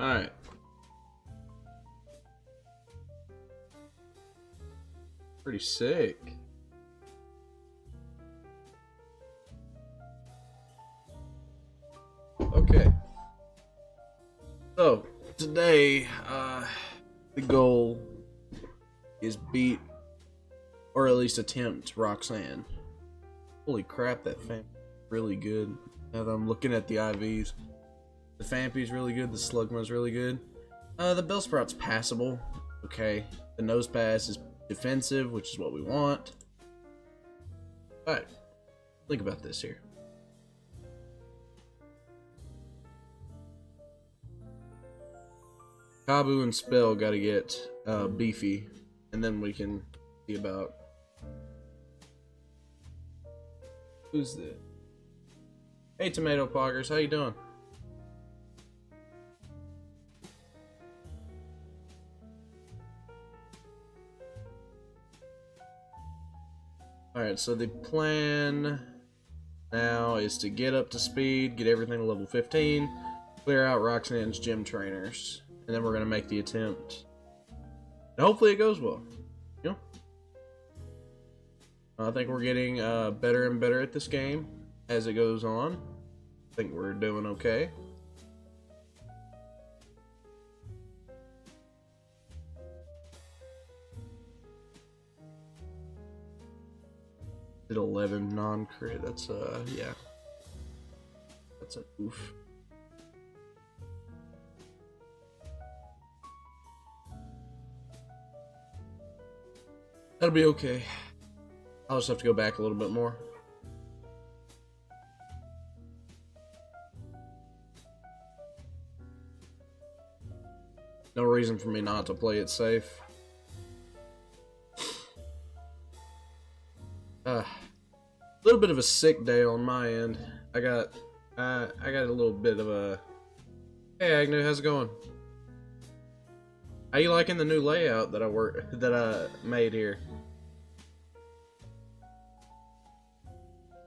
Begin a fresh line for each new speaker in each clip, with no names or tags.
Alright. Pretty sick. Okay. So, today, the goal is beat, or at least attempt, Roxanne. Holy crap, that Famp really good. Now that I'm looking at the IVs. The Fampy's really good, the Slugma's really good. The Bellsprout's passable. Okay. The Nose Pass is defensive, which is what we want. Alright. Think about this here. Kabu and Spell gotta get beefy, and then we can see about who's this? Hey, Tomato Poggers, how you doing? Alright, so the plan now is to get up to speed, get everything to level 15, clear out Roxanne's gym trainers, and then we're going to make the attempt. And hopefully it goes well. You know? I think we're getting better and better at this game as it goes on. I think we're doing okay. Did 11 non-crit. That's yeah. That's an oof. That'll be okay. I'll just have to go back a little bit more. No reason for me not to play it safe. A little bit of a sick day on my end. I got a little bit of a. Hey Agnew, how's it going? How you liking the new layout that I made here?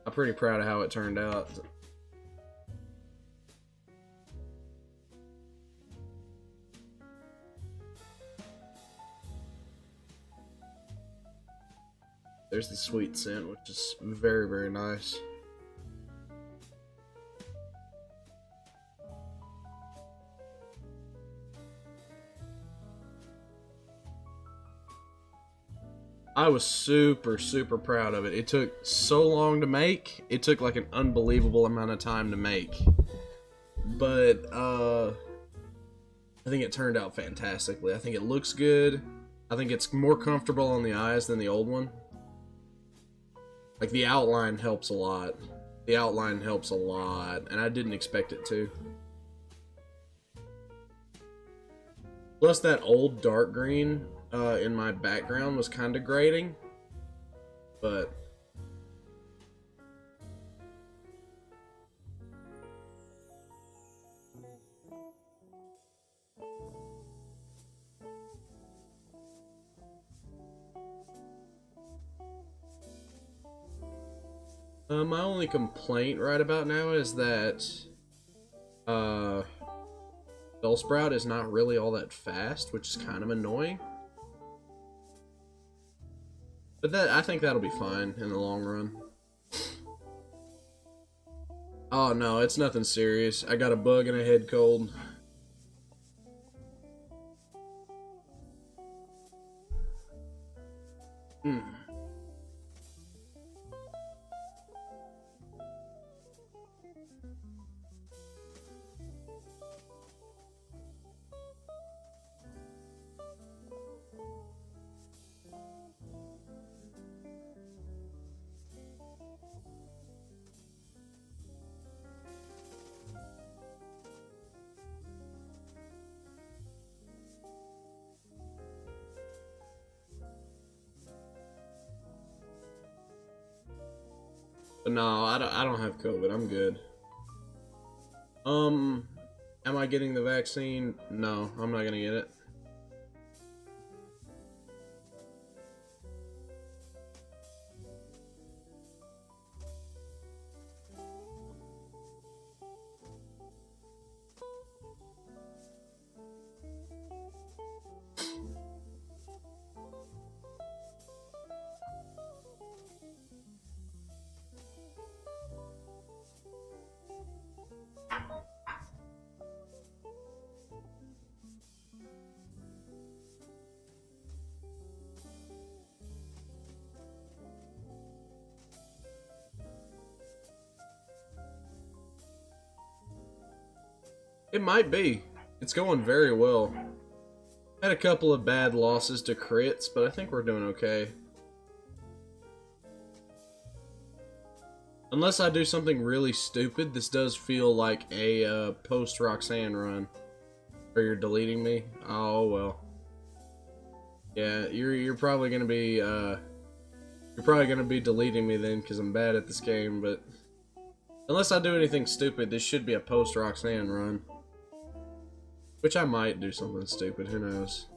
I'm pretty proud of how it turned out. There's the sweet scent, which is very, very nice. I was super, super proud of it. It took so long to make. It took like an unbelievable amount of time to make. But, I think it turned out fantastically. I think it looks good. I think it's more comfortable on the eyes than the old one. Like, the outline helps a lot. The outline helps a lot, and I didn't expect it to. Plus, that old dark green in my background was kind of grating, but my only complaint right about now is that Bellsprout is not really all that fast, which is kind of annoying. But I think that'll be fine in the long run. Oh no, it's nothing serious. I got a bug and a head cold. But no, I don't have COVID. I'm good. Am I getting the vaccine? No, I'm not gonna get it. It might be. It's going very well. Had a couple of bad losses to crits, but I think we're doing okay. Unless I do something really stupid, this does feel like a post-Roxanne run. Where you're deleting me. Oh, well. Yeah, you're probably gonna be, deleting me then, because I'm bad at this game, but... Unless I do anything stupid, this should be a post-Roxanne run. Which I might do something stupid, who knows.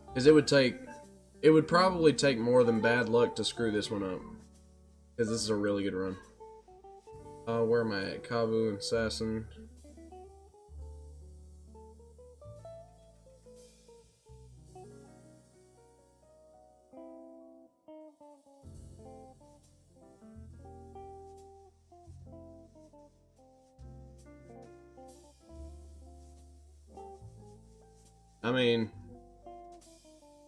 Because it would probably take more than bad luck to screw this one up. Because this is a really good run. Where am I at? Kabu and Assassin. I mean,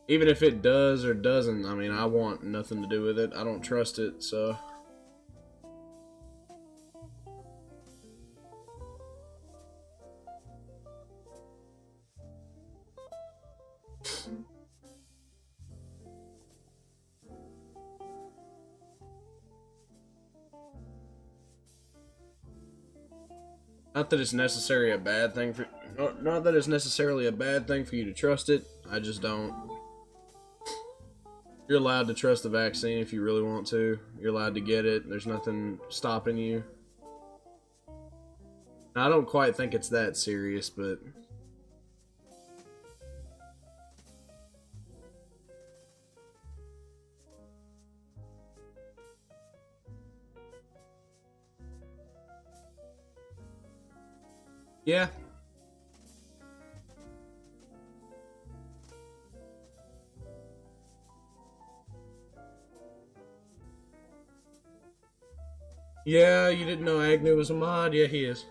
even if it does or doesn't, I mean, I want nothing to do with it. I don't trust it, so... Not that it's necessarily a bad thing for... Not that it's necessarily a bad thing for you to trust it. I just don't. You're allowed to trust the vaccine if you really want to. You're allowed to get it. There's nothing stopping you. Now, I don't quite think it's that serious, but... Yeah. Yeah, you didn't know Agnew was a mod? Yeah, he is.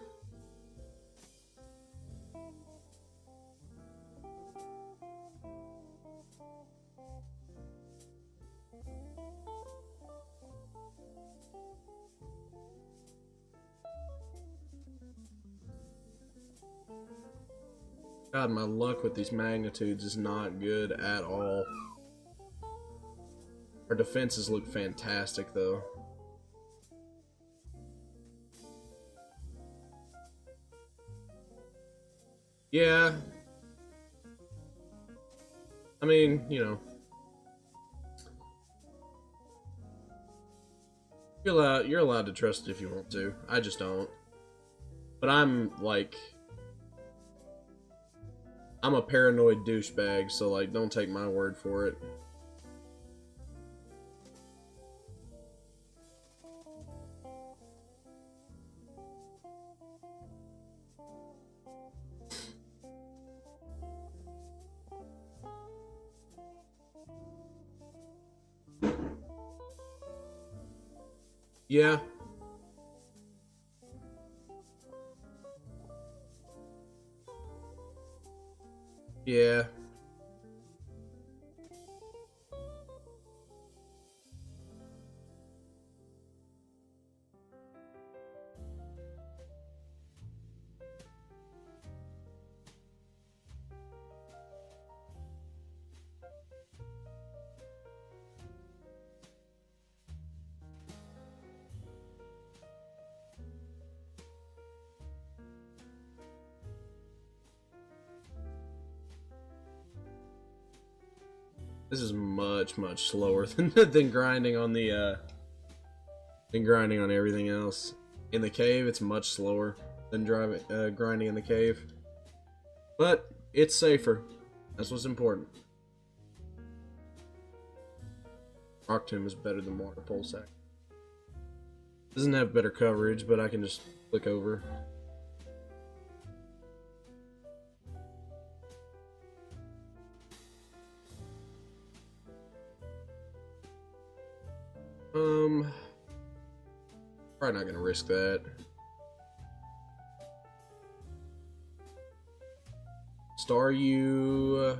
God, my luck with these magnitudes is not good at all. Our defenses look fantastic, though. Yeah. I mean, you know. You're allowed to trust it if you want to. I just don't. But I'm, like... I'm a paranoid douchebag, so, like, don't take my word for it. Yeah. Yeah. This is much, much slower than grinding on the grinding on everything else. In the cave, it's much slower than grinding in the cave. But it's safer. That's what's important. Rock Tomb is better than Water Pole Sack. Doesn't have better coverage, but I can just click over. Probably not gonna risk that. Staryu.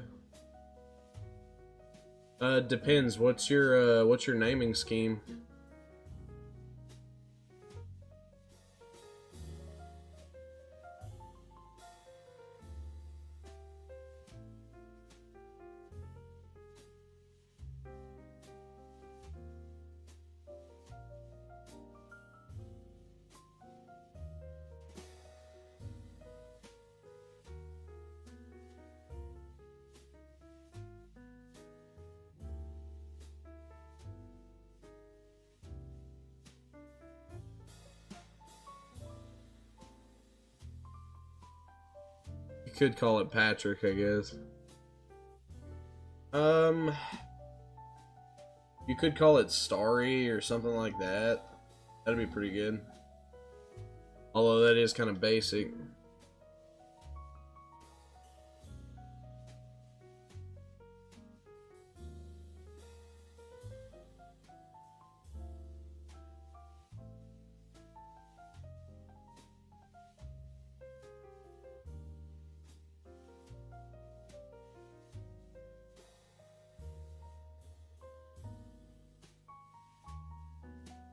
Depends. What's your naming scheme? could call it Patrick, I guess. You could call it Starry or something like that. That'd be pretty good. Although that is kind of basic.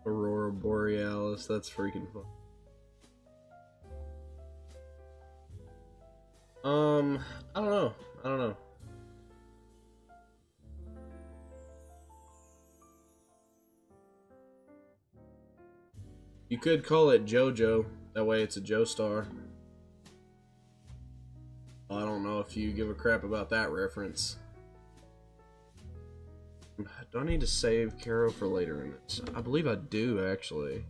Aurora Borealis, that's freaking fun. I don't know. I don't know. You could call it JoJo. That way it's a Joestar. I don't know if you give a crap about that reference. Do I need to save Caro for later in this? I believe I do, actually.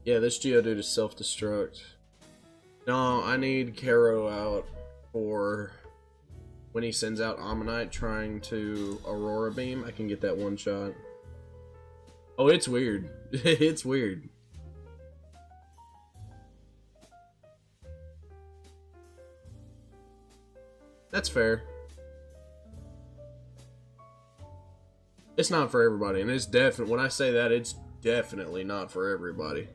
Yeah, this Geodude is self-destruct. No, I need Caro out for when he sends out Ammonite trying to Aurora Beam. I can get that one shot. Oh, it's weird. It's weird. That's fair. It's not for everybody, and it's definitely, when I say that, it's definitely not for everybody.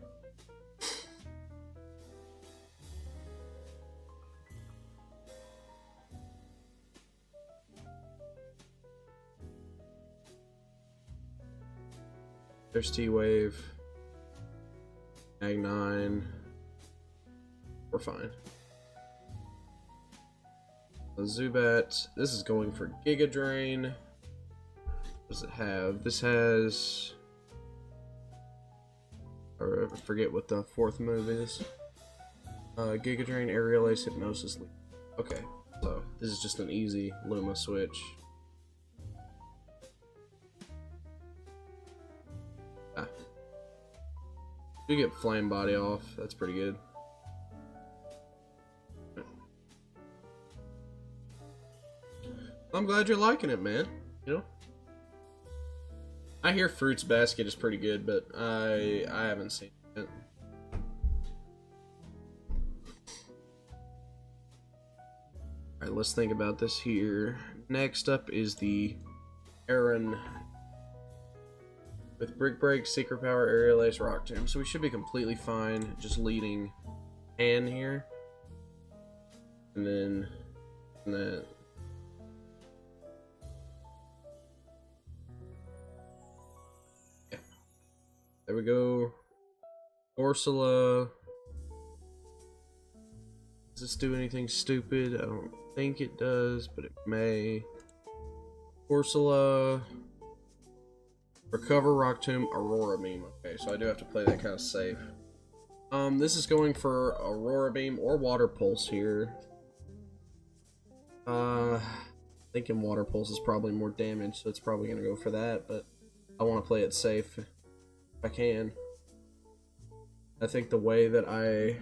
There's T-Wave. Mag9. We're fine. A Zubat. This is going for Giga Drain. What does it have? This has... I forget what the fourth move is. Giga Drain, Aerial Ace, Hypnosis. Okay, so this is just an easy Luma switch. We get Flame Body off. That's pretty good. I'm glad you're liking it, man. You know, I hear Fruits Basket is pretty good, but I haven't seen it. Alright, let's think about this here. Next up is the Aaron with Brick Break, Secret Power, Aerial Ace, Rock Tomb. So we should be completely fine just leading Han here. And then that. Yeah. There we go. Ursula. Does this do anything stupid? I don't think it does, but it may. Ursula. Recover, Rock Tomb, Aurora Beam. Okay, so I do have to play that kind of safe. This is going for Aurora Beam or Water Pulse here. Thinking Water Pulse is probably more damage, so it's probably going to go for that, but I want to play it safe if I can. I think the way that I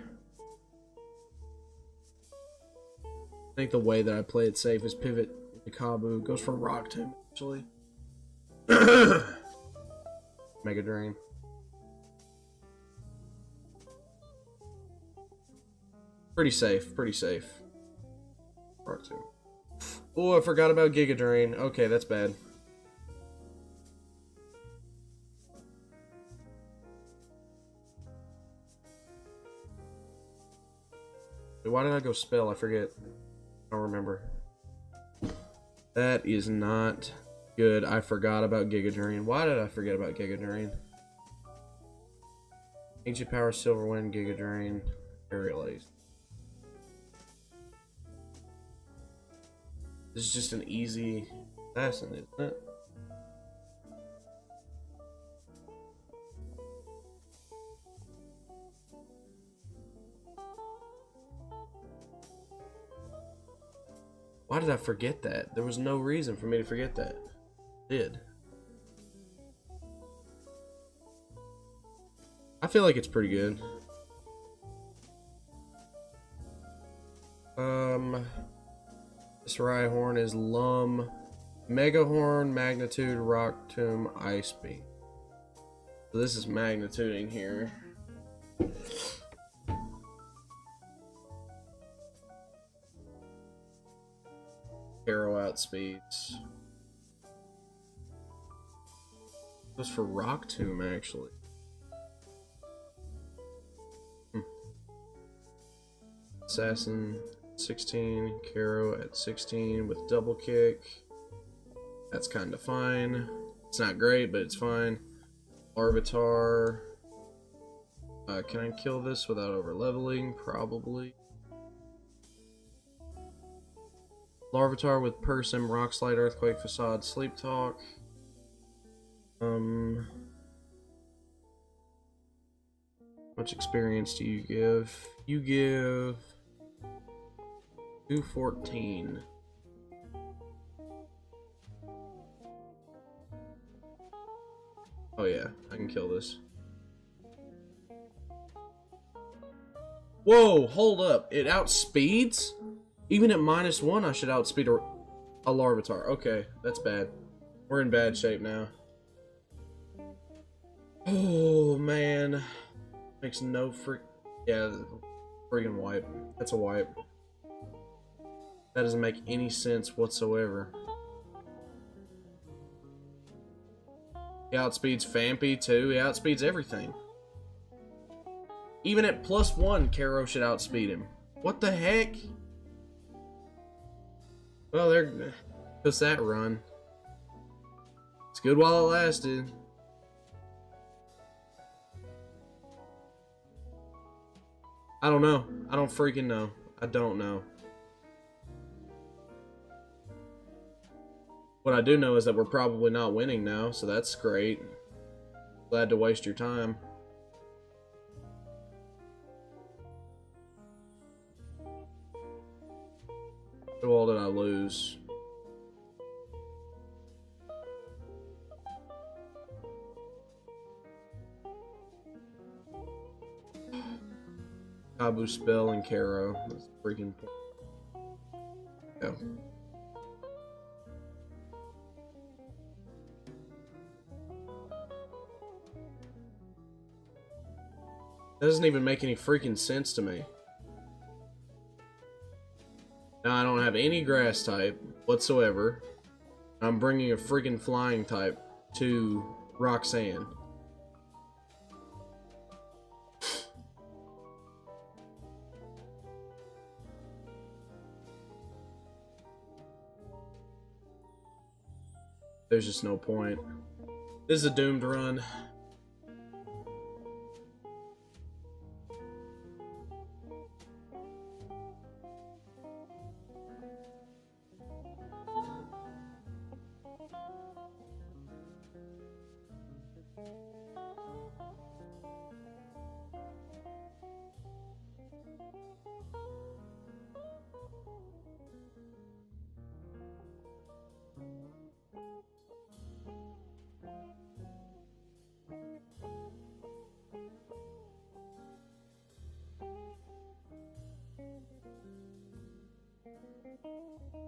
play it safe is pivot to Kabu. Goes for Rock Tomb, actually. Mega Drain. Pretty safe, pretty safe. Rock Tomb. Oh, I forgot about Giga Drain. Okay, that's bad. Why did I go spell? I forget. I don't remember. That is not good. I forgot about Giga Drain. Why did I forget about Giga Drain? Ancient Power, Silver Wind, Giga Drain, Aerial Ace. This is just an easy assassin, isn't it? Why did I forget that? There was no reason for me to forget that. I did. I feel like it's pretty good. This Rhyhorn is Lum, Megahorn, Magnitude, Rock Tomb, Ice Beam. So this is magnituding here. Arrow outspeeds. This for Rock Tomb actually. Assassin 16, Caro at 16 with double kick. That's kind of fine. It's not great, but it's fine. Larvitar. Can I kill this without over leveling? Probably. Larvitar with Persim, Rock Slide, Earthquake, Facade, Sleep Talk. Much experience do you give? You give 214. Oh yeah, I can kill this. Whoa, hold up. It outspeeds? Even at -1, I should outspeed a Larvitar. Okay, that's bad. We're in bad shape now. Oh, man. Makes no freak... Yeah, freaking wipe. That's a wipe. That doesn't make any sense whatsoever. He outspeeds Fampy, too. He outspeeds everything. Even at +1, Caro should outspeed him. What the heck? Well, there goes that run. It's good while it lasted. I don't know. I don't freaking know. I don't know. What I do know is that we're probably not winning now, so that's great. Glad to waste your time. Who all did I lose? Kabu Spell and Caro. That's freaking. Yeah. That doesn't even make any freaking sense to me. Now I don't have any grass type whatsoever. I'm bringing a freaking flying type to Roxanne. There's just no point. This is a doomed run.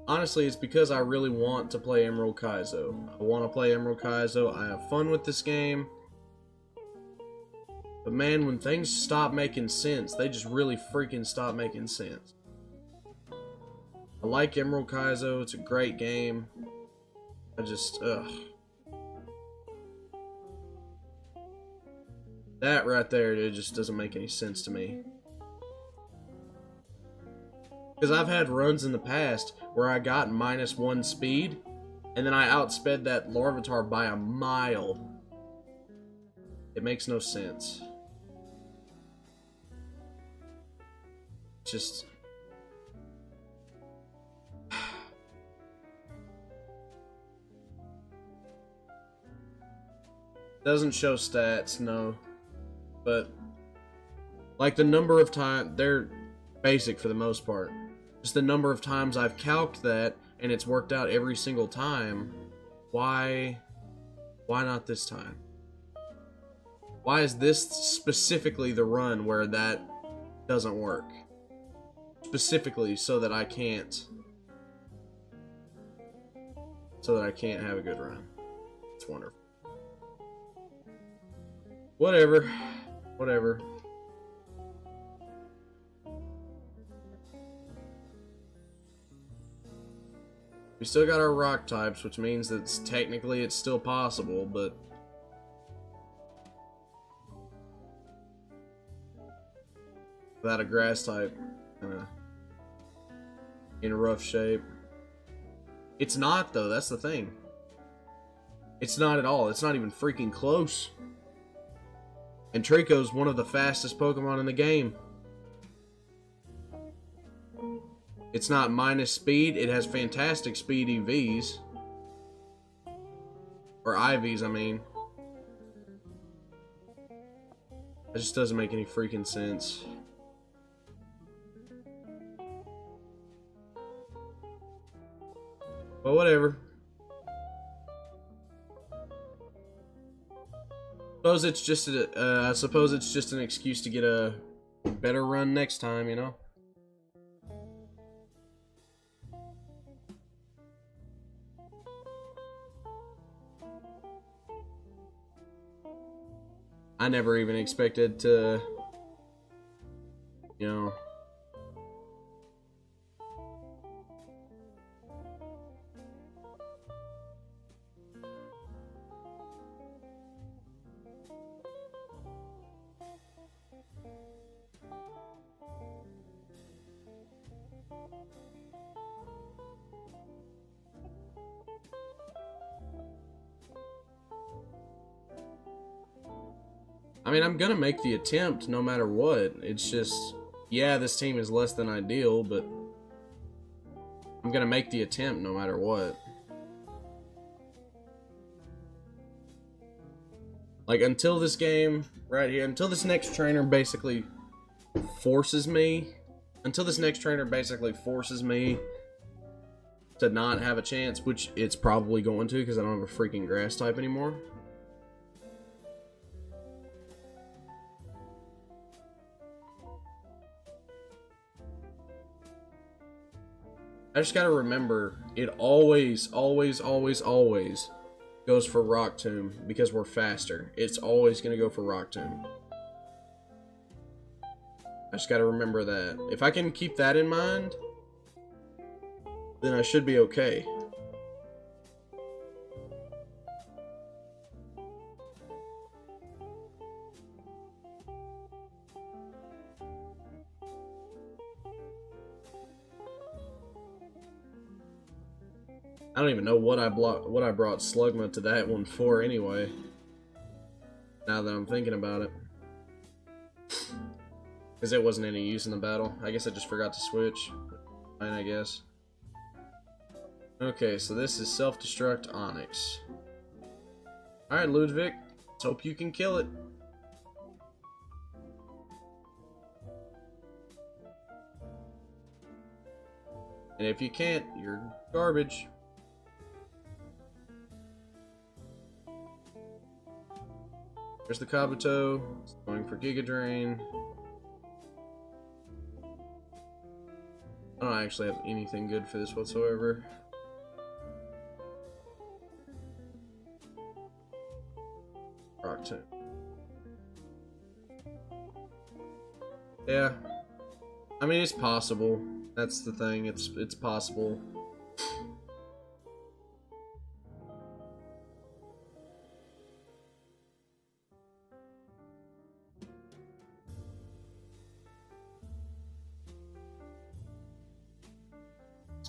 Honestly, it's because I really want to play Emerald Kaizo. I want to play Emerald Kaizo. I have fun with this game. But man, when things stop making sense, they just really freaking stop making sense. I like Emerald Kaizo. It's a great game. I just, ugh. That right there, it just doesn't make any sense to me. Because I've had runs in the past where I got -1 speed, and then I outsped that Larvitar by a mile. It makes no sense. Just... Doesn't show stats, no. But like the number of times, they're basic for the most part. Just the number of times I've calced that and it's worked out every single time. Why not this time? Why is this specifically the run where that doesn't work? Specifically so that I can't have a good run. It's wonderful. Whatever. We still got our rock types, which means that technically it's still possible, but without a grass type, in rough shape. It's not, though, that's the thing. It's not at all. It's not even freaking close. And Trico's one of the fastest Pokemon in the game. It's not minus speed. It has fantastic speed EVs. Or IVs, I mean. That just doesn't make any freaking sense. But whatever. I suppose it's just an excuse to get a better run next time, you know? I never even expected to, you know... I mean, I'm gonna make the attempt no matter what. It's just, yeah, this team is less than ideal, but I'm gonna make the attempt no matter what. Like, until this game, right here, until this next trainer basically forces me to not have a chance, which it's probably going to because I don't have a freaking grass type anymore. I just gotta remember, it always goes for Rock Tomb because we're faster. It's always gonna go for Rock Tomb. I just gotta remember that. If I can keep that in mind, then I should be okay. I don't even know what I brought Slugma to that one for anyway. Now that I'm thinking about it. Because it wasn't any use in the battle. I guess I just forgot to switch. Fine, I guess. Okay, so this is Self-Destruct Onyx. Alright, Ludwig. Let's hope you can kill it. And if you can't, you're garbage. There's the Kabuto. It's going for Giga Drain. I don't actually have anything good for this whatsoever. Rock Tomb. Yeah. I mean, it's possible. That's the thing. It's possible.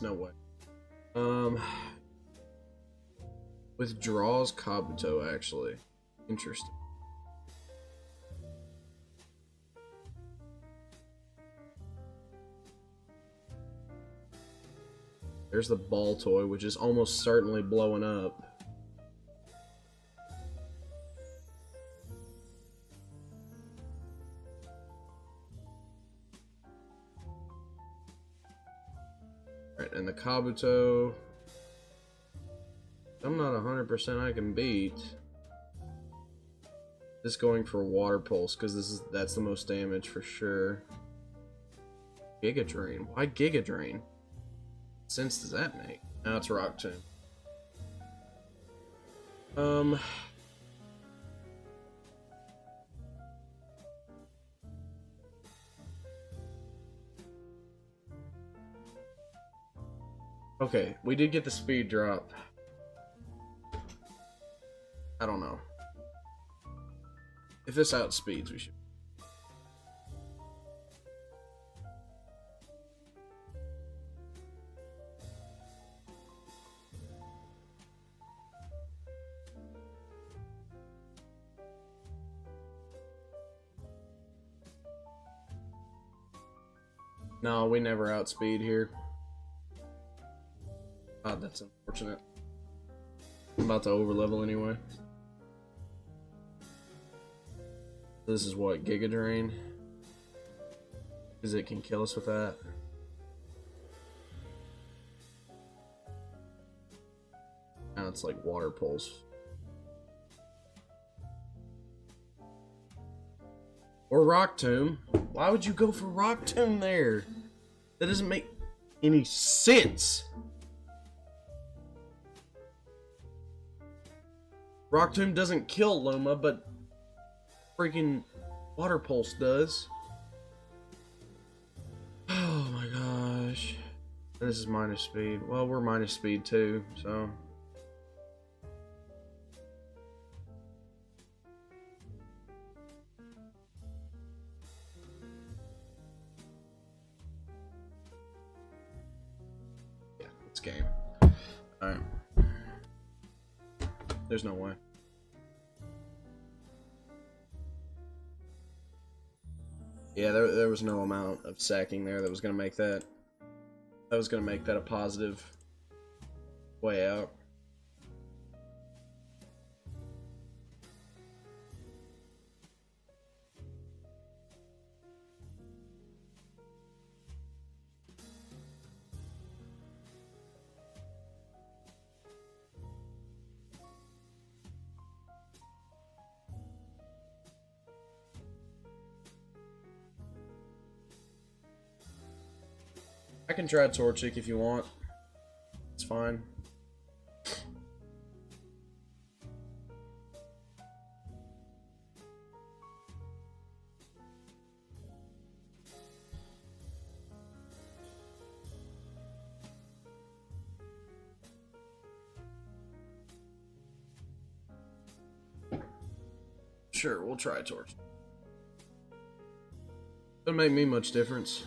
No way. Withdraws Kabuto, actually. Interesting. There's the ball toy, which is almost certainly blowing up. the Kabuto. I'm not 100% I can beat. Just going for Water Pulse because that's the most damage for sure. Giga Drain. Why Giga Drain? What sense does that make? Now it's Rock Tomb. Okay, we did get the speed drop. I don't know. If this outspeeds, we should. No, we never outspeed here. God, that's unfortunate. I'm about to overlevel anyway. This is what, Giga Drain? Because it can kill us with that. Now it's like Water Pulse. Or Rock Tomb. Why would you go for Rock Tomb there? That doesn't make any sense. Rock Tomb doesn't kill Loma, but freaking Water Pulse does. Oh my gosh. This is minus speed. Well, we're minus speed too, so. Yeah, it's game. Alright. There's no way. Yeah, there was no amount of sacking there that was gonna make that. That was gonna make that a positive way out. I can try Torchic if you want. It's fine. Sure, we'll try Torch. Doesn't make me much difference.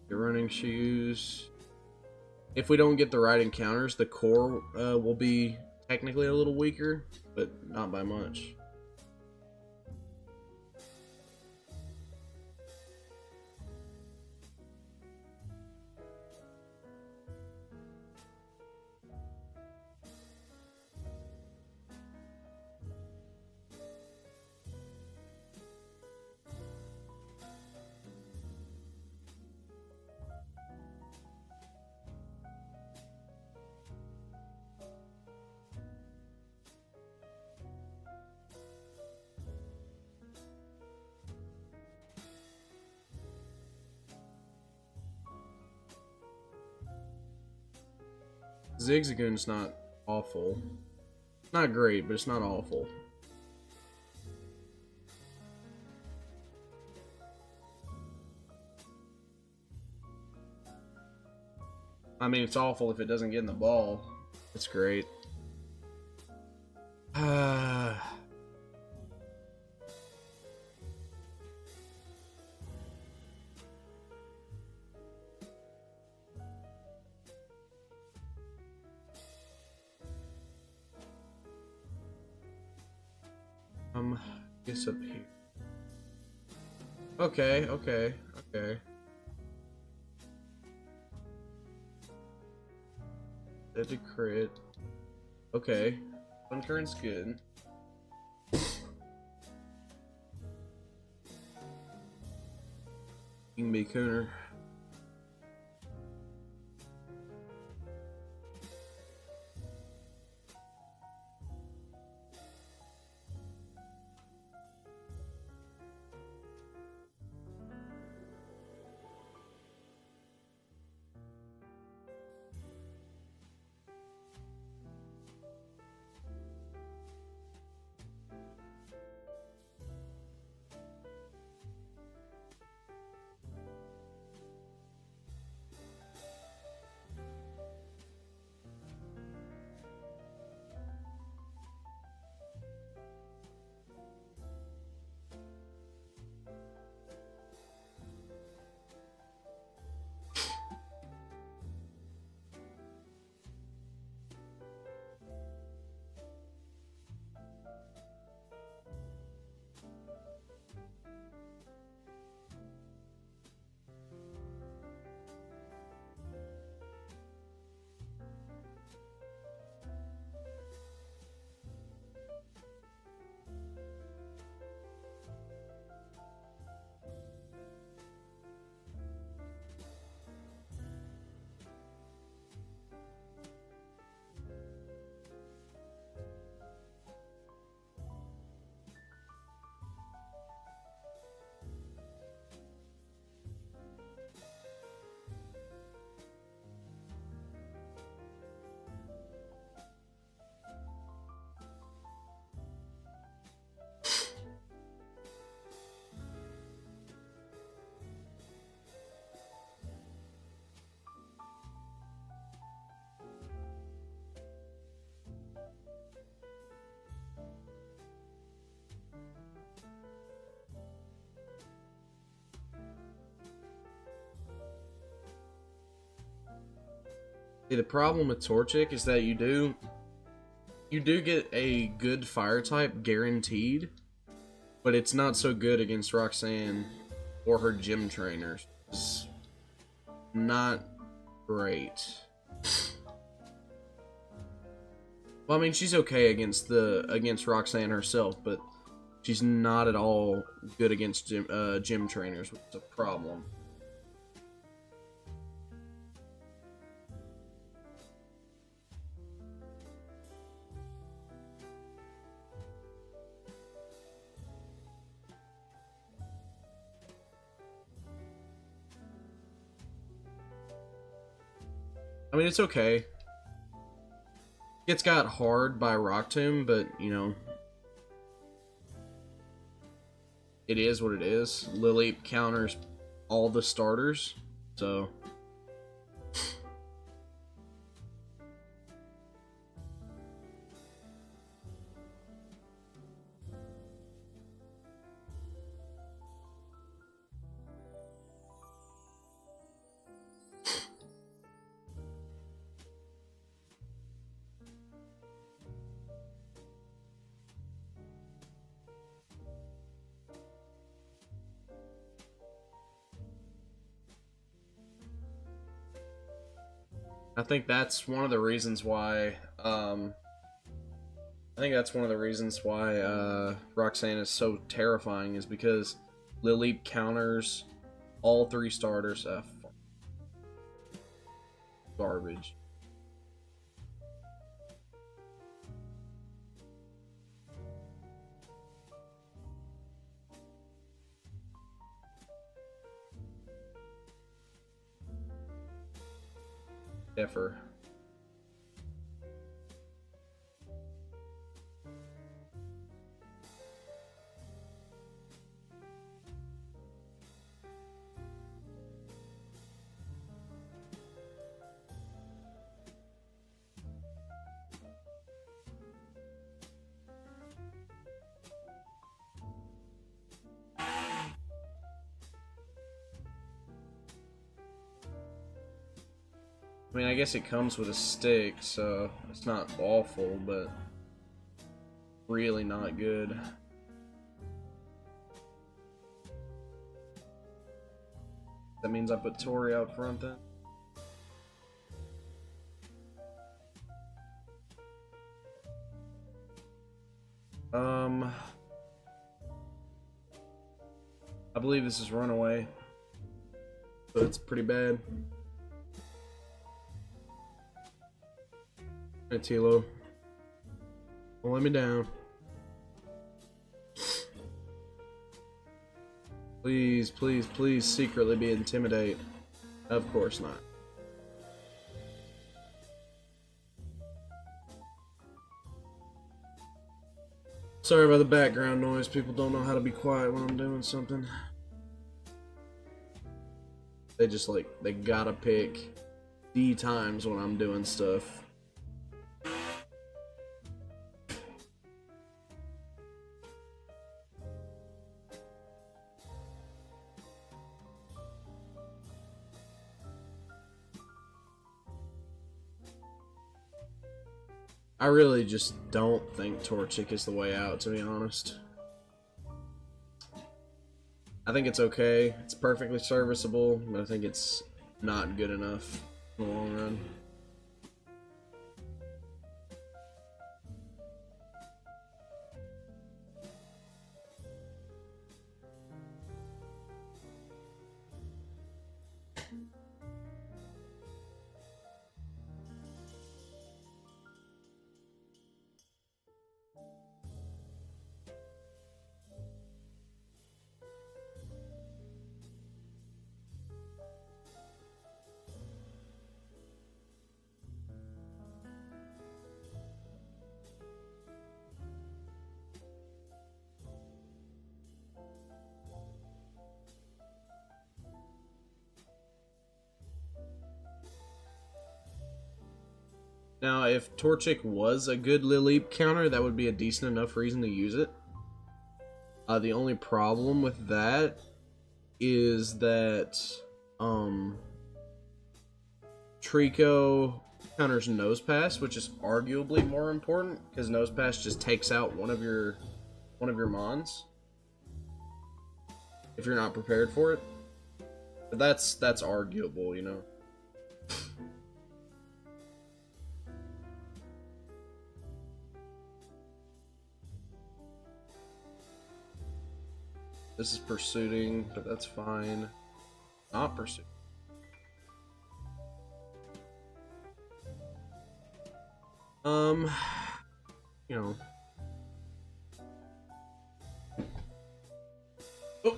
Your running shoes. If we don't get the right encounters, the core will be technically a little weaker, but not by much. Zigzagoon's not awful. Not great, but it's not awful. I mean, it's awful if it doesn't get in the ball. It's great. Guess up here. Okay. That's a crit. Okay. One current's good. King Bee Cooner. See, the problem with Torchic is that you do get a good fire type guaranteed, but it's not so good against Roxanne or her gym trainers. It's not great. Well, I mean, she's okay against Roxanne herself, but she's not at all good against gym trainers, which is a problem. I mean, it's okay. It's got hard by Rock Tomb, but, you know, it is what it is. Lily counters all the starters, so... I think that's one of the reasons why, Roxanne is so terrifying, is because Lily counters all three starters. Garbage. Effer. I mean, I guess it comes with a stick, so it's not awful, but really not good. That means I put Tori out front then. I believe this is Runaway, so it's pretty bad. Hey, Tilo. Don't let me down. Please, please, please secretly be Intimidate. Of course not. Sorry about the background noise. People don't know how to be quiet when I'm doing something. They just they gotta pick the times when I'm doing stuff. I really just don't think Torchic is the way out, to be honest. I think it's okay. It's perfectly serviceable, but I think it's not good enough in the long run. Now, if Torchic was a good Lilleep counter, that would be a decent enough reason to use it. The only problem with that is that Trico counters nose pass, which is arguably more important because nose pass just takes out one of your mons if you're not prepared for it. But that's arguable, you know. This is pursuing, but that's fine. Not pursuing. You know. Oh,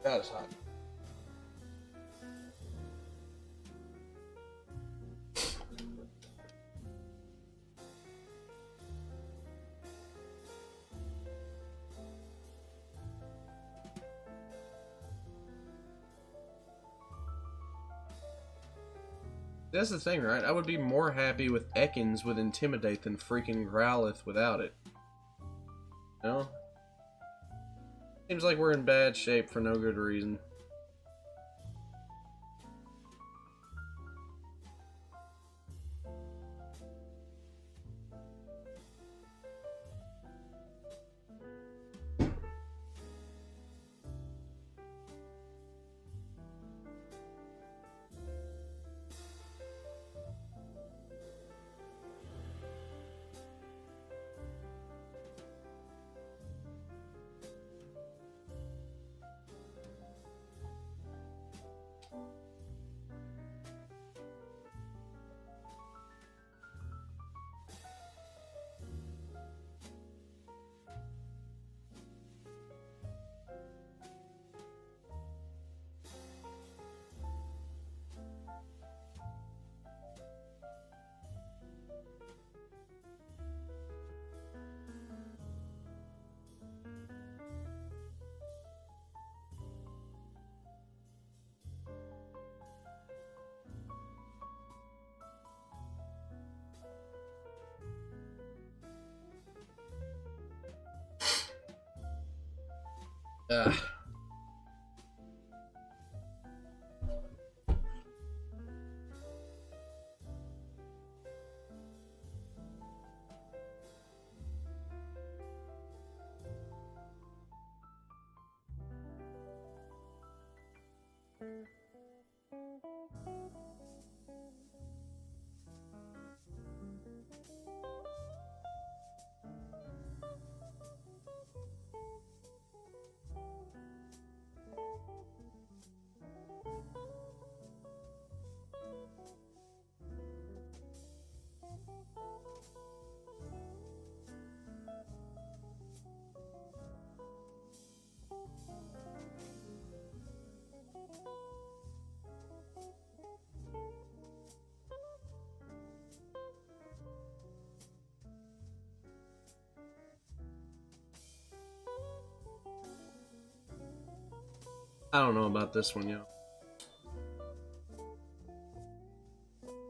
God, it's hot. That's the thing, right? I would be more happy with Ekans with Intimidate than freaking Growlithe without it. You know? Seems like we're in bad shape for no good reason. Ugh. I don't know about this one, yo.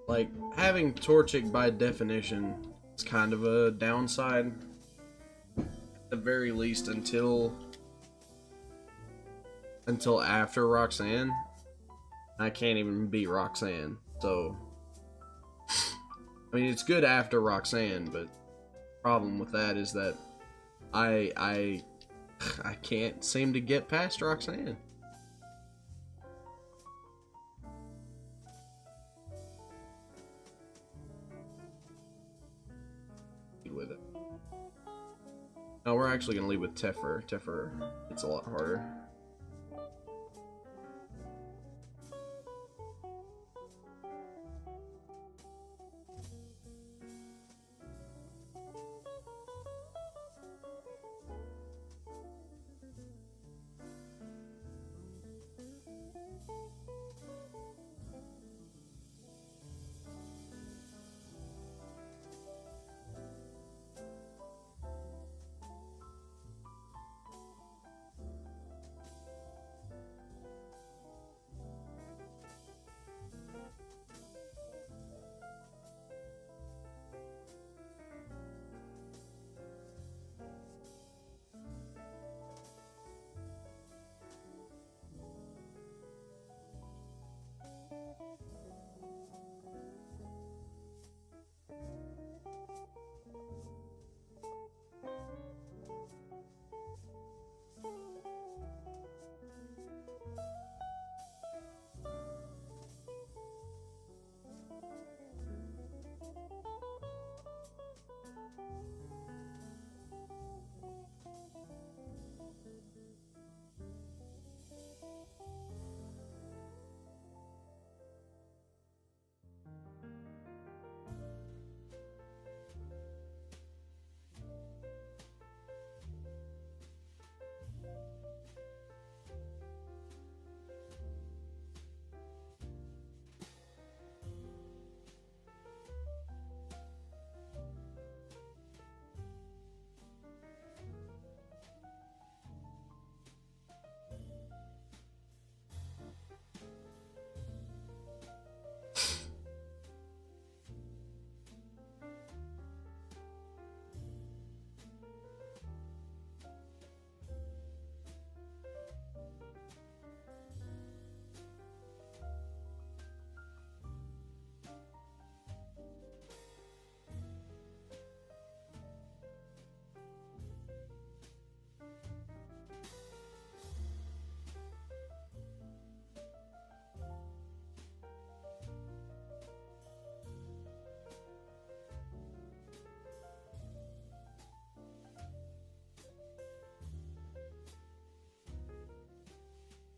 Like, having Torchic by definition is kind of a downside. At the very least, until after Roxanne. I can't even beat Roxanne, so... I mean, it's good after Roxanne, but the problem with that is that I can't seem to get past Roxanne. With it. No, we're actually gonna lead with Teffer. Teffer, it's a lot harder.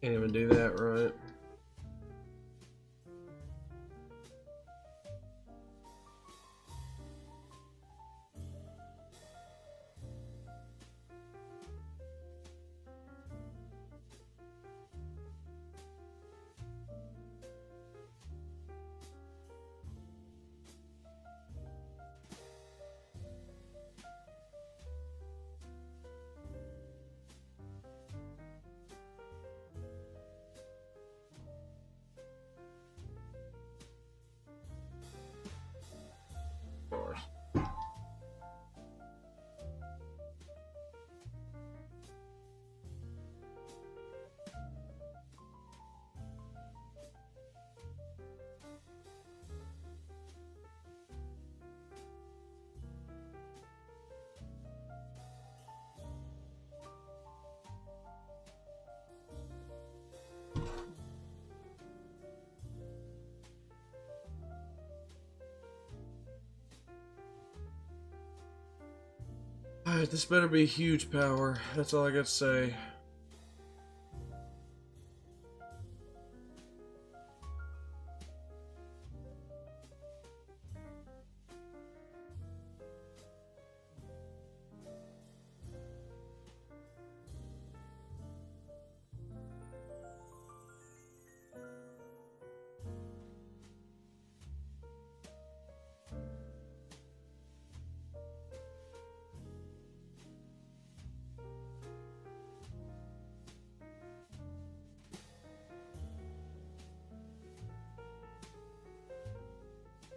Can't even do that right. Alright, this better be huge power. That's all I got to say.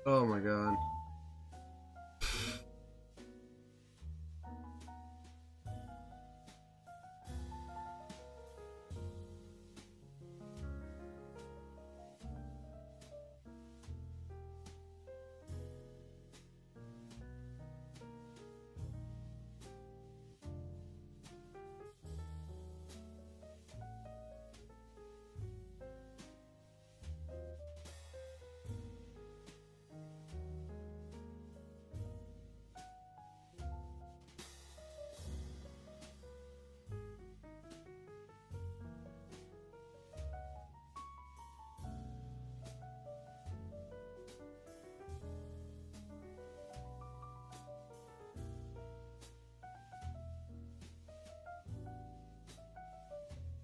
Oh my god.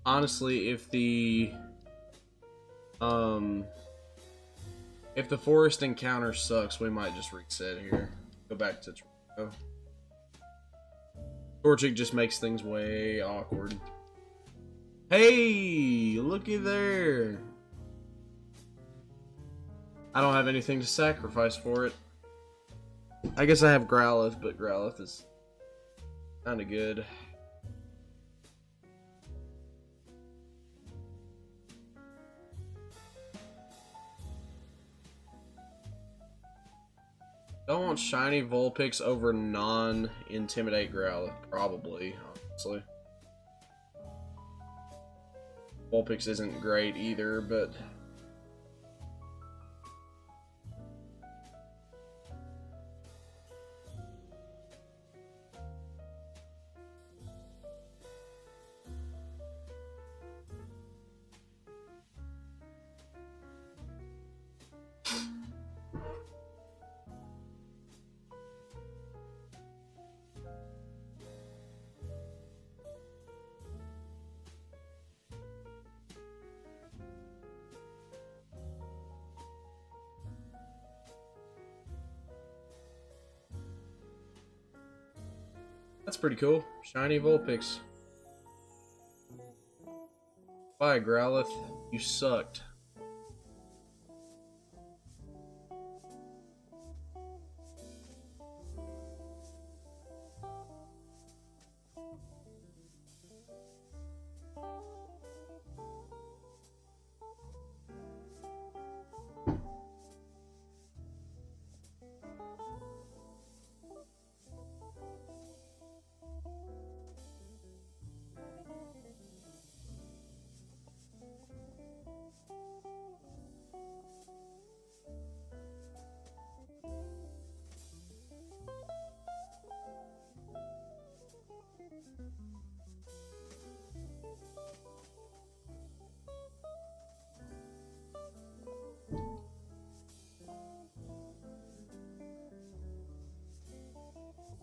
Honestly, if the forest encounter sucks, we might just reset here. Go back to Torchic. Torchic just makes things way awkward. Hey, looky there. I don't have anything to sacrifice for it. I guess I have Growlithe, but Growlithe is kind of good. Don't want shiny Vulpix over non-intimidate Growlithe, probably, honestly. Vulpix isn't great either, but that's pretty cool. Shiny Vulpix. Bye, Growlithe. You sucked.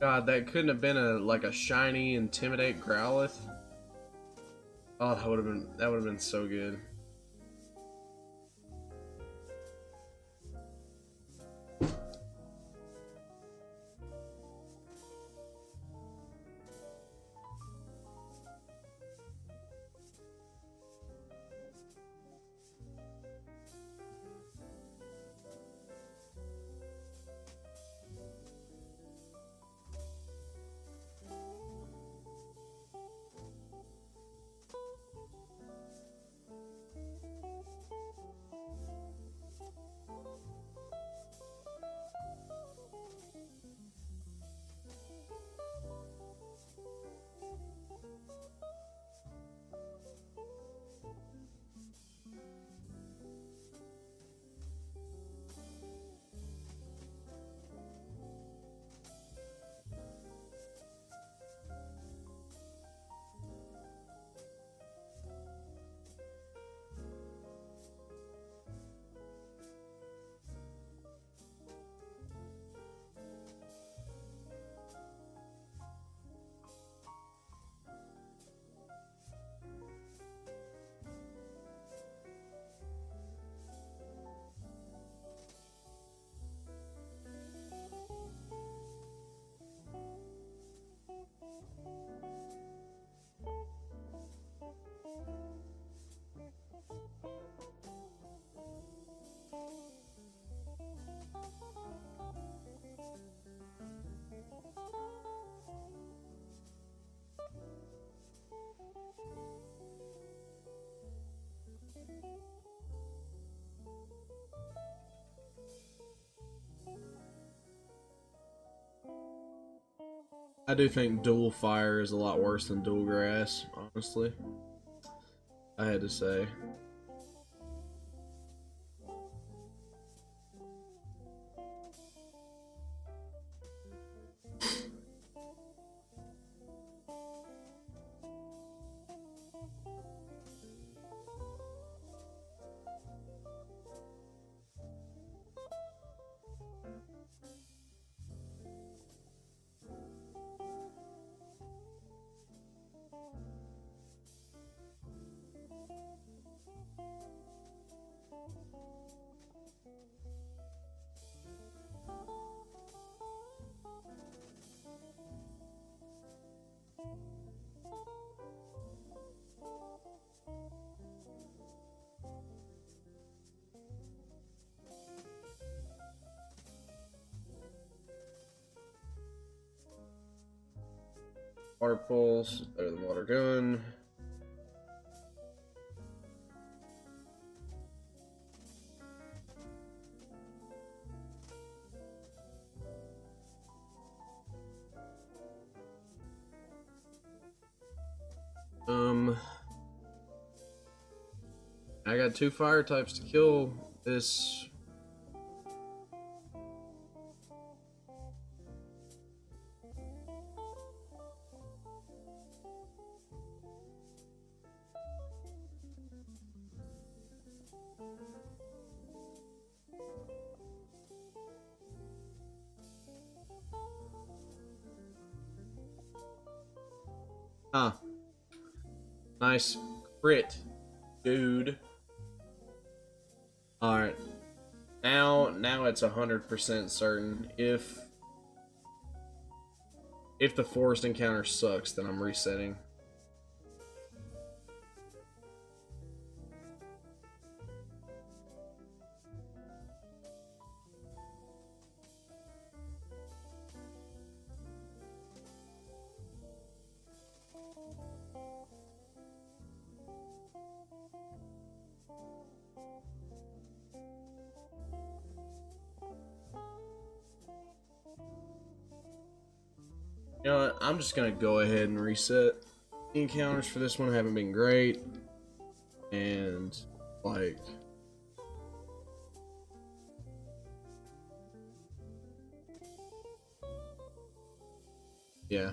God, that couldn't have been a shiny Intimidate Growlithe. Oh, that would have been so good. I do think dual fire is a lot worse than dual grass, honestly. I had to say. Water pulse, better than water gun. I got 2 fire types to kill this. Huh. Nice crit, dude. Alright. Now it's 100% certain. If the forest encounter sucks, then I'm resetting. You know what? I'm just gonna go ahead and reset. The encounters for this one haven't been great, and like, yeah.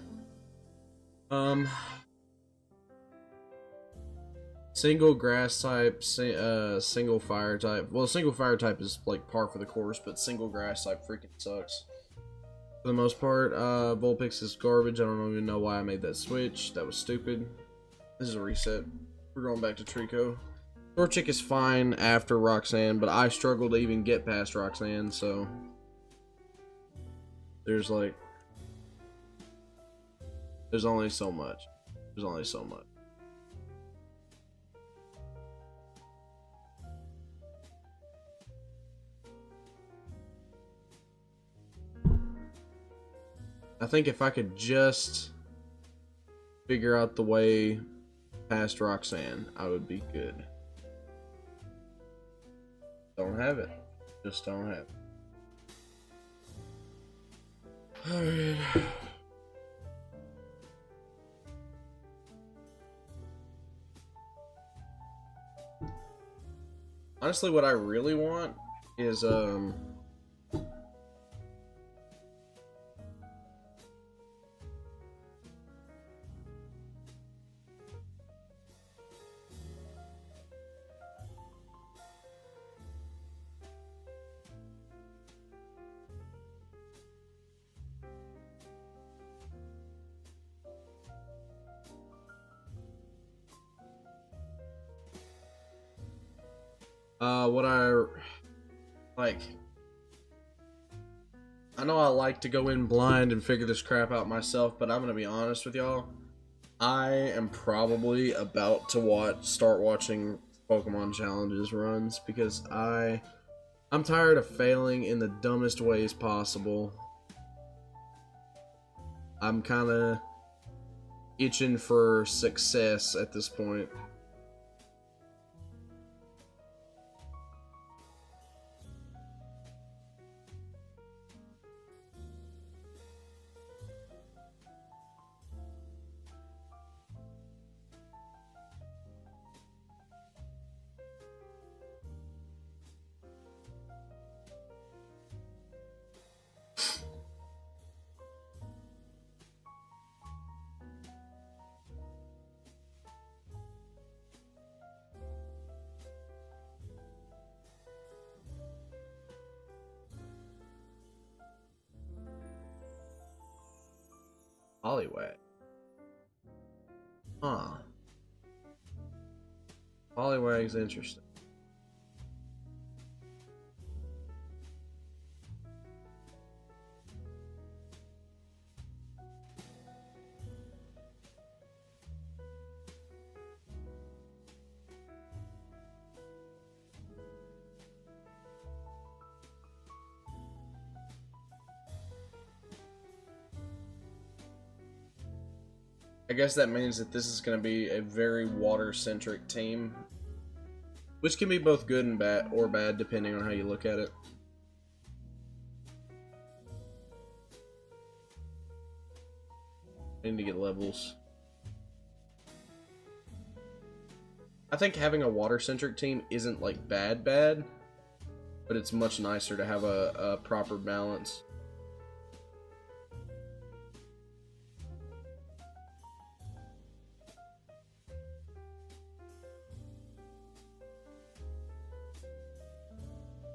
Single grass type, single fire type. Well, single fire type is like par for the course, but single grass type freaking sucks. for the most part. Vulpix is garbage. I don't even know why I made that switch. That was stupid. This is a reset. We're going back to Trico. Torchic is fine after Roxanne, but I struggle to even get past Roxanne, so there's like there's only so much. There's only so much. I think if I could just figure out the way past Roxanne, I would be good. Don't have it. Just don't have it. Alright. Honestly, what I really want is, what I like. I know I like to go in blind and figure this crap out myself, but I'm gonna be honest with y'all. I am probably about to start watching Pokemon challenges runs because I'm tired of failing in the dumbest ways possible. I'm kind of itching for success at this point. Poliwag. Huh. Poliwag's interesting. I guess that means that this is going to be a very water-centric team, which can be both good and bad, or bad, depending on how you look at it. I need to get levels. I think having a water-centric team isn't like bad, but it's much nicer to have a proper balance.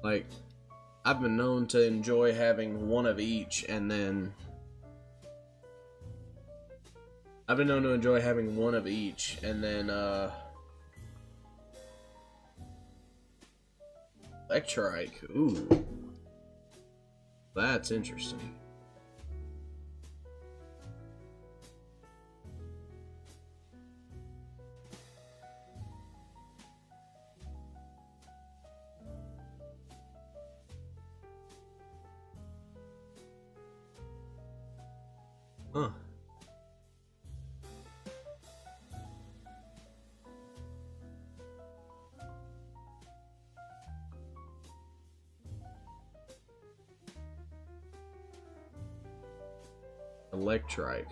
Like, I've been known to enjoy having one of each, and then Electrike. Ooh. That's interesting. Huh. Electrike.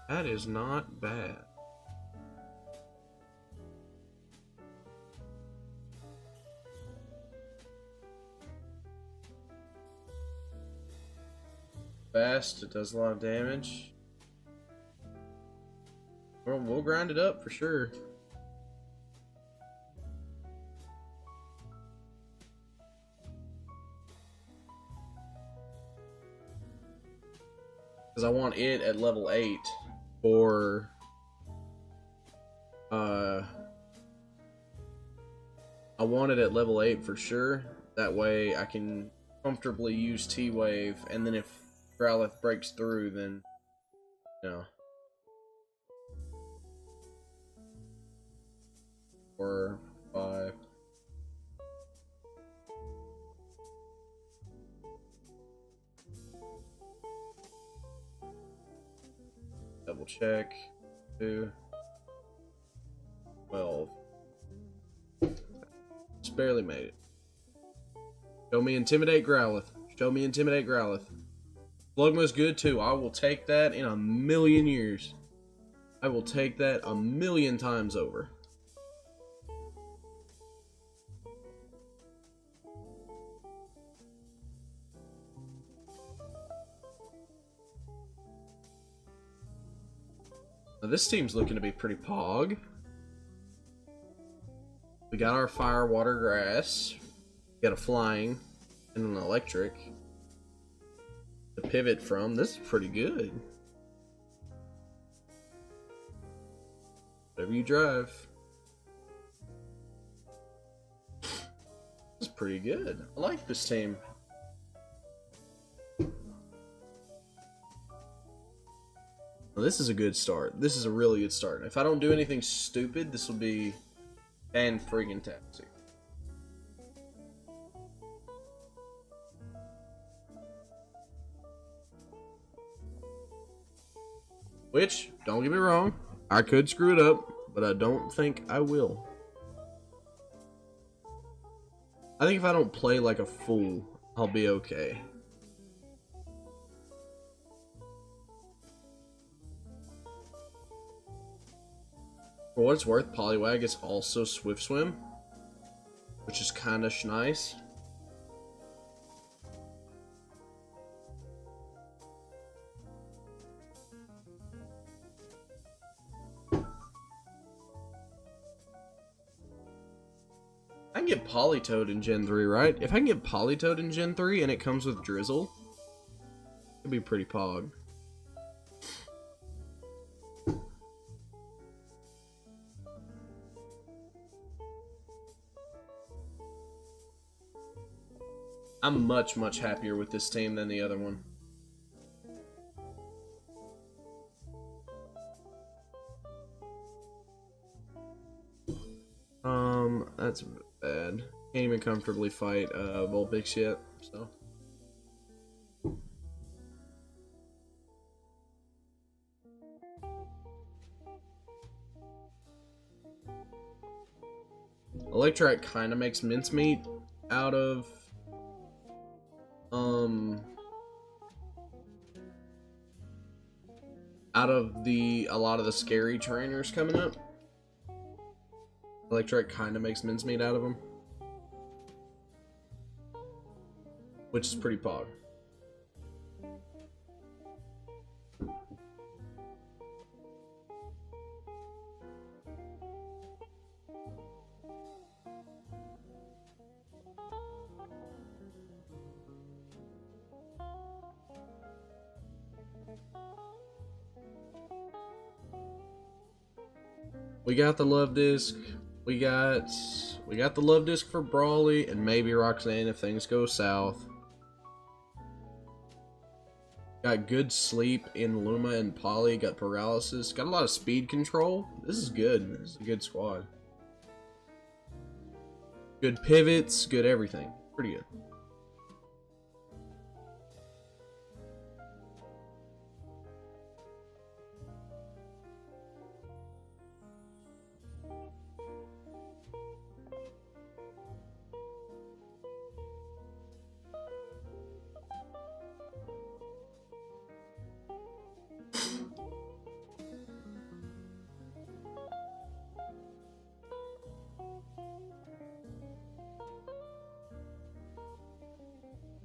That is not bad. Fast, it does a lot of damage. We'll grind it up for sure. Because I want it at level 8 for I want it at level 8 for sure. That way I can comfortably use T-Wave, and then if Growlithe breaks through, then you know. 4, 5. Double check. 2. 12. Just barely made it. Show me Intimidate Growlithe. Show me Intimidate Growlithe. Slugma's good too. I will take that in a million years. I will take that a million times over. Now this team's looking to be pretty pog. We got our fire, water, grass. We got a flying and an electric to pivot from. This is pretty good. Whatever you drive. This is pretty good. I like this team. Well, this is a good start. This is a really good start. If I don't do anything stupid, this will be fan-freaking-tastic. Which, don't get me wrong, I could screw it up, but I don't think I will. I think if I don't play like a fool, I'll be okay. For what it's worth, Poliwag is also Swift Swim, which is kind of nice. I can get Politoed in Gen 3, right? If I can get Politoed in Gen 3 and it comes with Drizzle, it'd be pretty pog. I'm much, much happier with this team than the other one. That's bad. Can't even comfortably fight Vulpix yet, so. Electrike kind of makes mincemeat out of a lot of the scary trainers coming up. Electrike kind of makes mincemeat out of them, which is pretty pog. We got the love disc. We got the love disc for Brawley and maybe Roxanne if things go south. Got good sleep in Luma and Polly. Got paralysis. Got a lot of speed control. This is good. This is a good squad. Good pivots. Good everything. Pretty good.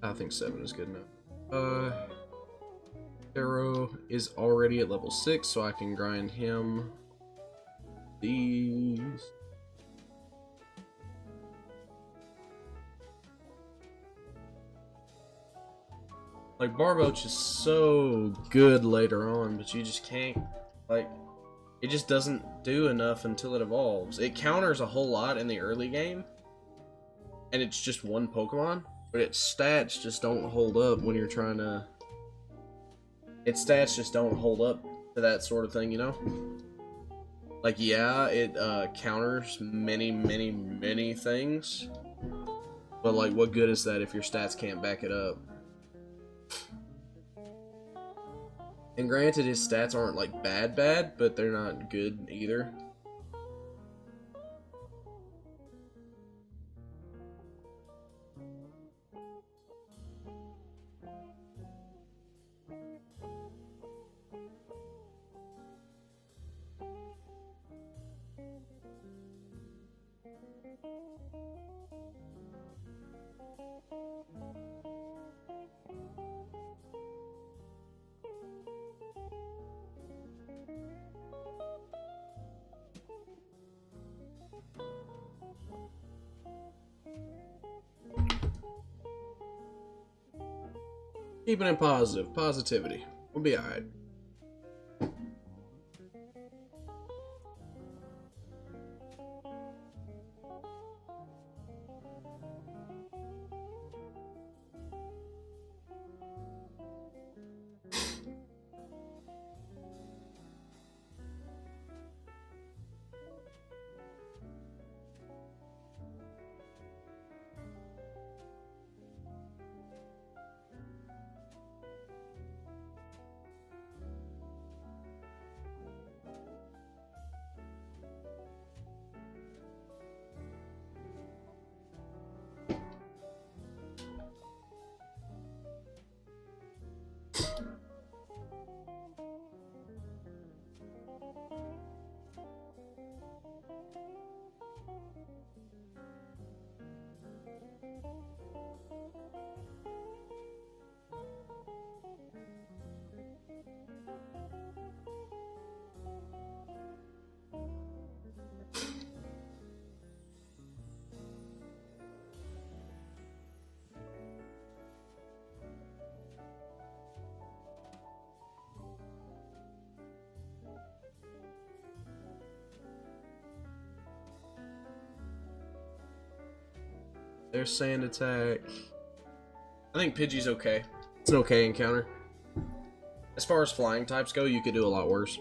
I think 7 is good enough. Arrow is already at level 6, so I can grind him these. Like, Barboach is so good later on, but you just can't, like, it just doesn't do enough until it evolves. It counters a whole lot in the early game, and it's just one Pokemon, but its stats just don't hold up when you're trying to... Its stats just don't hold up to that sort of thing, you know? Like, yeah, it counters many things, but, like, what good is that if your stats can't back it up? And granted, his stats aren't, like, bad, but they're not good either. Keeping it positive. Positivity. We'll be alright. There's Sand Attack. I think Pidgey's okay. It's an okay encounter. As far as flying types go, you could do a lot worse.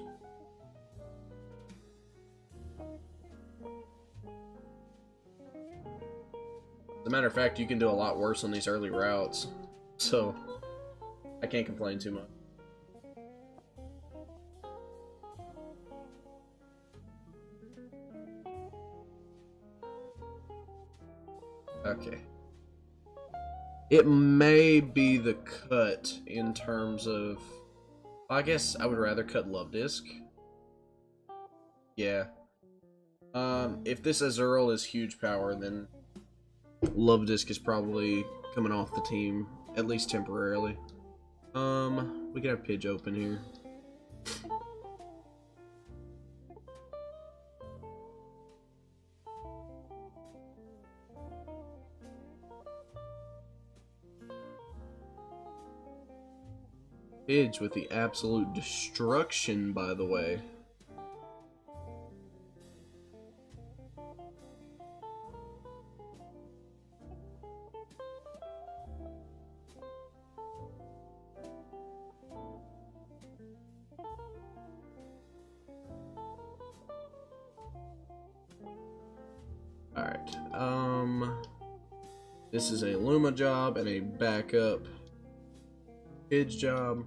As a matter of fact, you can do a lot worse on these early routes. So, I can't complain too much. Okay. It may be the cut in terms of... I guess I would rather cut Love Disc. Yeah. If this Azurill is huge power, then Love Disc is probably coming off the team, at least temporarily. We could have Pidge open here. Pidge with the absolute destruction, by the way. Alright, this is a Luma job and a backup Pidge job.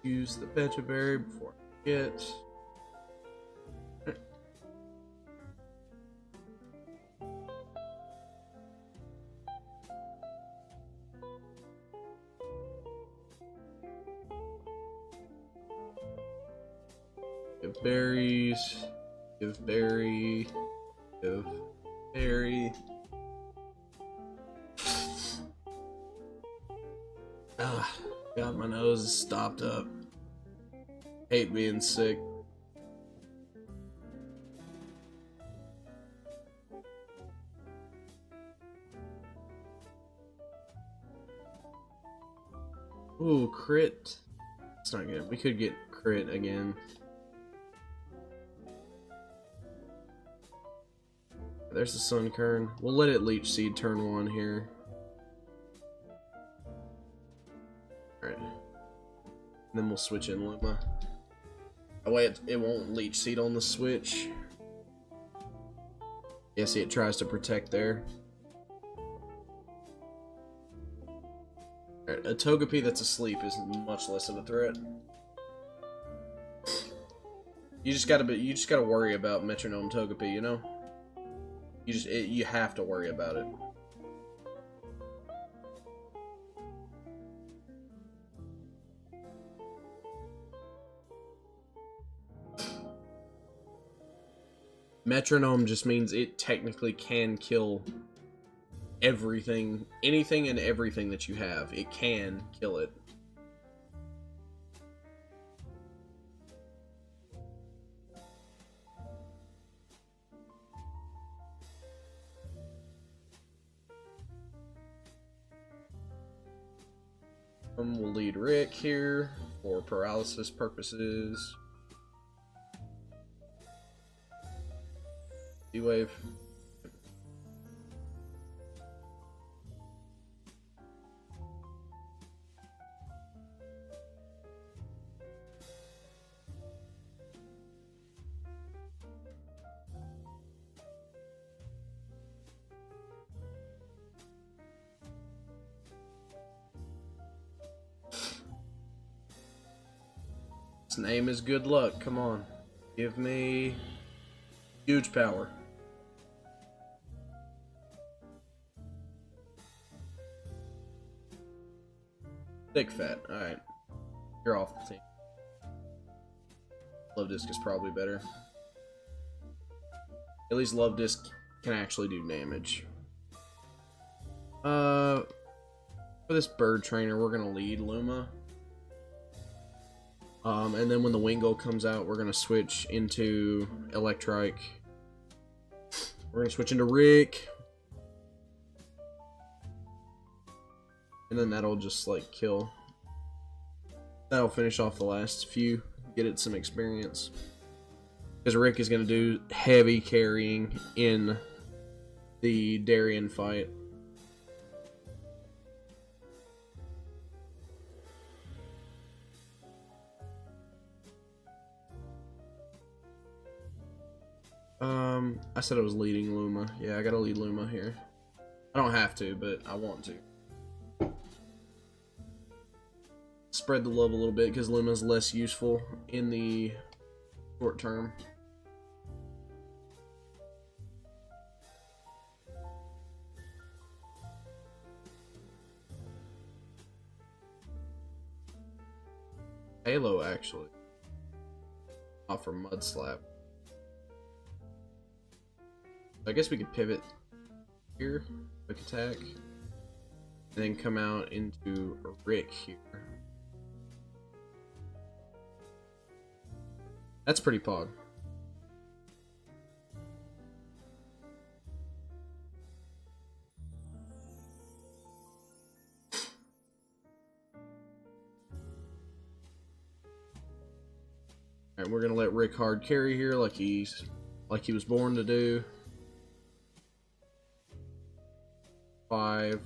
Use the Pecha Berry before I forget. Berries. Give berry. Give berry. Ah, God, my nose is stopped up. Hate being sick. Ooh, crit. It's not good. We could get crit again. There's the Sun Kern. We'll let it Leech Seed turn 1 here. Alright. Then we'll switch in Luma. That way it won't Leech Seed on the switch. Yeah, see, it tries to protect there. Alright, a Togepi that's asleep is much less of a threat. You just gotta worry about Metronome Togepi, you know? You have to worry about it. Metronome just means it technically can kill everything, anything and everything that you have. It can kill it. We'll lead Rick here for paralysis purposes. D-Wave. His name is Good Luck. Come on. Give me huge power. Thick Fat. Alright. You're off the team. Love Disc is probably better. At least Love Disc can actually do damage. For this Bird Trainer, we're gonna lead Luma. And then when the Wingull comes out, we're gonna switch into Electrike. We're gonna switch into Rick. And then that'll just, like, kill. That'll finish off the last few. Get it some experience. Because Rick is gonna do heavy carrying in the Darien fight. I said I was leading Luma. Yeah, I gotta lead Luma here. I don't have to, but I want to. Spread the love a little bit because Luma's less useful in the short term. Halo, actually. Off for Mud Slap. I guess we could pivot here, quick attack, and then come out into a Rick here. That's pretty pog. Alright, we're gonna let Rick hard carry here like he was born to do. 5.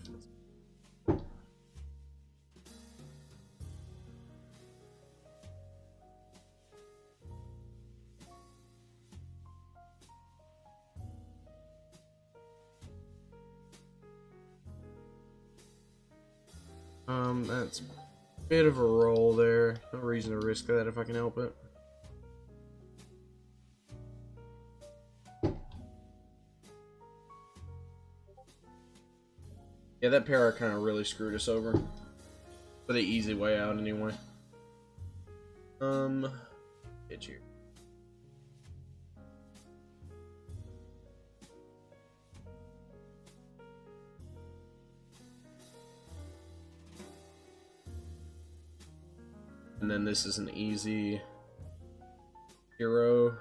That's a bit of a roll there. No reason to risk that if I can help it. Yeah, that para kind of really screwed us over. For the easy way out, anyway. Hit you. And then this is an easy hero.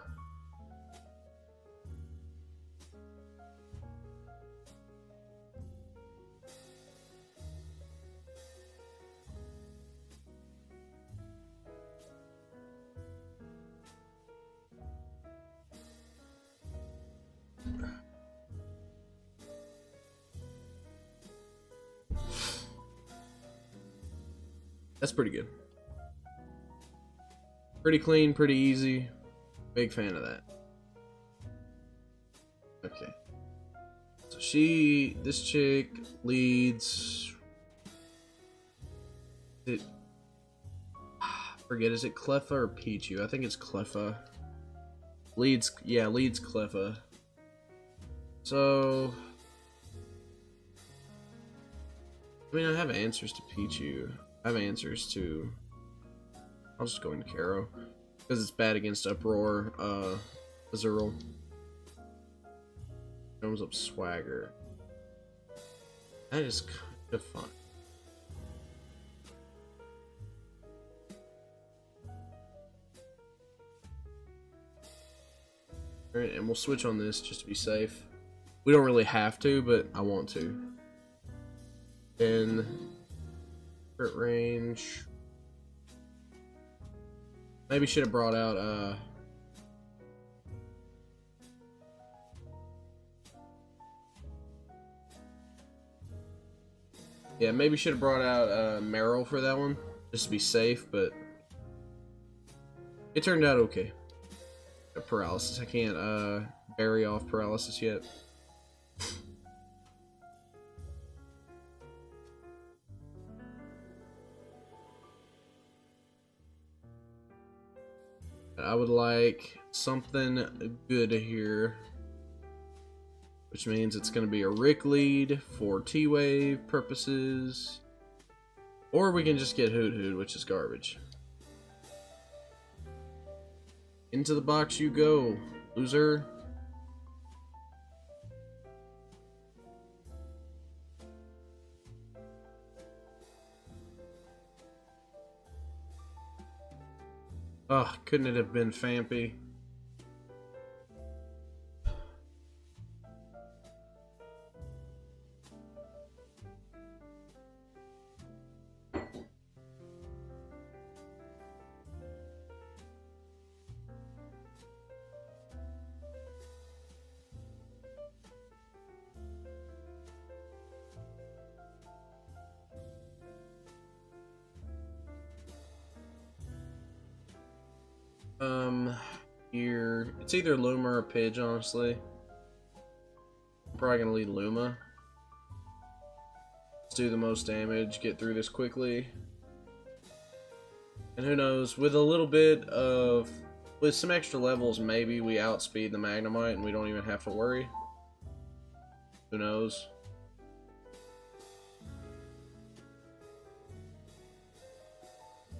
That's pretty good. Pretty clean, pretty easy. Big fan of that. Okay. So this chick leads. Forget, is it Cleffa or Pichu? I think it's Cleffa. Leads Cleffa. So, I mean, I have answers to Pichu. I have answers to... I'll just go into Karo. Because it's bad against Uproar, Azurill. Comes up Swagger. That is kind of fun. Alright, and we'll switch on this just to be safe. We don't really have to, but I want to. And crit range. Maybe should have brought out yeah, maybe should have brought out Meryl for that one, just to be safe, but it turned out okay. Paralysis. I can't bury off paralysis yet. I would like something good here, which means it's going to be a Rick lead for T-Wave purposes, or we can just get Hoot Hoot, which is garbage. Into the box you go, loser. Ugh, couldn't it have been Fampy? Here, it's either Luma or Pidge, honestly. I'm probably gonna lead Luma. Let's do the most damage, get through this quickly. And who knows, with a little bit of, with some extra levels, maybe we outspeed the Magnemite and we don't even have to worry. Who knows?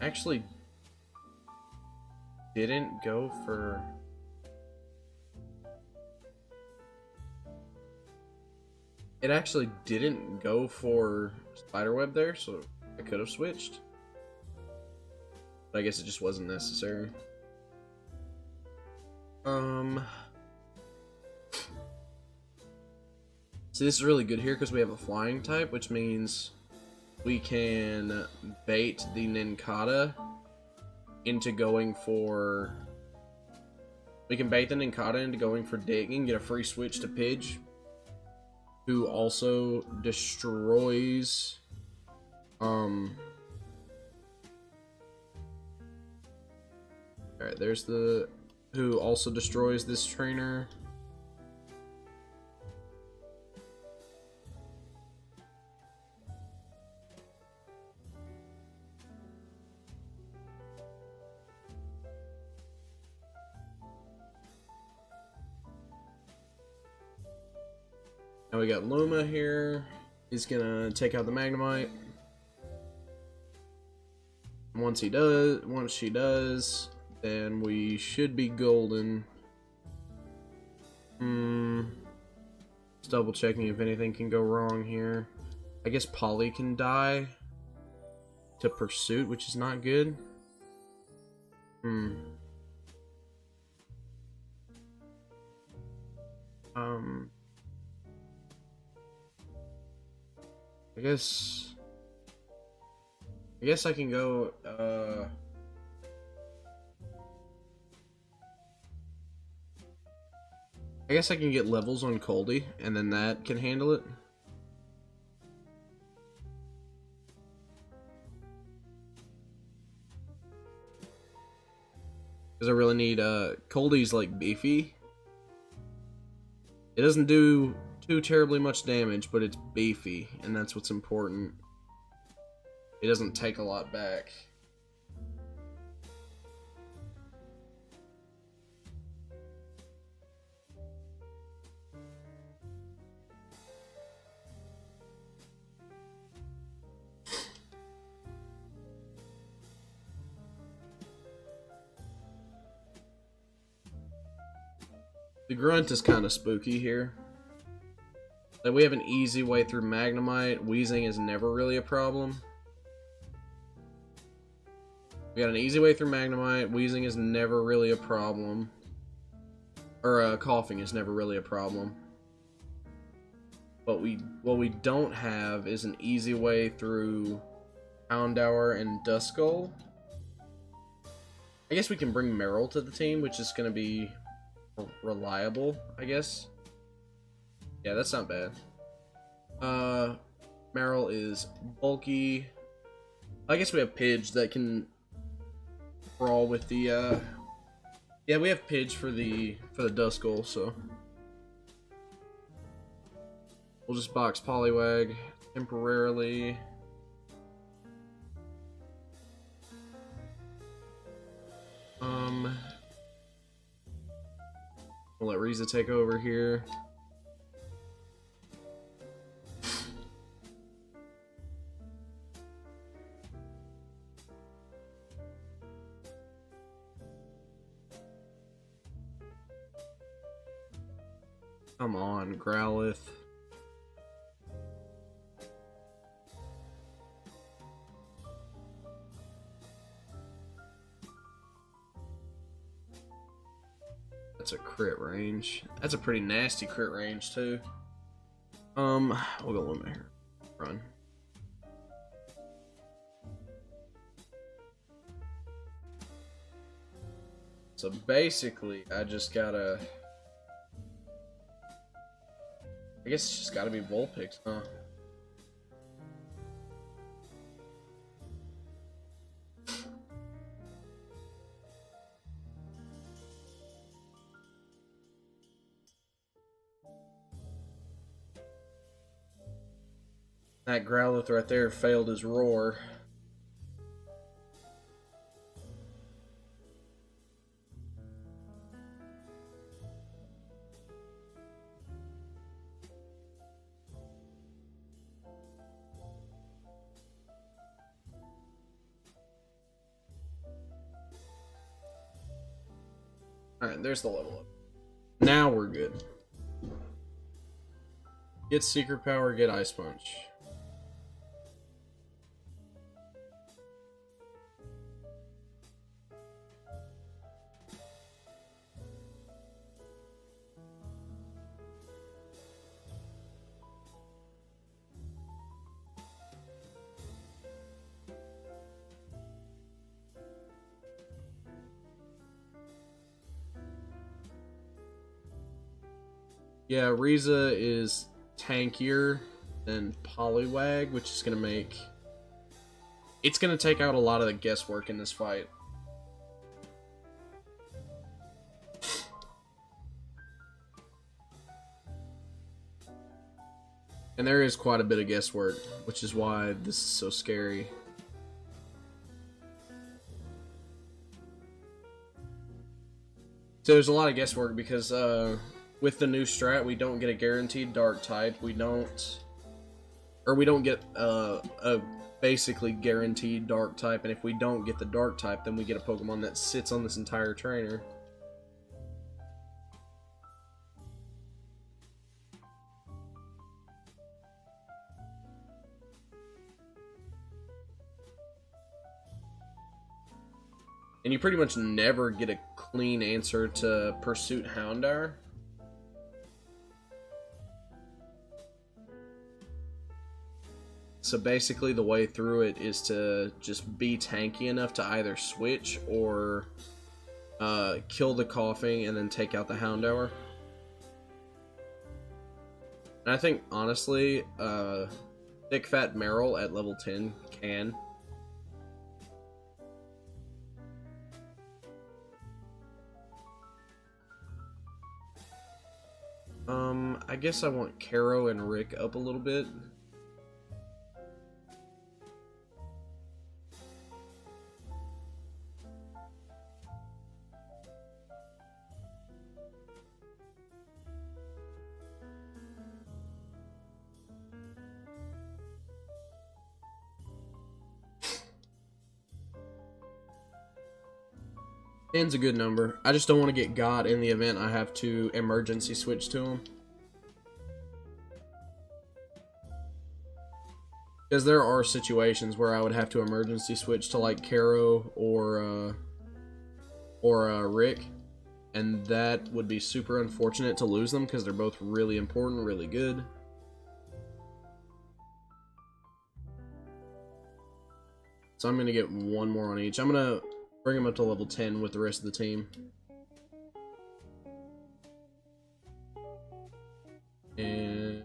Actually, didn't go for... It actually didn't go for Spiderweb there, so I could have switched. But I guess it just wasn't necessary. So this is really good here because we have a flying type, which means we can bait the Nincada into going for... We can bait the Nincada into going for digging, get a free switch to Pidge, who also destroys alright, there's the who also destroys this trainer. Now we got Luma here. He's gonna take out the Magnemite. Once she does, then we should be golden. Just double checking if anything can go wrong here. I guess Polly can die to Pursuit, which is not good. Hmm. I guess I can go, I guess I can get levels on Coldy, and then that can handle it. Because I really need, Coldy's, like, beefy. It doesn't do too terribly much damage, but it's beefy, and that's what's important. It doesn't take a lot back. The grunt is kind of spooky here. Like, we have an easy way through Magnemite. Wheezing is never really a problem. We got an easy way through Magnemite. Wheezing is never really a problem. Or, coughing is never really a problem. But what we don't have is an easy way through Houndour and Duskull. I guess we can bring Meryl to the team, which is going to be reliable, I guess. Yeah, that's not bad. Meryl is bulky. I guess we have Pidge that can brawl with the, yeah, we have Pidge for the Duskull, so we'll just box Poliwag temporarily. We'll let Riza take over here. Come on, Growlithe. That's a crit range. That's a pretty nasty crit range too. We'll go limit here. Run. So basically, I just gotta. I guess it's just gotta be Vulpix, huh? That Growlithe right there failed his roar. Alright, there's the level up. Now we're good. Get Secret Power, get Ice Punch. Yeah, Riza is tankier than Poliwag, which is going to make... It's going to take out a lot of the guesswork in this fight. And there is quite a bit of guesswork, which is why this is so scary. So there's a lot of guesswork because, with the new strat, we don't get a guaranteed dark type. We don't get a basically guaranteed dark type. And if we don't get the dark type, then we get a Pokemon that sits on this entire trainer. And you pretty much never get a clean answer to Pursuit Houndour. So basically the way through it is to just be tanky enough to either switch or kill the coughing and then take out the Houndour. And I think, honestly, Thick Fat Meryl at level 10 can. I guess I want Caro and Rick up a little bit. Ten's a good number. I just don't want to get got in the event I have to emergency switch to him. Because there are situations where I would have to emergency switch to like Caro or Rick, and that would be super unfortunate to lose them because they're both really important, really good. So I'm gonna get one more on each. I'm gonna bring them up to level 10 with the rest of the team. And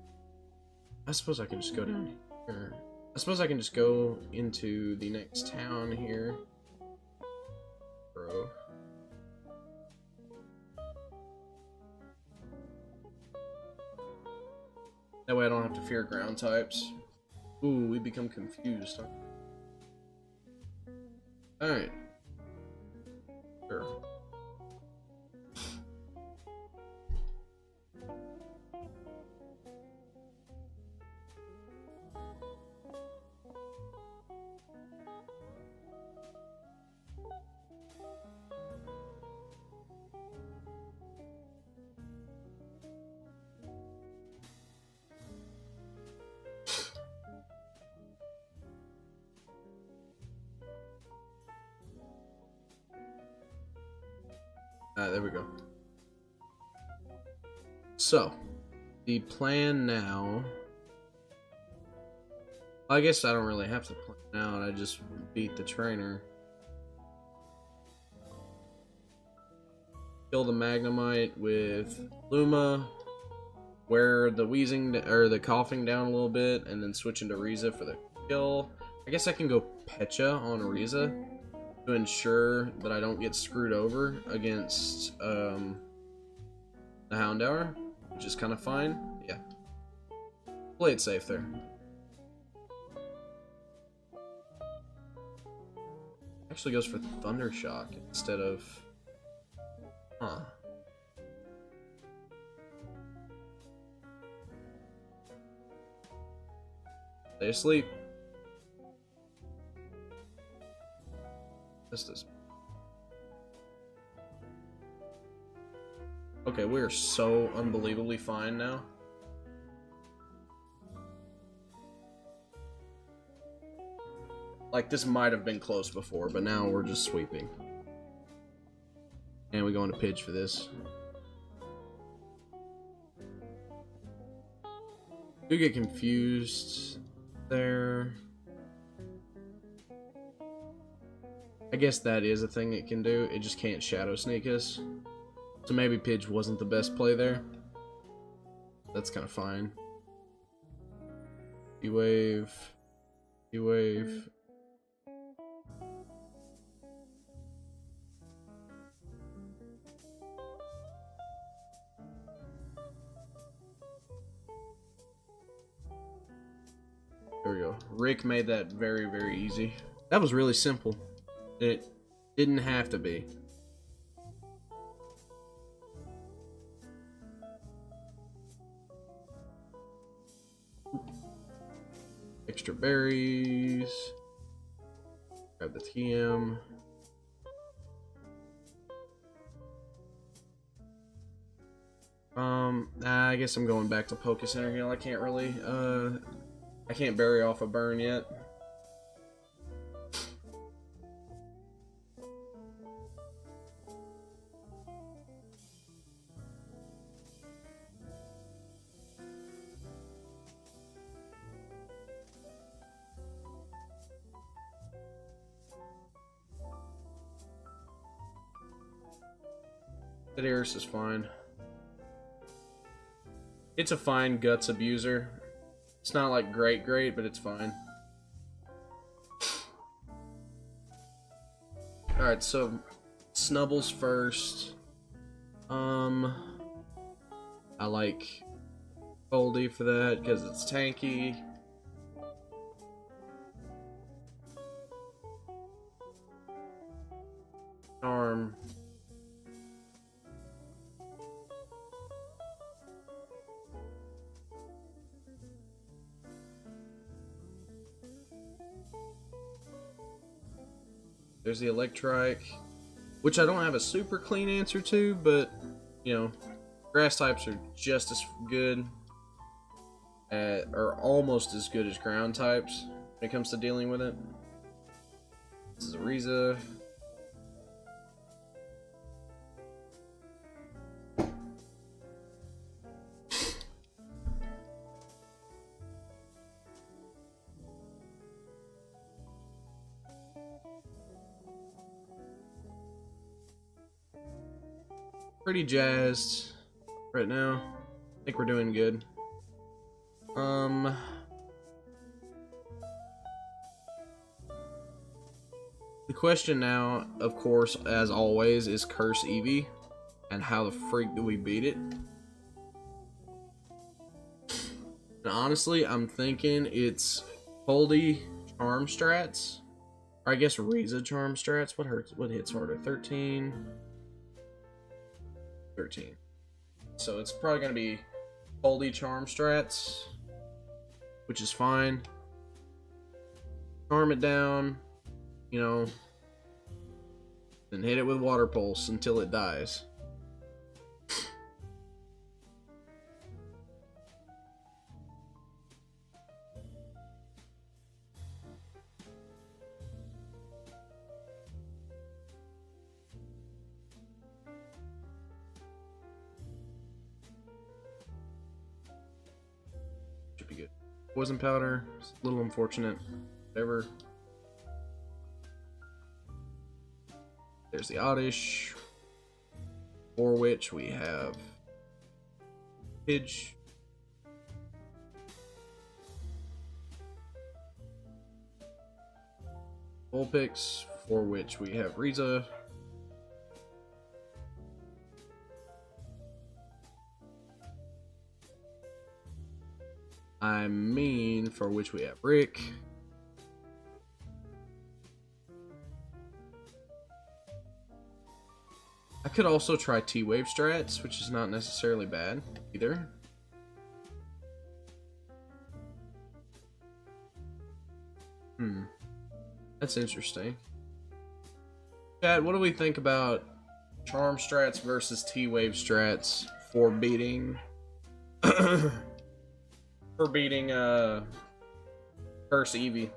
I suppose I can just go down here. I suppose I can just go into the next town here. Bro. That way I don't have to fear ground types. Ooh, we become confused. Alright. Sure. There we go. So, the plan now... I guess I don't really have to plan out, I just beat the trainer. Kill the Magnemite with Luma, wear the wheezing or the coughing down a little bit, and then switch into Riza for the kill. I guess I can go Pecha on Riza to ensure that I don't get screwed over against the Houndour, which is kind of fine. Yeah. Play it safe there. Actually goes for Thundershock instead of... Huh. Stay asleep. This is... Okay, we are so unbelievably fine now. Like, this might have been close before, but now we're just sweeping. And we go into pitch for this. Do get confused there. I guess that is a thing it can do. It just can't shadow sneak us. So maybe Pidge wasn't the best play there. That's kind of fine. E-wave. E-wave. There we go. Rick made that very, very easy. That was really simple. It didn't have to be. Extra berries. Grab the TM. I guess I'm going back to Poké Center Heal. I can't really, I can't bury off a burn yet. Sedaris is fine. It's a fine guts abuser. It's not like great, but it's fine. Alright, so Snubbles first. I like Goldie for that because it's tanky. Charm. There's the Electrike, which I don't have a super clean answer to, but, you know, grass types are just as good, or almost as good as ground types when it comes to dealing with it. This is a Riza. Pretty jazzed right now. I think we're doing good. The question now, of course, as always, is Curse Eevee, and how the freak do we beat it? And honestly, I'm thinking it's Holdy Charm Strats, or I guess Riza Charm Strats. What hits harder? 13. So it's probably going to be Holdy Charm Strats, which is fine. Charm it down, you know, then hit it with Water Pulse until it dies. Poison powder, it's a little unfortunate. Whatever. There's the Oddish, for which we have Pidge. Vulpix, for which we have Riza. For which we have Rick. I could also try T-Wave Strats, which is not necessarily bad either. That's interesting. Chat, what do we think about Charm Strats versus T-Wave Strats for beating Curse Eevee?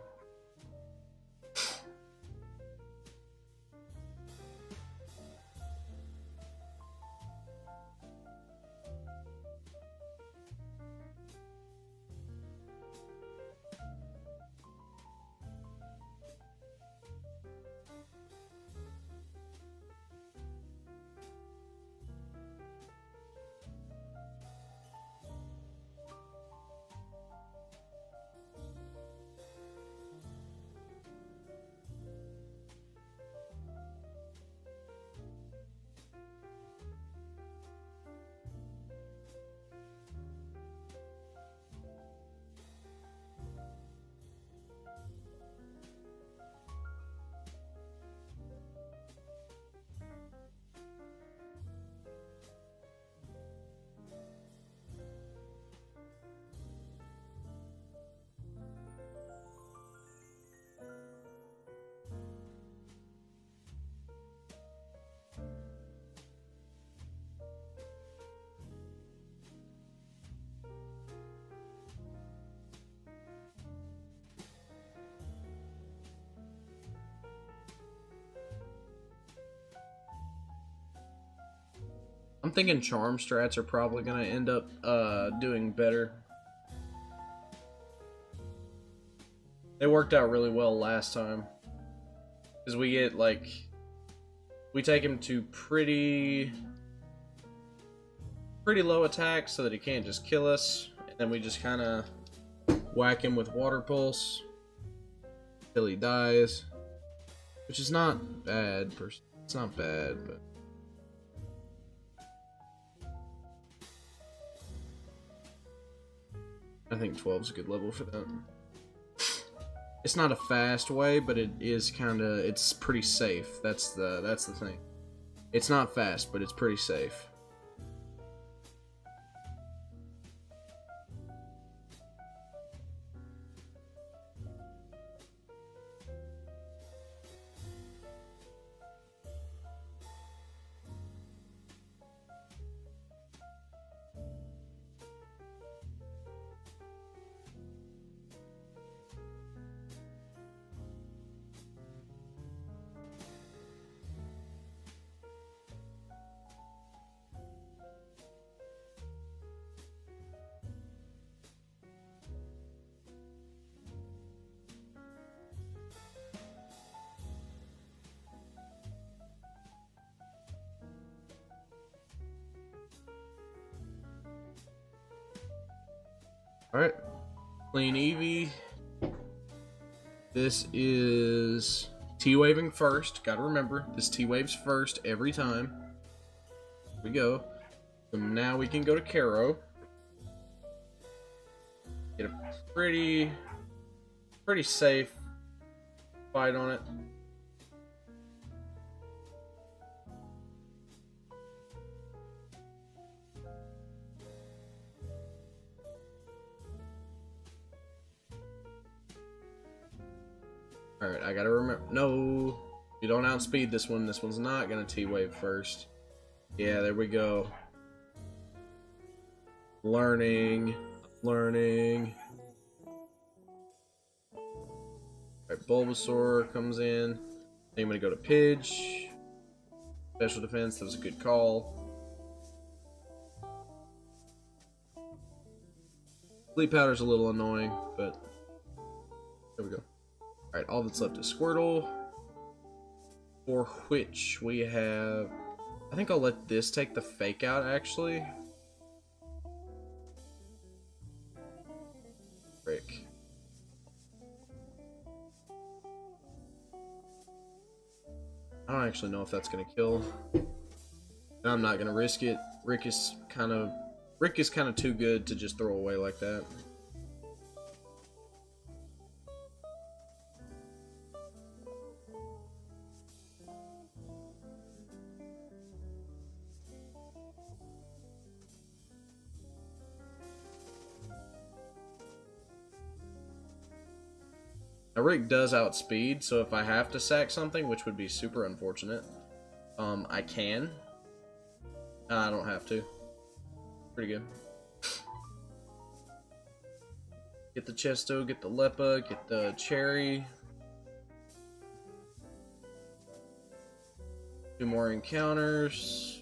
I'm thinking Charm Strats are probably going to end up doing better. They worked out really well last time. Because we get, like... We take him to pretty pretty low attack so that he can't just kill us. And then we just kind of whack him with water pulse till he dies, which is not bad. It's not bad, but I think 12 is a good level for that. It's not a fast way, but it is it's pretty safe. That's the thing. It's not fast, but it's pretty safe. Alright, clean Eevee. This is T-waving first. Gotta remember, this T-waves first every time. Here we go. So now we can go to Karo. Get a pretty safe fight on it. Alright, I gotta remember. No, you don't outspeed this one. This one's not gonna T-wave first. Yeah, there we go. Learning. Alright, Bulbasaur comes in. Then I'm gonna go to Pidge. Special defense, that was a good call. Sleep Powder's a little annoying, but there we go. Alright, all that's left is Squirtle. For which we have... I think I'll let this take the fake out, actually. Frick. I don't actually know if that's gonna kill. I'm not gonna risk it. Rick is kind of too good to just throw away like that. Now Rick does outspeed, so if I have to sack something, which would be super unfortunate, I can. I don't have to. Pretty good. Get the Chesto, get the Leppa, get the Cherry. 2 more encounters.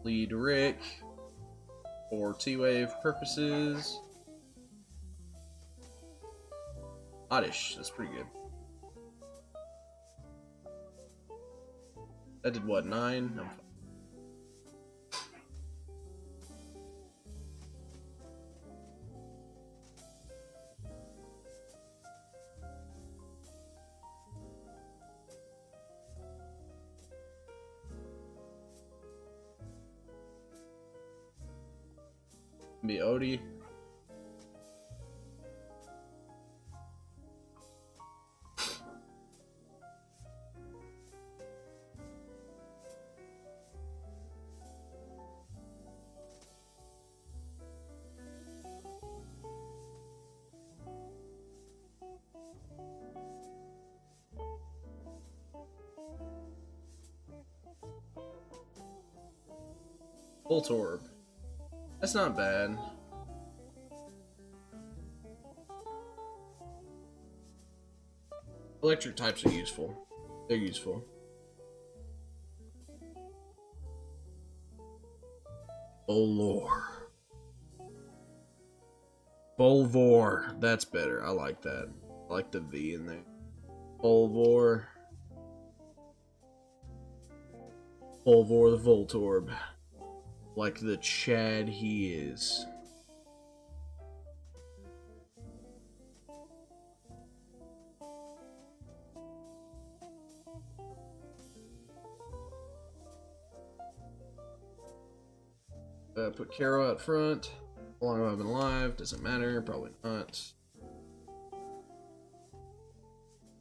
Lead Rick for T-Wave purposes. Oddish, that's pretty good. That did what, 9? I'm fine. Be Odie. Voltorb. That's not bad. Electric types are useful. They're useful. Oh lore. Bolvor. That's better. I like that. I like the V in there. Bolvor. Bolvor the Voltorb. Like the Chad he is. Put Caro out front. How long have I been alive? Doesn't matter. Probably not.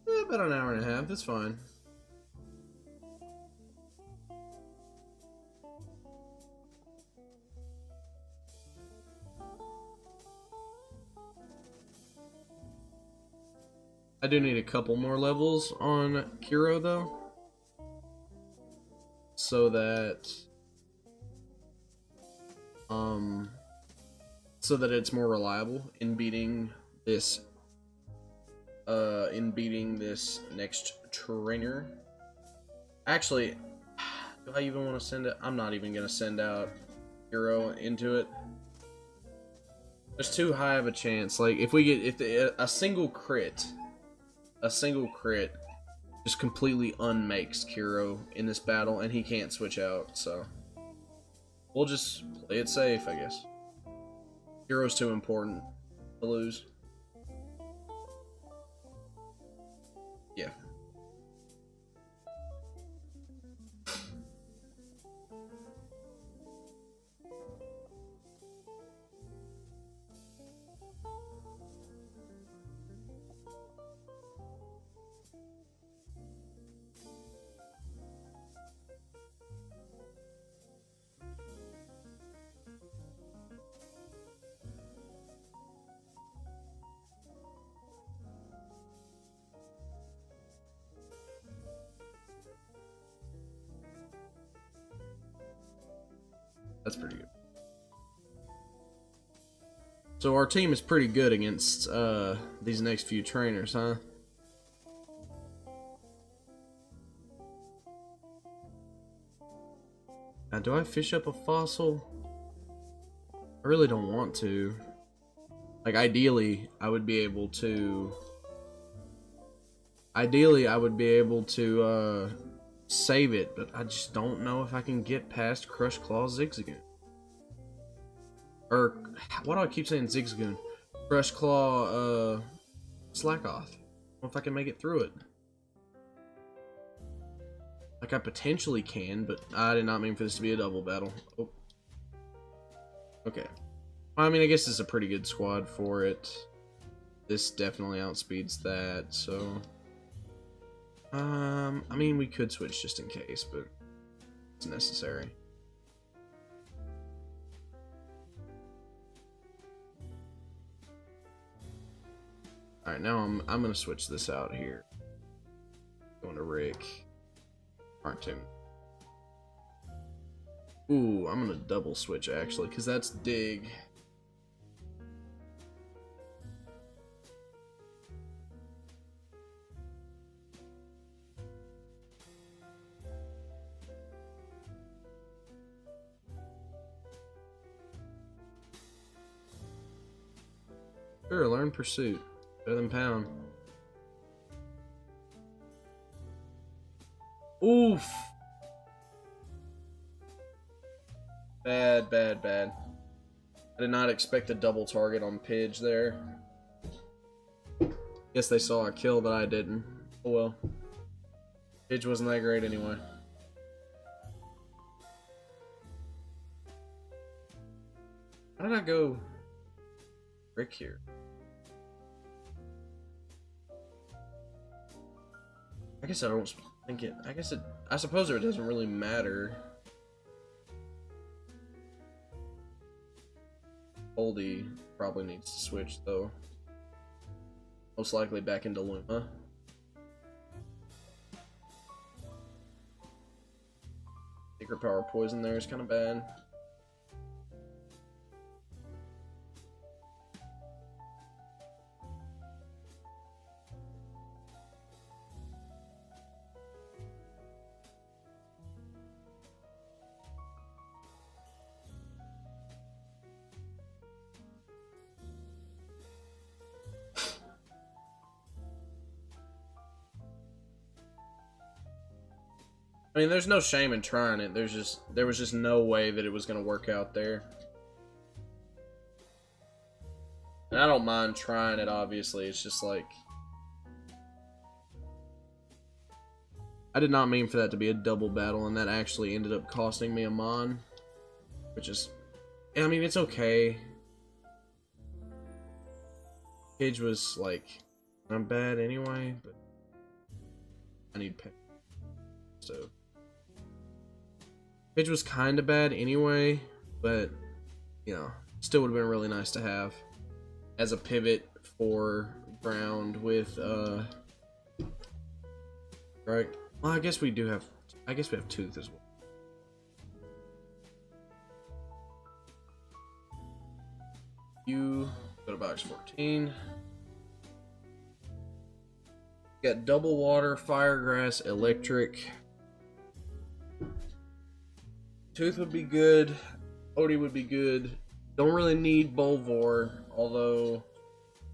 About an hour and a half. That's fine. I do need a couple more levels on Kiro though, so that it's more reliable in beating this next trainer. Actually, do I even want to send it? I'm not even gonna send out Kiro into it. There's too high of a chance. Like if we get a single crit just completely unmakes Kiro in this battle, and he can't switch out, so we'll just play it safe, I guess. Kiro's too important to lose. Yeah. That's pretty good. So our team is pretty good against these next few trainers, huh? Now, do I fish up a fossil? I really don't want to. Like, ideally, I would be able to save it, but I just don't know if I can get past Crush Claw Zigzagoon. Or, why do I keep saying Zigzagoon? Crush Claw, Slackoth. I don't know if I can make it through it. Like, I potentially can, but I did not mean for this to be a double battle. Oh. Okay. I mean, I guess it's a pretty good squad for it. This definitely outspeeds that, so... I mean, we could switch just in case, but it's necessary. Alright, now I'm gonna switch this out here. Going to Rick. Martin. Ooh, I'm gonna double switch actually, because that's Dig. Sure, learn Pursuit. Better than Pound. Oof! Bad, bad, bad. I did not expect a double target on Pidge there. Guess they saw a kill that I didn't. Oh well. Pidge wasn't that great anyway. How did I go Rick here? I guess I don't think it. I suppose it doesn't really matter. Oldie probably needs to switch though. Most likely back into Luma. Secret Power Poison there is kind of bad. I mean, there's no shame in trying it. There was just no way that it was gonna work out there. And I don't mind trying it, obviously. It's just like, I did not mean for that to be a double battle, and that actually ended up costing me a mon. Which is, I mean, it's okay. Cage was, like, not bad anyway, but I need pay. So, Cage was kind of bad anyway, but, you know, still would have been really nice to have as a pivot for ground with, right? Well, I guess we have Tooth as well. You go to box 14. Got double water, firegrass, electric. Tooth would be good. Odie would be good. Don't really need Bulvor, although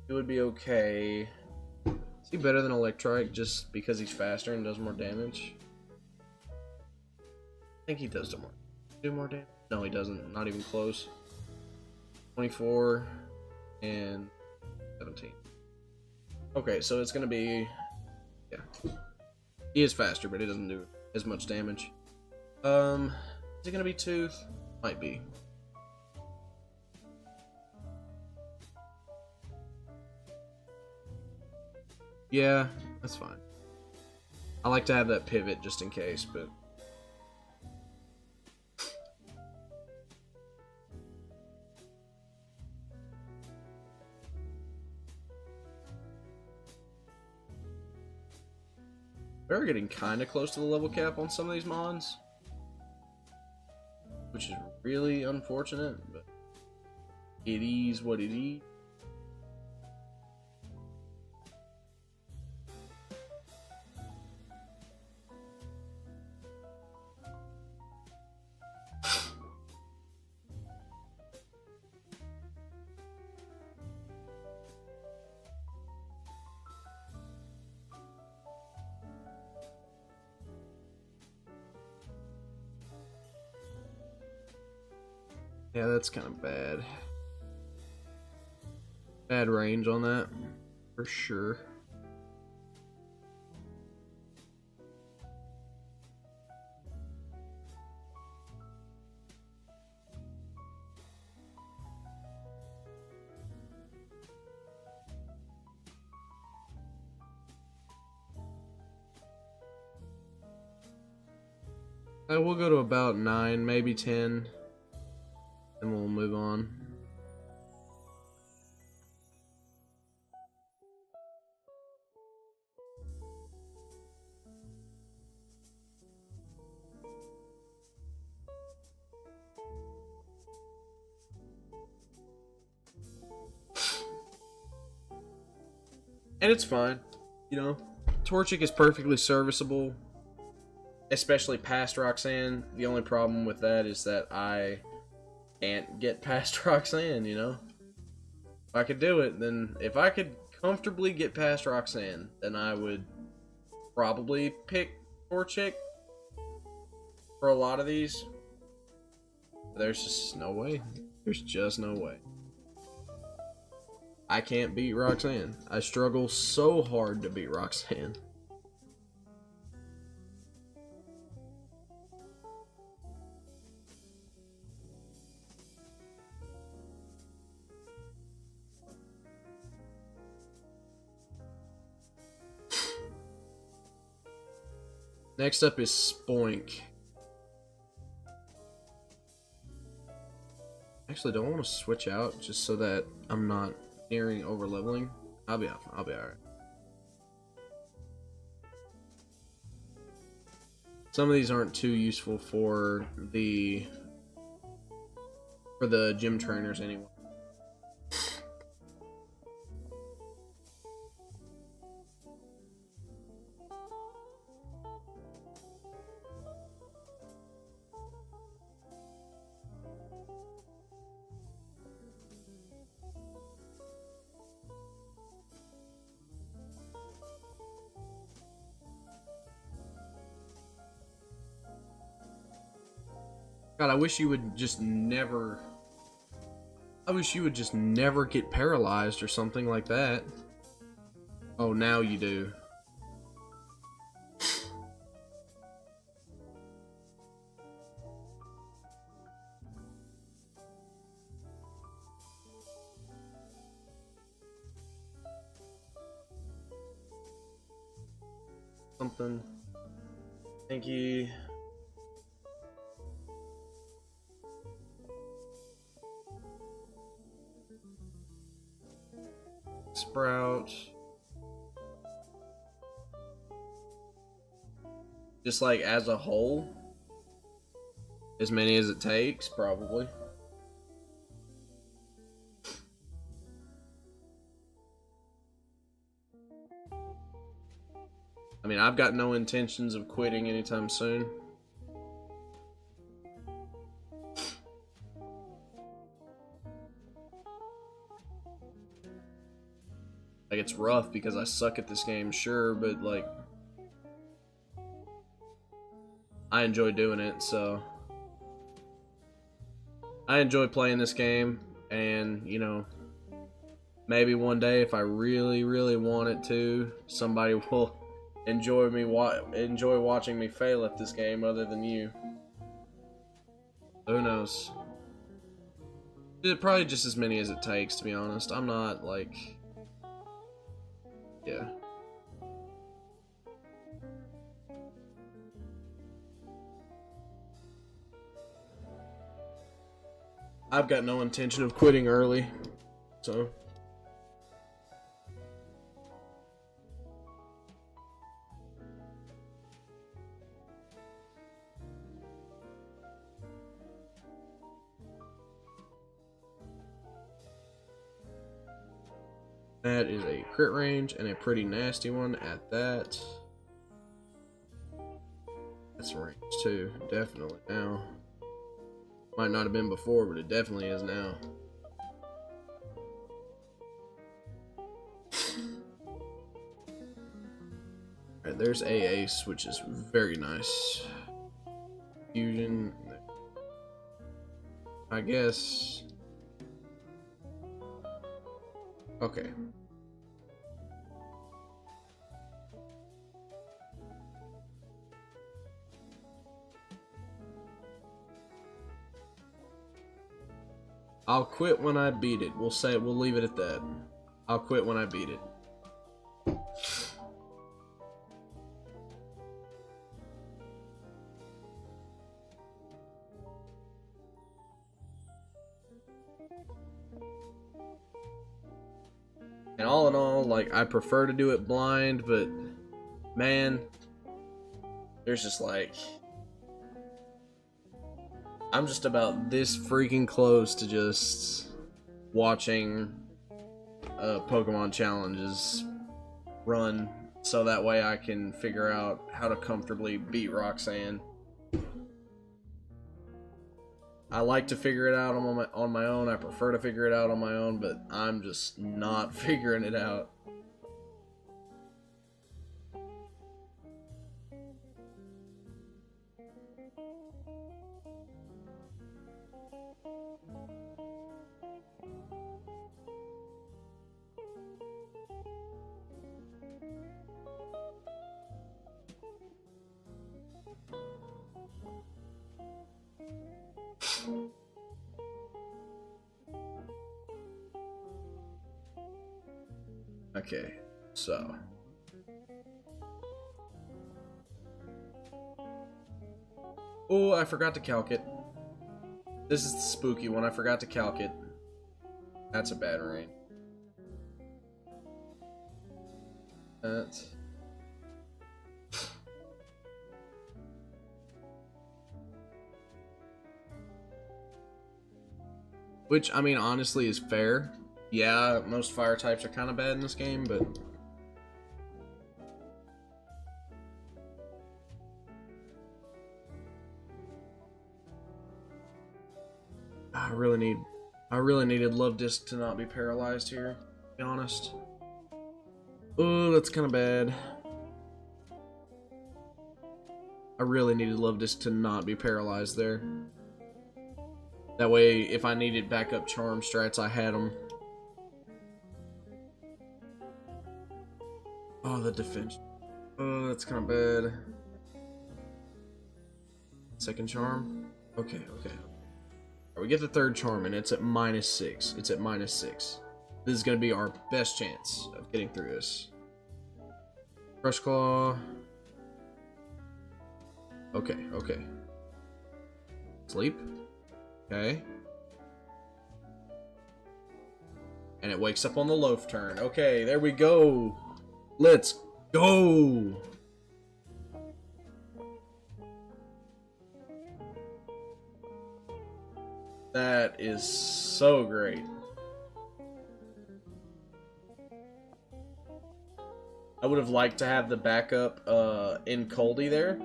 it would be okay. Is he better than Electrike just because he's faster and does more damage? I think he does do more damage. No, he doesn't. Not even close. 24 and 17. Okay, so it's gonna be, yeah. He is faster, but he doesn't do as much damage. Is it gonna be Tooth? Might be. Yeah, that's fine. I like to have that pivot just in case, but we're getting kind of close to the level cap on some of these mons, which is really unfortunate, but it is what it is. Yeah, that's kind of bad. Bad range on that, for sure. We'll go to about 9, maybe 10. And we'll move on. And it's fine. You know, Torchic is perfectly serviceable. Especially past Roxanne. The only problem with that is that I can't get past Roxanne, you know? If I could do it, then if I could comfortably get past Roxanne, then I would probably pick Torchic for a lot of these. But there's just no way. There's just no way. I can't beat Roxanne. I struggle so hard to beat Roxanne. Next up is Spoink. Actually, don't want to switch out just so that I'm not nearing over leveling. I'll be alright. Some of these aren't too useful for the gym trainers anyway. God, I wish you would just never... I wish you would just never get paralyzed or something like that. Oh, now you do. Something. Thank you. Sprout. Just like as a whole, as many as it takes, probably. I mean, I've got no intentions of quitting anytime soon. Like, it's rough because I suck at this game, sure, but like, I enjoy doing it, so I enjoy playing this game, and you know, maybe one day if I really, really want it to, somebody will enjoy watching me fail at this game other than you. Who knows? Probably just as many as it takes, to be honest. I'm not like, yeah. I've got no intention of quitting early, so. That is a crit range and a pretty nasty one at that. That's a range too, definitely now. Might not have been before, but it definitely is now. Alright, there's a ace, which is very nice. Fusion. I guess. Okay. I'll quit when I beat it. We'll leave it at that. I'll quit when I beat it. And all in all, like, I prefer to do it blind, but man, there's just like, I'm just about this freaking close to just watching Pokemon challenges run, so that way I can figure out how to comfortably beat Roxanne. I like to figure it out on my own. I prefer to figure it out on my own, but I'm just not figuring it out. Okay, so oh, I forgot to calc it. This is the spooky one. I forgot to calc it. That's a bad range. That. Which, I mean, honestly is fair. Yeah, most fire types are kind of bad in this game, but I really needed Love Disc to not be paralyzed here, to be honest. Oh, that's kind of bad. I really needed Love Disc to not be paralyzed there. That way, if I needed backup charm strats, I had them. Oh, the defense. Oh, that's kind of bad. Second charm. Okay, okay. Right, we get the third charm, and it's at -6. It's at -6. This is going to be our best chance of getting through this. Crush Claw. Okay, okay. Sleep. Okay. And it wakes up on the loaf turn. Okay, there we go. Let's go. That is so great. I would have liked to have the backup in Coldy there.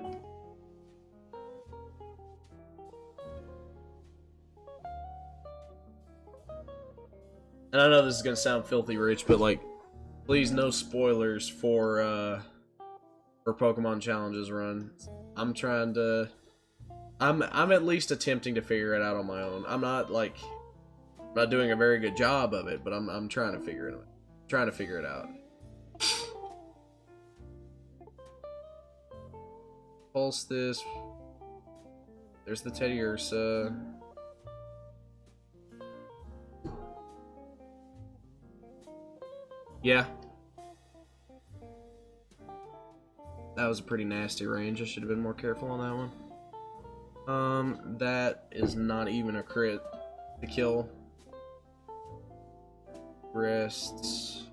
And I know this is gonna sound filthy rich, but like, please no spoilers for Pokemon Challenges run. I'm trying to, I'm at least attempting to figure it out on my own. I'm not like, I'm not doing a very good job of it, but I'm trying to figure it out. Pulse this. There's the Teddy Ursa. Yeah. That was a pretty nasty range. I should have been more careful on that one. That is not even a crit to kill. Rests.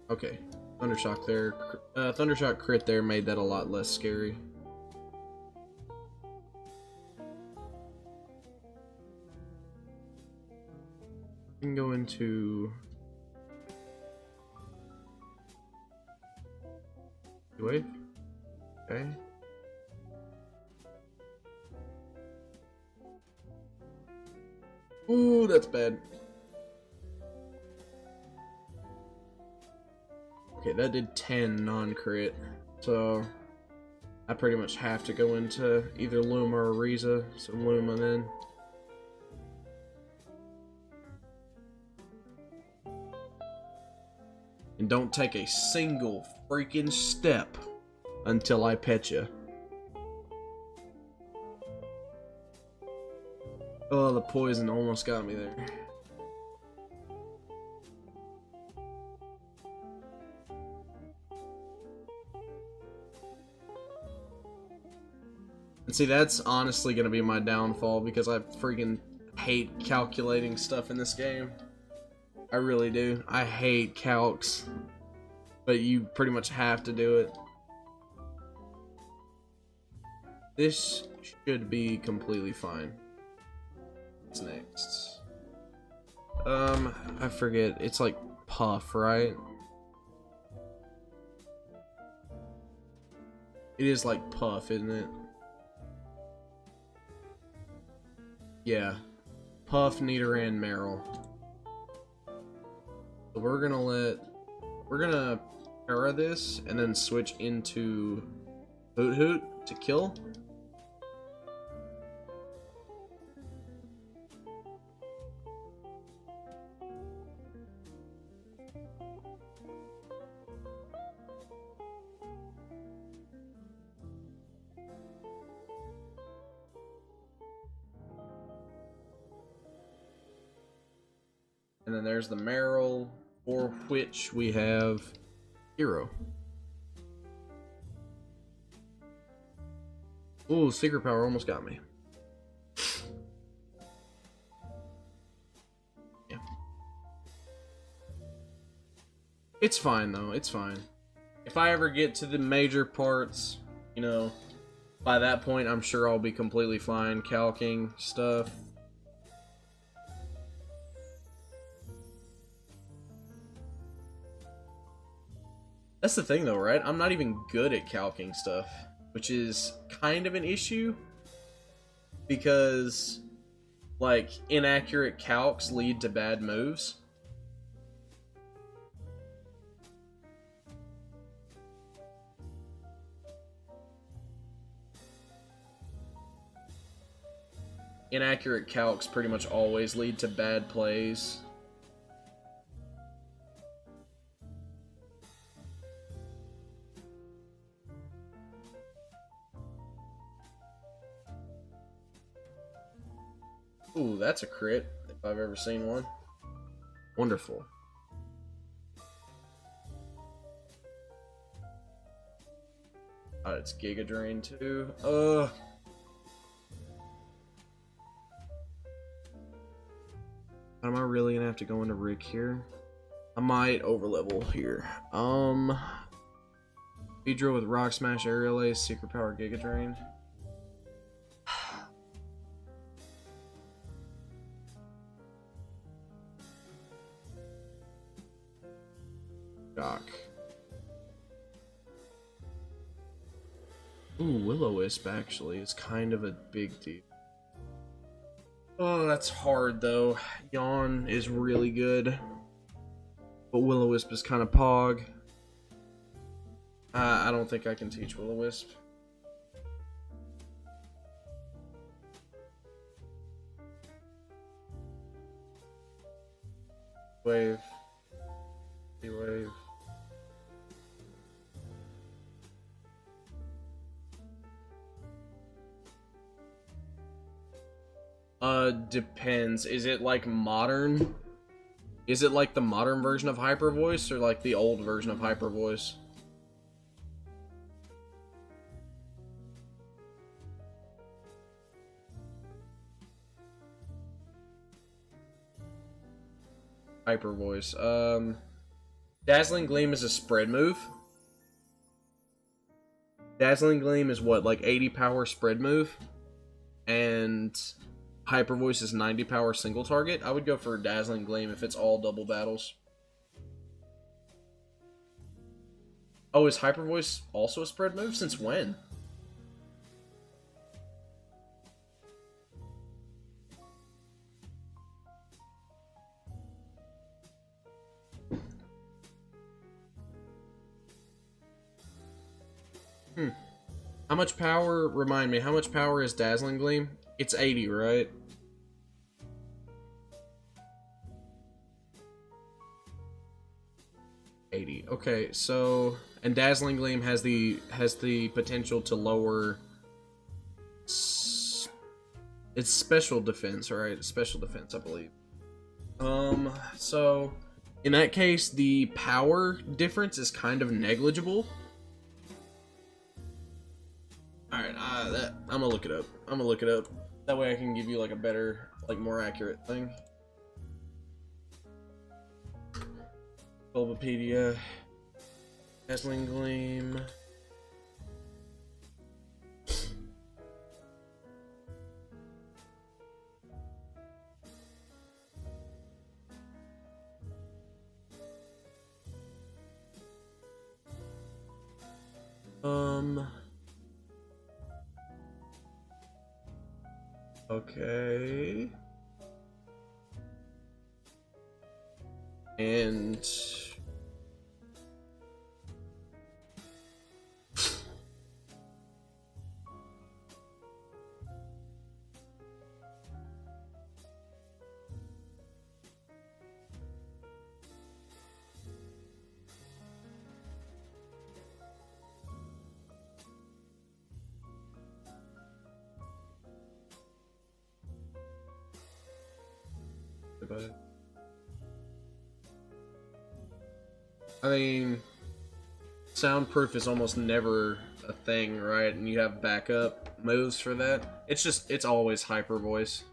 Okay. Thundershock there. Thundershock crit there made that a lot less scary. We can go into wave. Okay. Ooh, that's bad. Okay, that did 10 non-crit, so I pretty much have to go into either Luma or Riza, so Luma then. And don't take a single freaking step until I pet you. Oh, the poison almost got me there. And see, that's honestly gonna be my downfall because I freaking hate calculating stuff in this game. I really do. I hate calcs. But you pretty much have to do it. This should be completely fine. What's next? I forget. It's like Puff, right? It is like Puff, isn't it? Yeah. Puff, Nidoran, Meryl. So we're gonna para this and then switch into Hoot Hoot to kill. And then there's the Meryl, for which we have Hero. Ooh, Secret Power almost got me. Yeah. It's fine, though. It's fine. If I ever get to the major parts, you know, by that point, I'm sure I'll be completely fine calcing stuff. That's the thing though, right? I'm not even good at calcing stuff, which is kind of an issue because like inaccurate calcs lead to bad moves. inaccurate calcs pretty much always lead to bad plays. Ooh, that's a crit, if I've ever seen one. Wonderful. It's Giga Drain too. Am I really gonna have to go into Rick here? I might overlevel here. Speed with Rock Smash, Aerial Ace, Secret Power, Giga Drain. Doc. Ooh, Will-O-Wisp actually is kind of a big deal. Oh, that's hard though. Yawn is really good, but Will-O-Wisp is kind of pog. I don't think I can teach Will-O-Wisp. Wave. Wave. Depends. Is it like modern? Is it like the modern version of Hyper Voice or like the old version of Hyper Voice? Hyper Voice. Dazzling Gleam is a spread move. Dazzling Gleam is what, like 80 power spread move? And Hyper Voice is 90 power single target. I would go for Dazzling Gleam if it's all double battles. Oh, is Hyper Voice also a spread move? Since when? How much power, remind me, how much power is Dazzling Gleam? It's 80, right? Okay, so and Dazzling Gleam has the potential to lower its special defense, right? Special defense, I believe. So in that case, the power difference is kind of negligible. All right, I'm gonna look it up. That way I can give you like a better, like more accurate thing. Bulbapedia, Dazzling Gleam. Okay. And I mean, soundproof is almost never a thing, right? And you have backup moves for that. It's always Hyper Voice.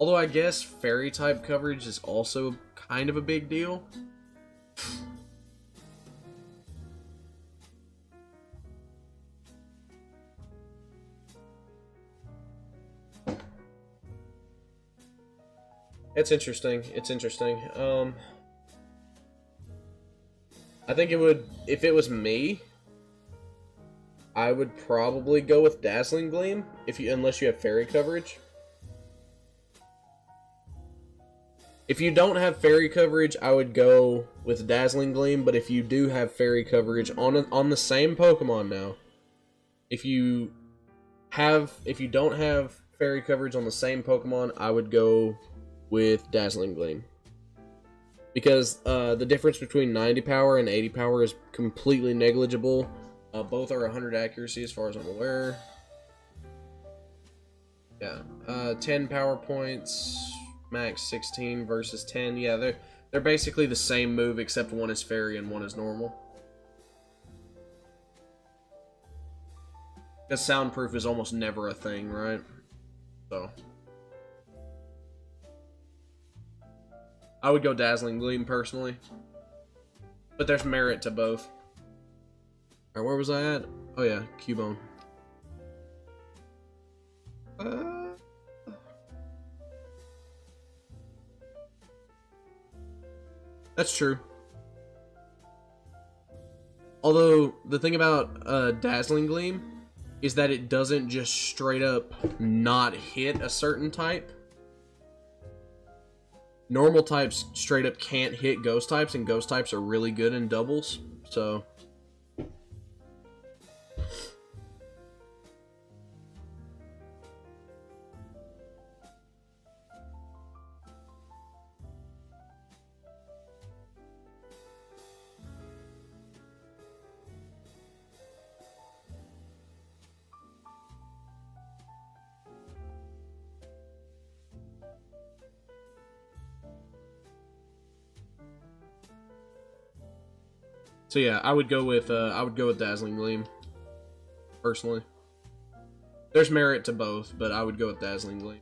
Although I guess Fairy type coverage is also kind of a big deal. It's interesting. I think it would, if it was me, I would probably go with Dazzling Gleam unless you have Fairy coverage. If you don't have Fairy coverage, I would go with Dazzling Gleam, but if you do have Fairy coverage on the same Pokemon now, if you don't have fairy coverage on the same Pokemon, I would go with Dazzling Gleam. Because the difference between 90 power and 80 power is completely negligible. Both are 100 accuracy as far as I'm aware. Yeah, 10 power points, max 16 versus 10. Yeah, they're basically the same move except one is fairy and one is normal. Because soundproof is almost never a thing, right? So I would go Dazzling Gleam personally. But there's merit to both. Alright, where was I at? Oh yeah, Cubone. That's true. Although, the thing about Dazzling Gleam is that it doesn't just straight up not hit a certain type. Normal types straight up can't hit ghost types, and ghost types are really good in doubles, so... So yeah, I would go with Dazzling Gleam, personally. There's merit to both, but I would go with Dazzling Gleam.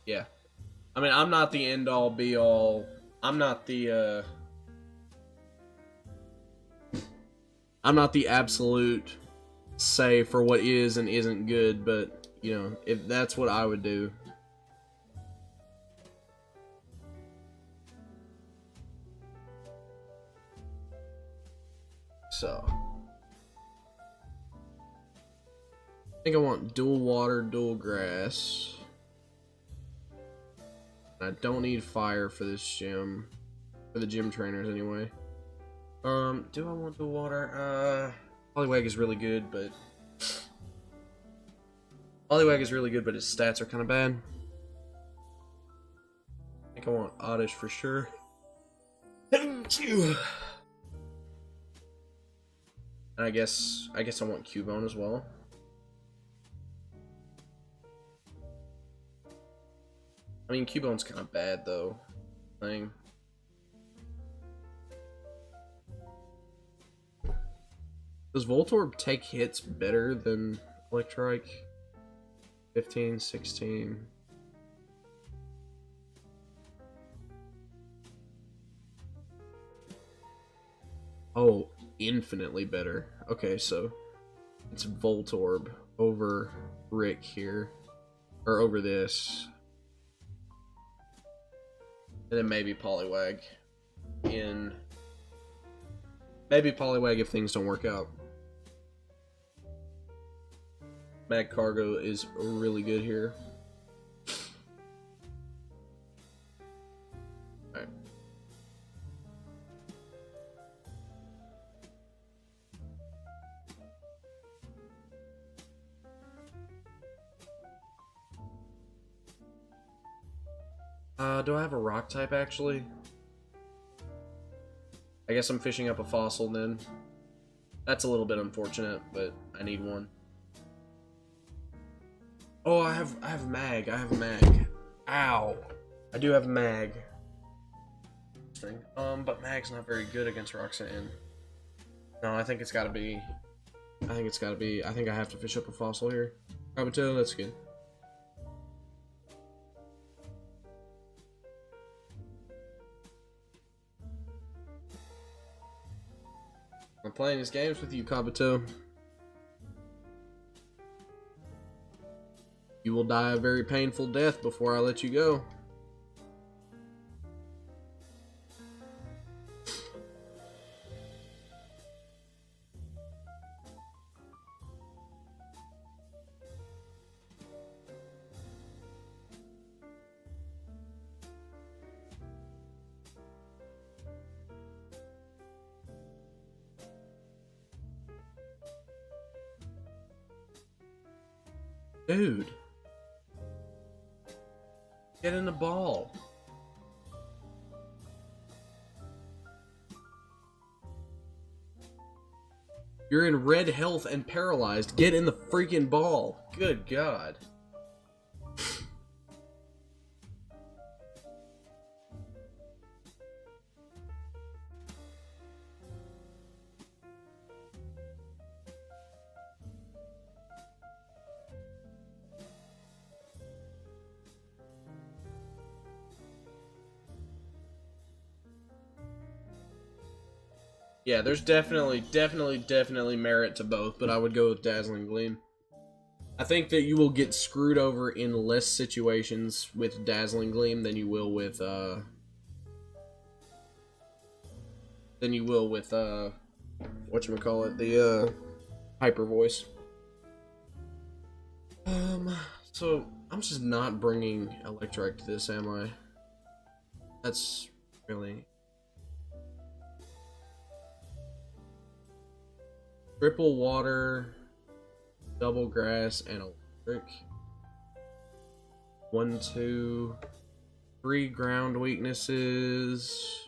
Yeah. I mean, I'm not the end-all, be-all. I'm not the absolute say for what is and isn't good, but, you know, if that's what I would do. So. I think I want dual water, dual grass. I don't need fire for this gym. For the gym trainers, anyway. Do I want the water? Poliwag is really good, but... Poliwag is really good, but his stats are kind of bad. I think I want Oddish for sure. And I guess I want Cubone as well. I mean, Cubone's kind of bad, though. Thing. Does Voltorb take hits better than Electrike? 15, 16... Oh, infinitely better. Okay, so it's Voltorb over Rick here. Or over this. And then maybe Poliwag in... Maybe Poliwag if things don't work out. Mag Cargo is really good here. Alright. Do I have a rock type, actually? I guess I'm fishing up a fossil, then. That's a little bit unfortunate, but I need one. Oh, I have mag. I have mag. Ow. I do have mag. But mag's not very good against Roxanne. No, I think it's gotta be... I think I have to fish up a fossil here. Kabuto, that's good. I'm playing these games with you, Kabuto. You will die a very painful death before I let you go. Dude. Get in the ball. You're in red health and paralyzed. Get in the freaking ball. Good God. Yeah, there's definitely merit to both, but I would go with Dazzling Gleam. I think that you will get screwed over in less situations with Dazzling Gleam than you will with whatchamacallit, the Hyper Voice. So I'm just not bringing Electrike to this, am I? That's really... Triple water, double grass, and electric. 1, 2, 3 ground weaknesses.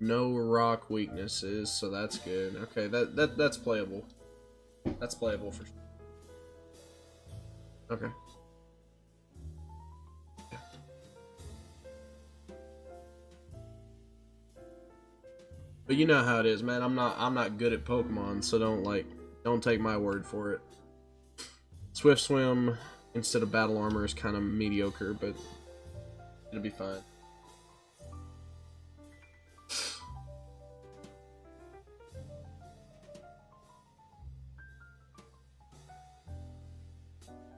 No rock weaknesses, so that's good. Okay, that's playable. That's playable for sure. Okay. But you know how it is, man. I'm not good at Pokemon, so don't take my word for it. Swift Swim instead of Battle Armor is kind of mediocre, but it'll be fine.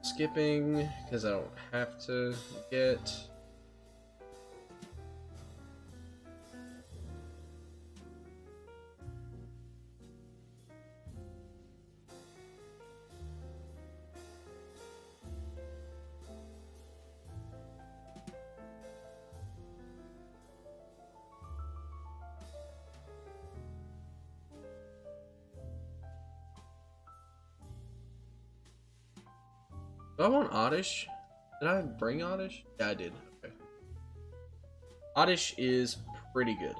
Skipping because I don't have to get. Do I want Oddish? Did I bring Oddish? Yeah, I did. Okay. Oddish is pretty good.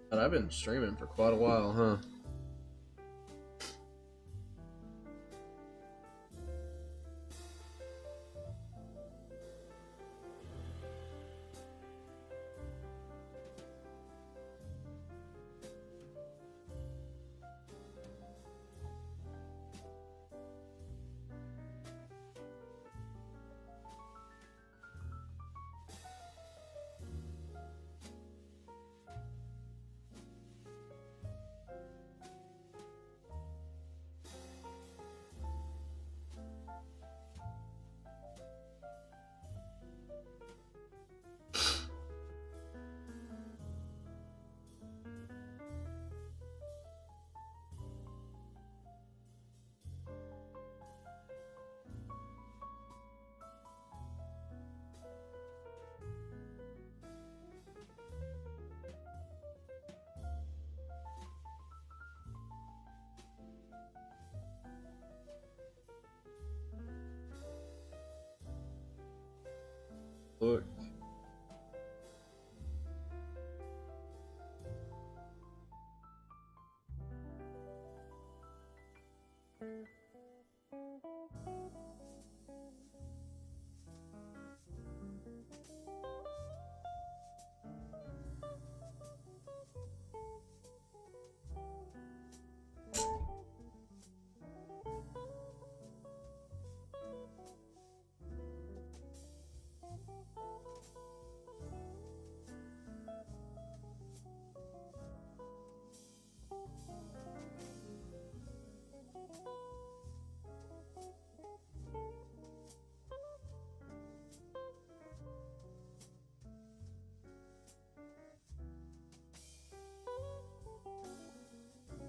But I've been streaming for quite a while, huh? Look.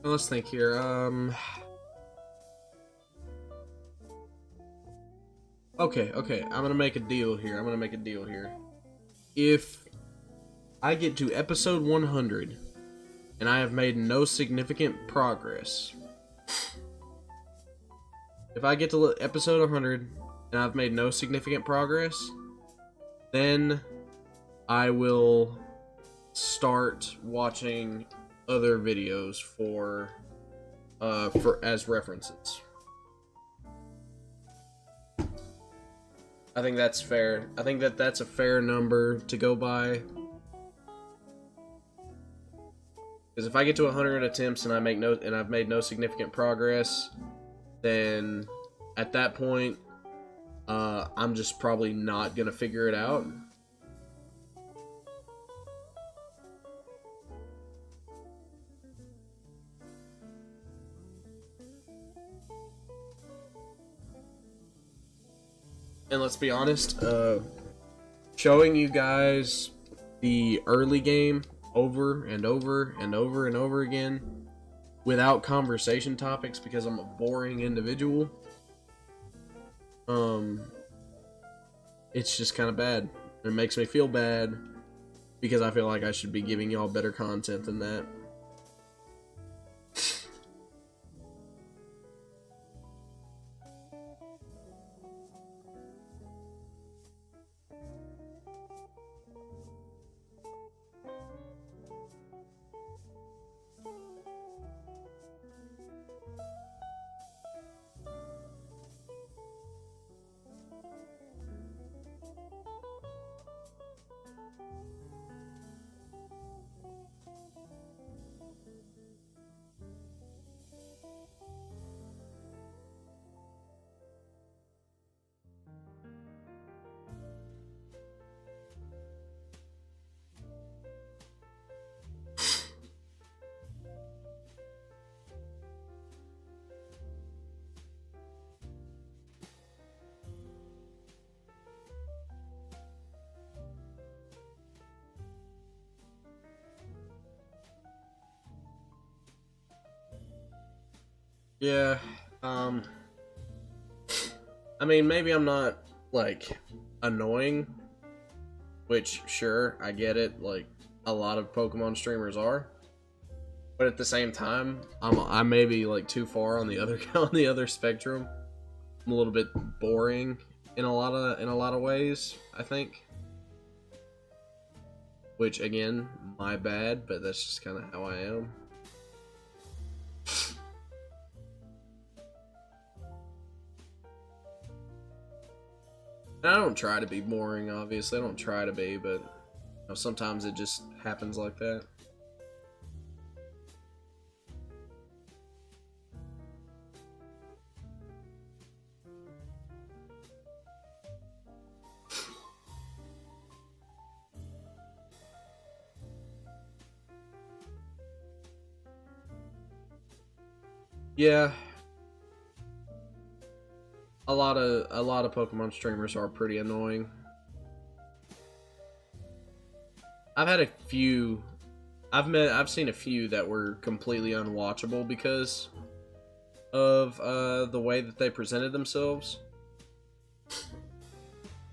Let's think here. Okay. I'm gonna make a deal here. If I get to episode 100 and I have made no significant progress. If I get to episode 100 and I've made no significant progress, then I will start watching other videos for as references. I think that's fair. I think that that's a fair number to go by. Because if I get to 100 attempts and I've made no significant progress, then at that point, I'm just probably not gonna figure it out. And let's be honest, showing you guys the early game over and over and over and over again without conversation topics because I'm a boring individual, it's just kind of bad. It makes me feel bad because I feel like I should be giving y'all better content than that. Yeah, I mean, maybe I'm not, like, annoying, which, sure, I get it, like, a lot of Pokemon streamers are, but at the same time, I may be, like, too far on the other spectrum. I'm a little bit boring in a lot of ways, I think. Which, again, my bad, but that's just kind of how I am. And I don't try to be boring, obviously. I don't try to be, but you know, sometimes it just happens like that. Yeah. A lot of Pokemon streamers are pretty annoying. I've had a few I've seen a few that were completely unwatchable because of the way that they presented themselves.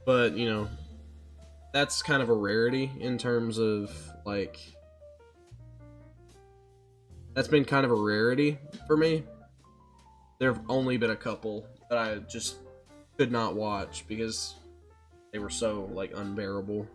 But, you know, that's kind of a rarity in terms of, like, that's been kind of a rarity for me. There have only been a couple that I just could not watch because they were so, like, unbearable.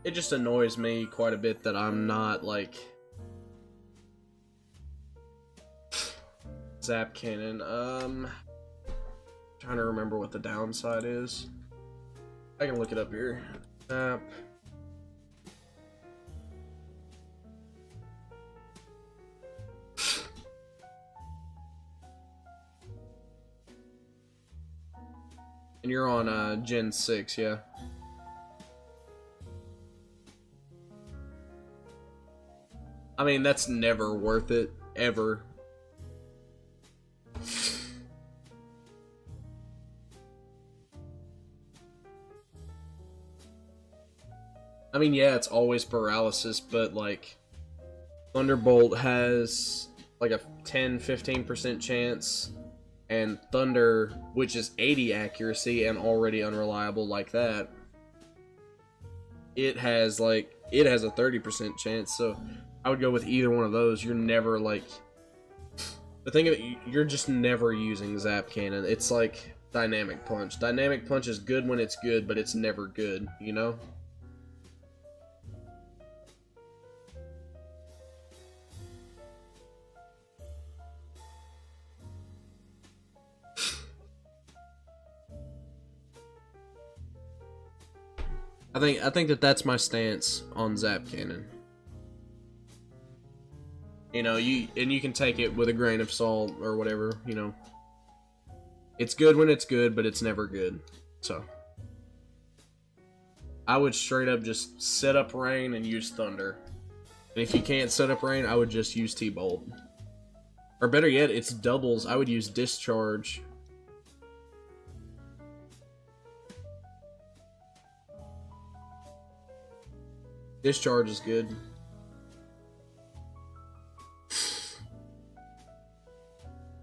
It just annoys me quite a bit that I'm not, like, Zap Cannon. Trying to remember what the downside is. I can look it up here. Zap. And you're on Gen 6, yeah. I mean, that's never worth it, ever. I mean, yeah, it's always paralysis, but like Thunderbolt has like a 10-15% chance, and Thunder, which is 80 accuracy and already unreliable like that, it has a 30% chance. So I would go with either one of those. You're never like, the thing of it, you're just never using Zap Cannon. It's like Dynamic Punch. Dynamic Punch is good when it's good, but it's never good, you know? I think that's my stance on Zap Cannon. You know, you can take it with a grain of salt or whatever, you know. It's good when it's good, but it's never good. So I would straight up just set up Rain and use Thunder. And if you can't set up Rain, I would just use T-Bolt. Or better yet, it's doubles. I would use Discharge. Discharge is good.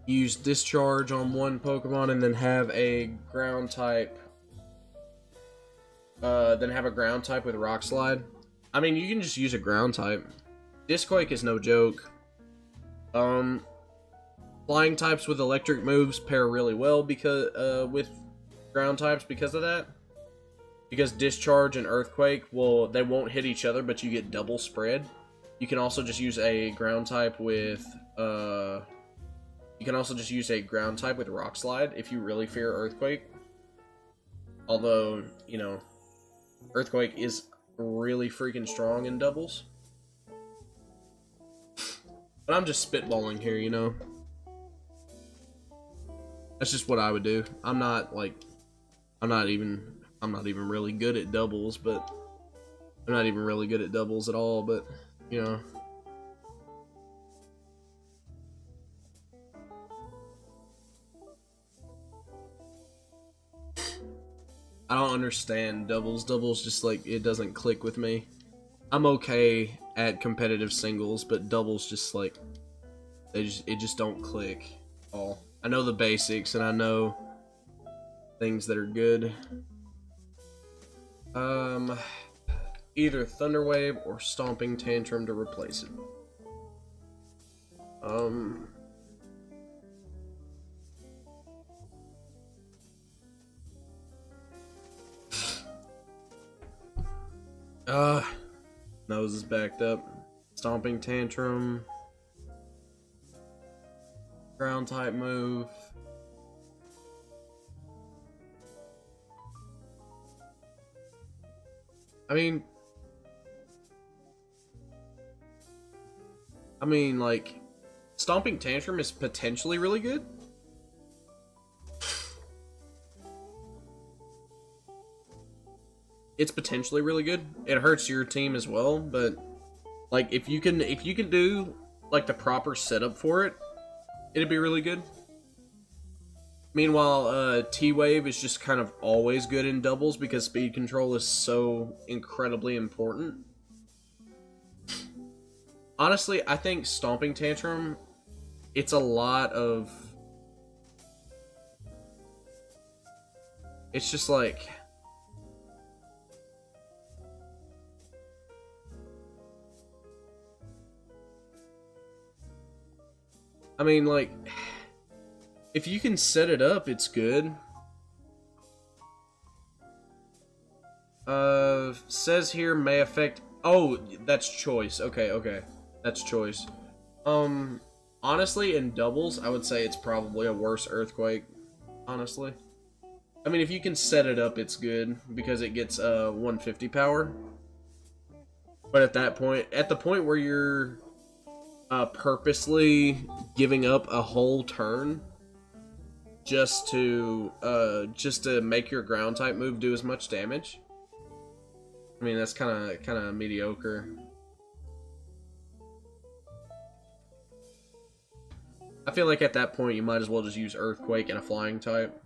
Use Discharge on one Pokemon and then have a ground type. Then have a ground type with Rock Slide. I mean, you can just use a ground type. Disquake is no joke. Flying types with electric moves pair really well because with ground types because of that. Because Discharge and Earthquake, they won't hit each other, but you get double spread. You can also just use a ground type with Rock Slide if you really fear Earthquake. Although, you know, Earthquake is really freaking strong in doubles. But I'm just spitballing here, you know. That's just what I would do. I'm not even really good at doubles, but I'm not even really good at doubles at all, but you know. I don't understand doubles. Doubles just like, it doesn't click with me. I'm okay at competitive singles, but doubles just like, it just don't click at all. I know the basics and I know things that are good. Either Thunder Wave or Stomping Tantrum to replace it. Nose is backed up. Stomping Tantrum. Ground type move. I mean, like, Stomping Tantrum is potentially really good. It's potentially really good. It hurts your team as well, but like if you can do like the proper setup for it, it'd be really good. Meanwhile, T-Wave is just kind of always good in doubles because speed control is so incredibly important. Honestly, I think Stomping Tantrum, it's a lot of... It's just like... I mean, like... If you can set it up, it's good. Says here may affect... Oh, that's choice. Okay. That's choice. Honestly, in doubles, I would say it's probably a worse Earthquake. Honestly. I mean, if you can set it up, it's good. Because it gets 150 power. But at that point... At the point where you're purposely giving up a whole turn... just to make your ground type move do as much damage. I mean, that's kind of mediocre. I feel like at that point you might as well just use Earthquake and a flying type.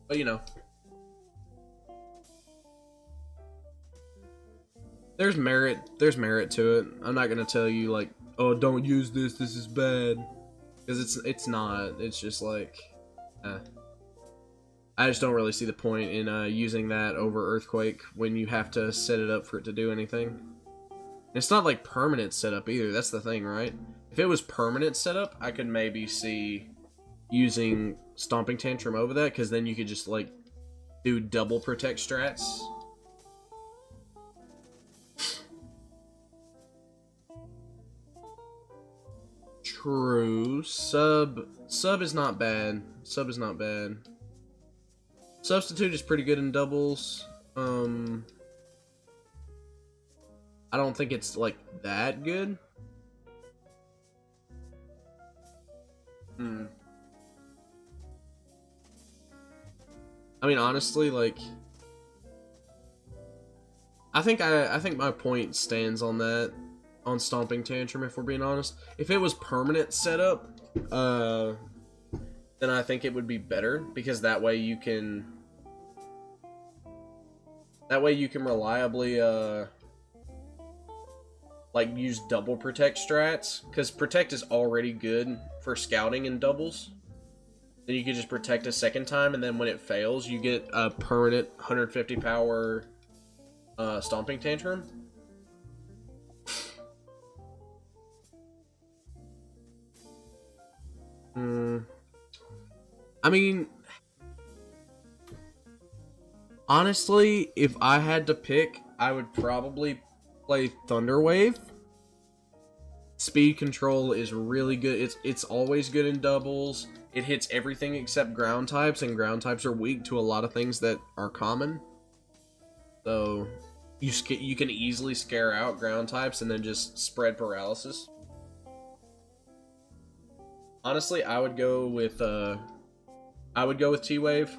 But you know, there's merit to it. I'm not gonna tell you like, oh, don't use this. This is bad, because it's not. It's just like, I just don't really see the point in using that over Earthquake when you have to set it up for it to do anything. And it's not like permanent setup either. That's the thing, right? If it was permanent setup, I could maybe see using Stomping Tantrum over that, because then you could just like do double protect strats. True. Sub is not bad. Sub is not bad. Substitute is pretty good in doubles. I don't think it's like that good. I mean, honestly, like, I think my point stands on that, on Stomping Tantrum, if we're being honest. If it was permanent setup, then I think it would be better, because that way you can reliably like use double protect strats, because protect is already good for scouting in doubles. Then you can just protect a second time, and then when it fails, you get a permanent 150 power Stomping Tantrum. I mean, honestly, if I had to pick, I would probably play Thunder Wave. Speed control is really good. It's always good in doubles. It hits everything except ground types, and ground types are weak to a lot of things that are common. So you can easily scare out ground types and then just spread paralysis. Honestly, I would go with T-Wave.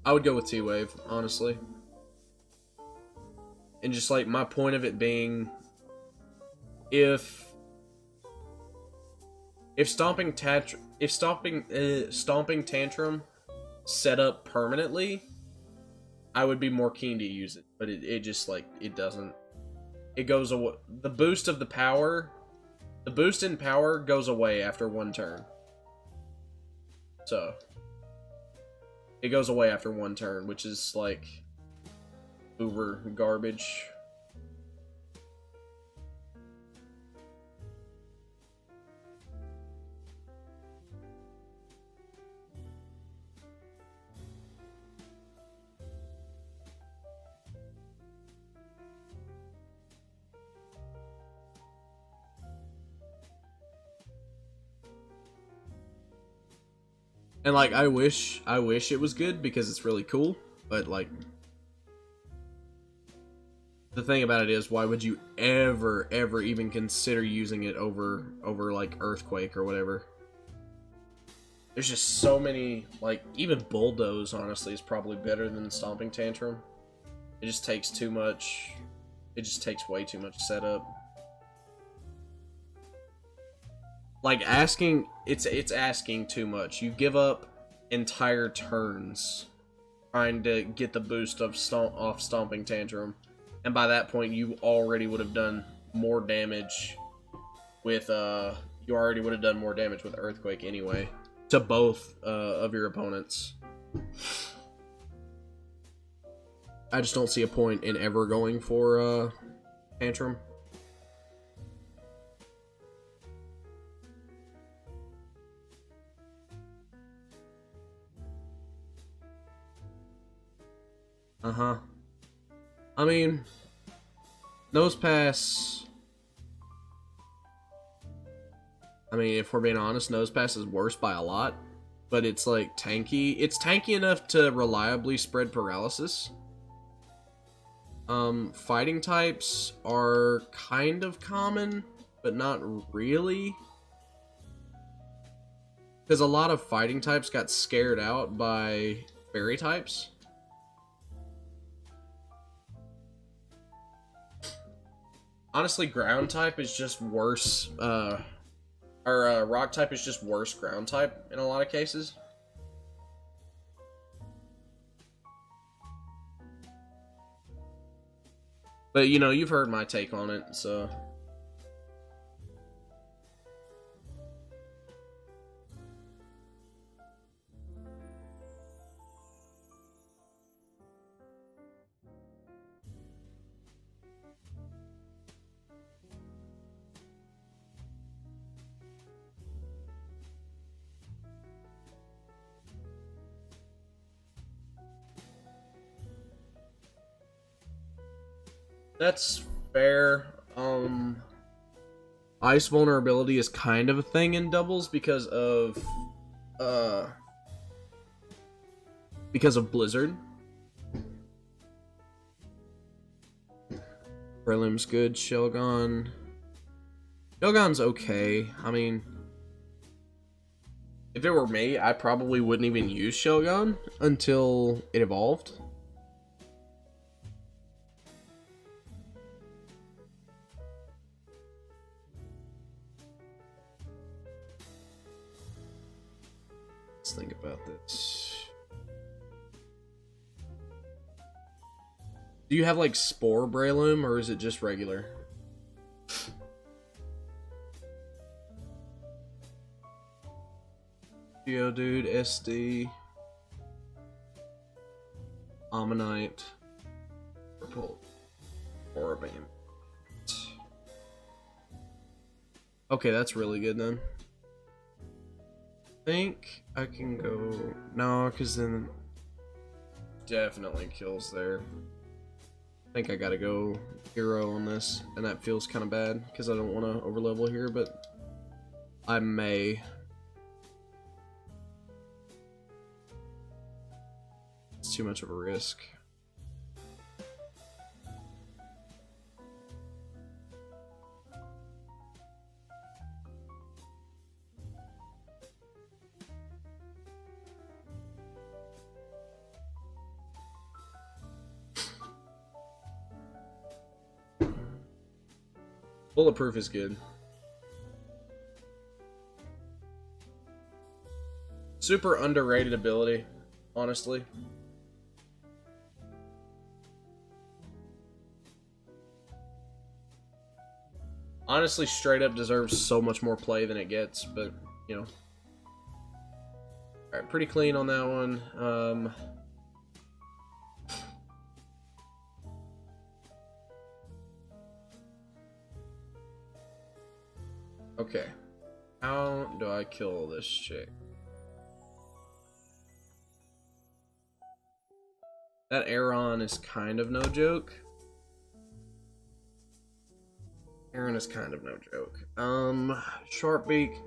I would go with T-Wave, honestly. And just like my point of it being, if Stomping Tantrum set up permanently, I would be more keen to use it. But it just like, it doesn't. It goes away. The boost in power goes away after one turn. So it goes away after one turn, which is like uber garbage. And like, I wish it was good, because it's really cool, but like, the thing about it is, why would you ever even consider using it over like Earthquake or whatever? There's just so many, like, even Bulldoze honestly is probably better than Stomping Tantrum. It just takes too much. It just takes way too much setup. Like, it's asking too much. You give up entire turns trying to get the boost of off Stomping Tantrum, and by that point you already would have done more damage with Earthquake anyway, to both of your opponents. I just don't see a point in ever going for Tantrum. I mean, Nose Pass. I mean, if we're being honest, Nose Pass is worse by a lot. but it's like tanky. It's tanky enough to reliably spread paralysis. Fighting types are kind of common, but not really. Because a lot of fighting types got scared out by fairy types. Honestly, ground type is just worse. Rock type is just worse ground type in a lot of cases. But, you know, you've heard my take on it, so... That's fair. Ice vulnerability is kind of a thing in doubles because of Blizzard. Prelim's good. Shelgon. Shelgon's okay. I mean, if it were me, I probably wouldn't even use Shelgon until it evolved. Let's think about this. Do you have like Spore Brawlin, or is it just regular? Geodude, SD, Ammonite, Purple, Orban. Okay, that's really good then. I think I can go... No, because then... Definitely kills there. I think I gotta go hero on this, and that feels kind of bad, because I don't want to overlevel here, but... I may. It's too much of a risk. Bulletproof is good. Super underrated ability, honestly. Honestly, straight up deserves so much more play than it gets, but, you know. Alright, pretty clean on that one. Okay. How do I kill this chick? That Aeron is kind of no joke. Aeron is kind of no joke. Sharpbeak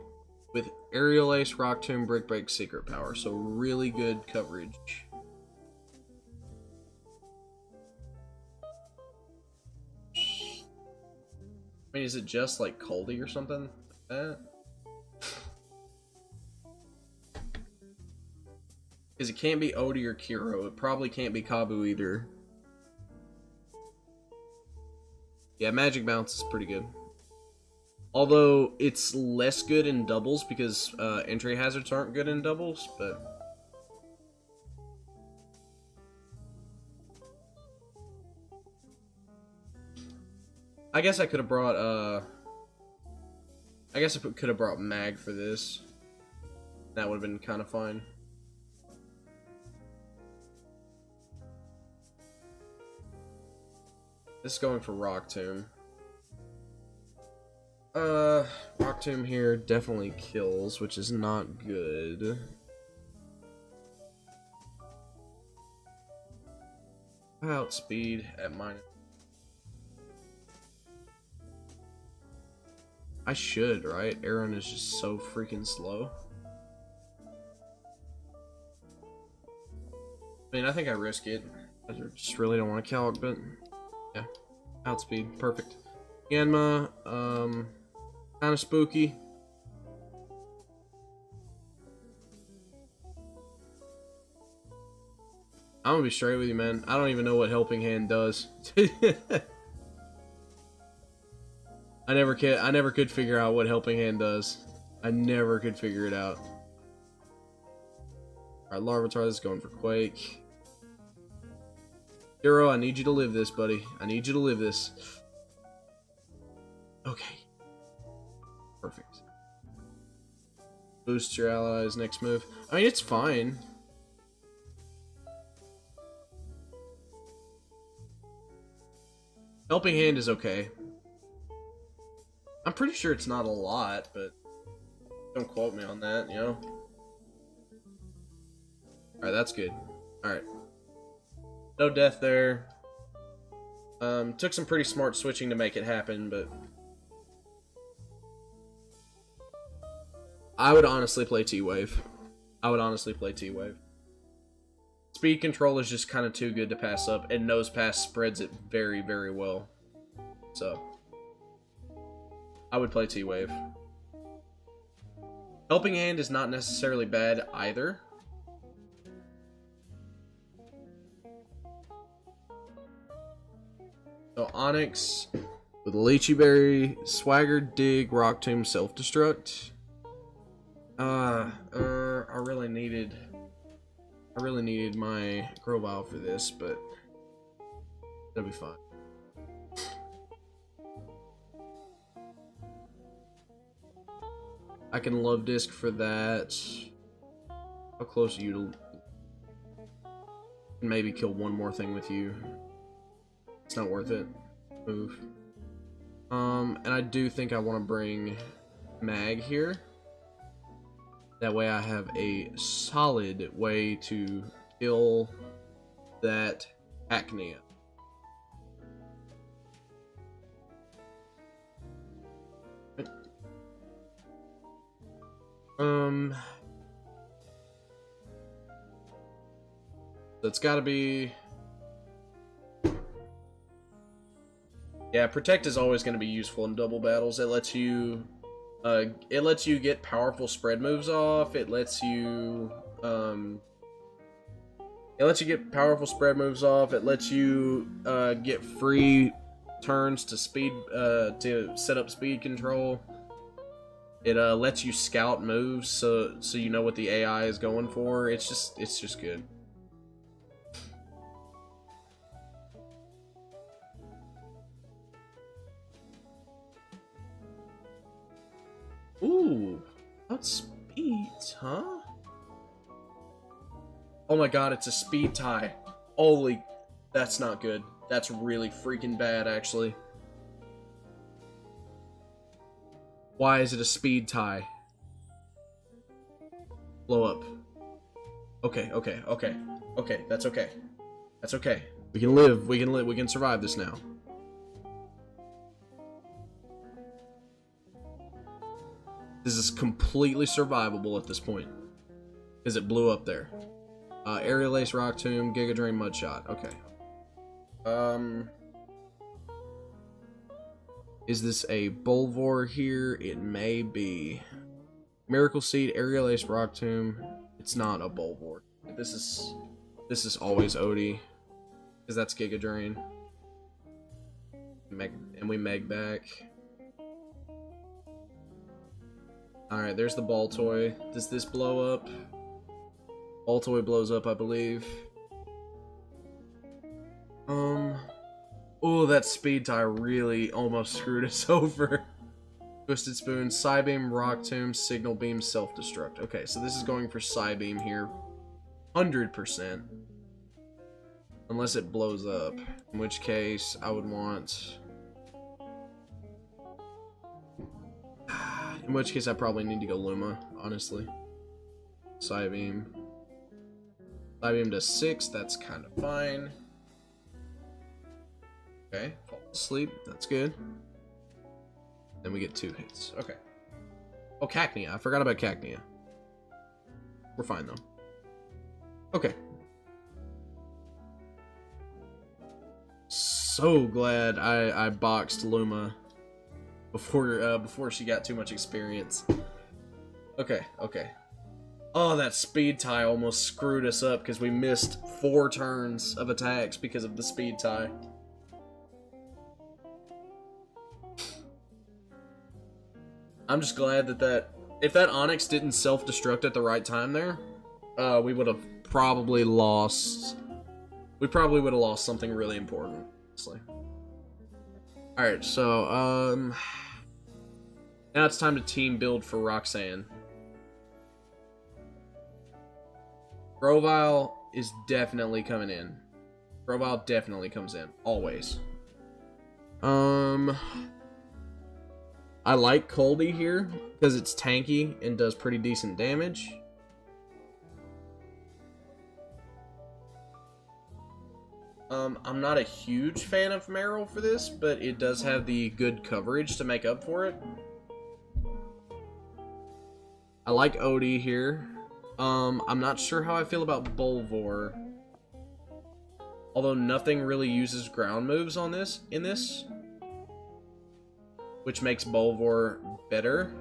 with Aerial Ace, Rock Tomb, Brick Break, Secret Power. So really good coverage. I mean, is it just like Coldy or something like that? Because it can't be Odie or Kiro. It probably can't be Kabu either. Yeah, Magic Bounce is pretty good. Although, it's less good in doubles because entry hazards aren't good in doubles, but... I guess I could have brought, I guess I could have brought Mag for this. That would have been kind of fine. This is going for Rock Tomb. Rock Tomb here definitely kills, which is not good. Outspeed at minus. I should, right? Aeron is just so freaking slow. I mean, I think I risk it. I just really don't want to calc, but yeah. Outspeed, perfect. Imma, kind of spooky. I'm gonna be straight with you, man. I don't even know what Helping Hand does. I never could figure out what Helping Hand does. I never could figure it out. Alright, Larvitar is going for Quake. Hero, I need you to live this, buddy. I need you to live this. Okay. Perfect. Boost your allies, next move. I mean, it's fine. Helping Hand is okay. I'm pretty sure it's not a lot, but don't quote me on that, you know? Alright, that's good. Alright. No death there. Took some pretty smart switching to make it happen, but I would honestly play T-Wave. I would honestly play T-Wave. Speed control is just kind of too good to pass up, and Nose Pass spreads it very, very well. So, I would play T-Wave. Helping Hand is not necessarily bad either. So Onyx with Lychee Berry, Swagger, Dig, Rock Tomb, Self-Destruct. I really needed my Grovyle for this, but that'll be fine. I can Love Disc for that. How close are you to maybe kill one more thing with you? It's not worth it. Move. And I do think I want to bring Mag here. That way I have a solid way to kill that Hacknea. That's gotta be... Yeah, Protect is always going to be useful in double battles. It lets you get powerful spread moves off. It lets you get powerful spread moves off. It lets you get free turns to speed to set up speed control. It lets you scout moves so you know what the AI is going for. It's just good. Ooh, that's speed, huh? Oh my god, it's a speed tie. Holy, that's not good. That's really freaking bad, actually. Why is it a speed tie? Blow up. Okay, that's okay. That's okay. We can live, we can survive this now. This is completely survivable at this point. Because it blew up there. Aerial Ace, Rock Tomb, Giga Drain, Mudshot. Okay. Is this a Bulvor here? It may be. Miracle Seed, Aerial Ace, Rock Tomb. It's not a Bulvor. This is always Odie. Because that's Giga Drain. And we Meg back. Alright, there's the ball toy. Does this blow up? Ball toy blows up, I believe. Oh, that speed tie really almost screwed us over. Twisted Spoon, Psybeam, Rock Tomb, Signal Beam, Self-Destruct. Okay, so this is going for Psybeam here. 100%. Unless it blows up. In which case, I would want... In which case, I probably need to go Luma, honestly. Psybeam. Psybeam does 6, that's kind of fine. Okay, fall asleep, that's good. Then we get 2 hits, okay. Oh, Cacnea, I forgot about Cacnea. We're fine, though. Okay. so glad I boxed Luma before she got too much experience. Okay. Oh, that speed tie almost screwed us up because we missed 4 turns of attacks because of the speed tie. I'm just glad that if that Onyx didn't self-destruct at the right time there, we would have probably lost. We probably would have lost something really important, honestly. Alright, so, now it's time to team build for Roxanne. Grovile is definitely coming in. Grovile definitely comes in, always. I like Coldy here, because it's tanky and does pretty decent damage. I'm not a huge fan of Meryl for this, but it does have the good coverage to make up for it. I like Odie here. I'm not sure how I feel about Bulvor. Although nothing really uses ground moves on this, which makes Bulvor better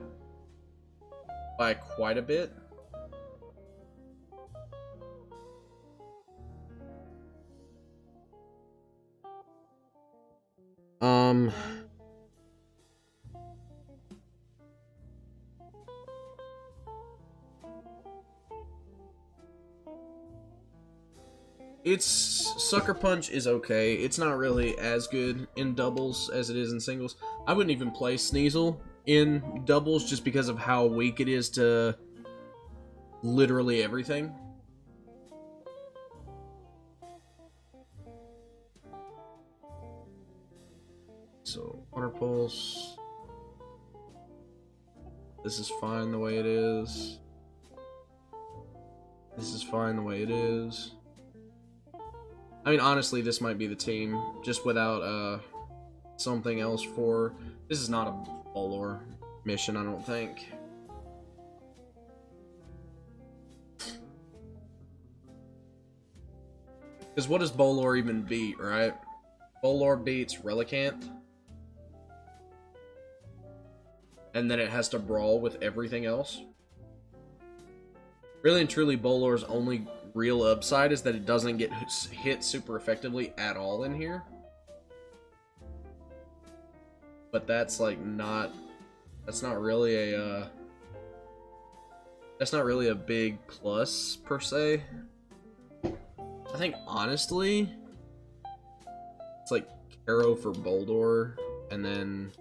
by quite a bit. Its Sucker Punch is okay. It's not really as good in doubles as it is in singles. I wouldn't even play Sneasel in doubles just because of how weak it is to literally everything. So, Water Pulse. This is fine the way it is. This is fine the way it is. I mean, honestly, this might be the team, just without, something else for... This is not a Bolor mission, I don't think. Because what does Bolor even beat, right? Bolor beats Relicanth. And then it has to brawl with everything else. Really and truly, Bolor's only real upside is that it doesn't get hit super effectively at all in here. But that's like that's not really a big plus per se. I think honestly it's like Caro for Boldor, and then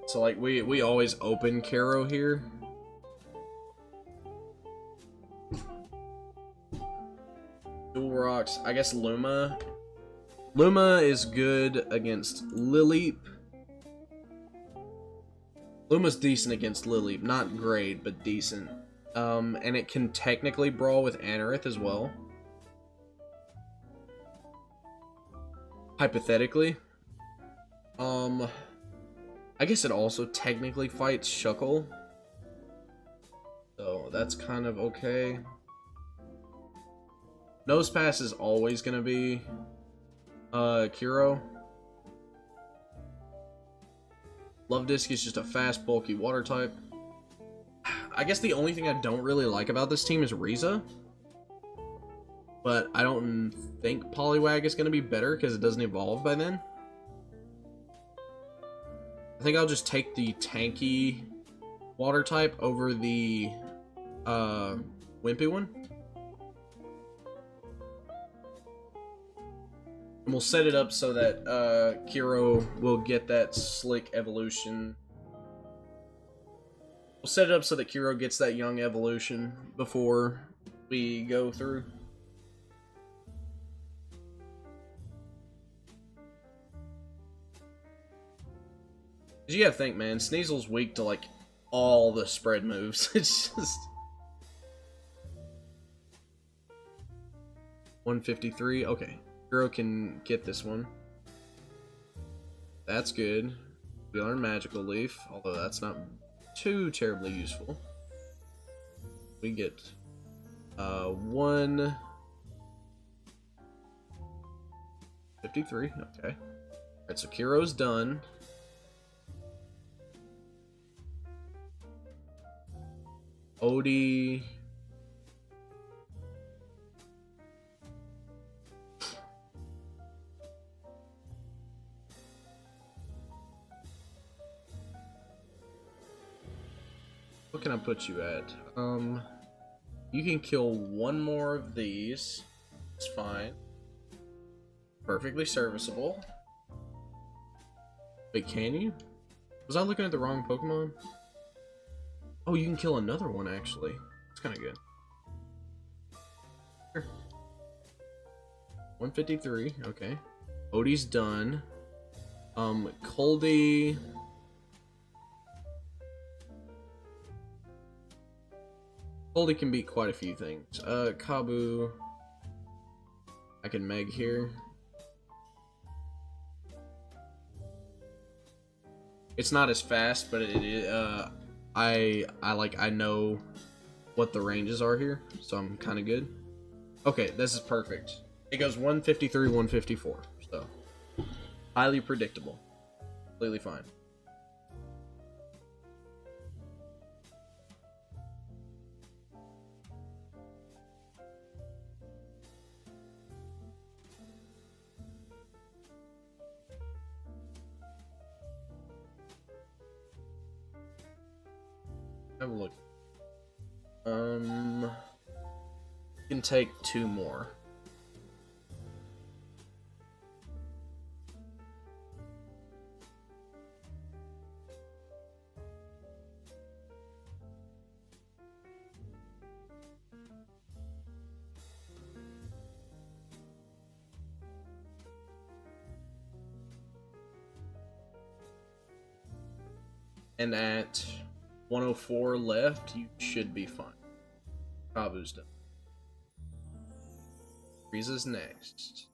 so like we always open Caro here. Dual rocks. I guess Luma. Luma is good against Lileep. Luma's decent against Lileep. Not great, but decent. And it can technically brawl with Anorith as well. Hypothetically. I guess it also technically fights Shuckle. So that's kind of okay. Nosepass is always gonna be Kuro. Love Disc is just a fast, bulky water type. I guess the only thing I don't really like about this team is Riza. But I don't think Poliwag is gonna be better because it doesn't evolve by then. I think I'll just take the tanky water type over the wimpy one. And we'll set it up so that Kuro will get that slick evolution. We'll set it up so that Kuro gets that young evolution before we go through. You gotta think, man, Sneasel's weak to like all the spread moves. It's just 153. Okay. Kuro can get this one. That's good. We learn Magical Leaf, although that's not too terribly useful. We get one 53, okay. Alright, so Kiro's done. Odie. What can I put you at? You can kill one more of these. It's fine. Perfectly serviceable. Wait, can you? Was I looking at the wrong Pokemon? Oh, you can kill another one, actually. It's kind of good. Here. 153, okay. Odie's done. Coldy... Coldy can beat quite a few things. Kabu... I can Meg here. It's not as fast, but it is, I know what the ranges are here, so I'm kind of good. Okay, this is perfect. It goes 153, 154, so highly predictable. Completely fine. Have a look. You can take 2 more. And at 104 left, you should be fine. Kabu's done. Frieza's next.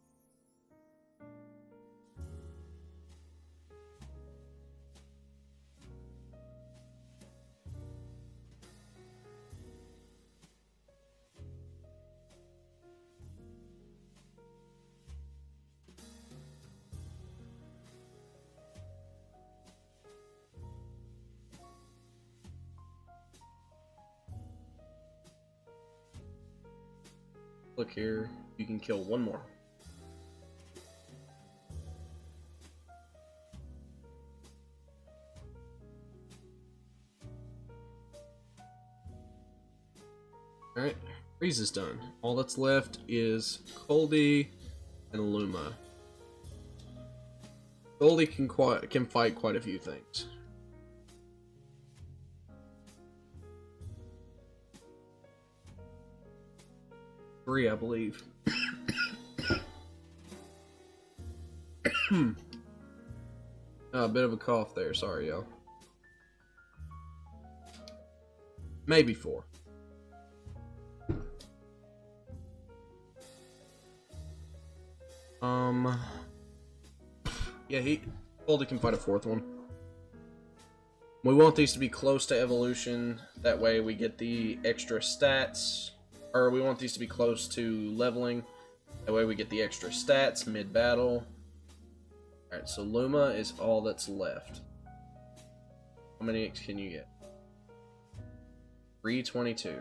Look here, you can kill one more. Alright, Frieza's done. All that's left is Coldy and Luma. Coldy can fight quite a few things. Three, I believe. A bit of a cough there, sorry y'all. Maybe 4. Yeah, Coldy can fight a 4th one. We want these to be close to evolution, that way we get the extra stats. Or we want these to be close to leveling. That way we get the extra stats mid-battle. Alright, so Luma is all that's left. How many X can you get? 322.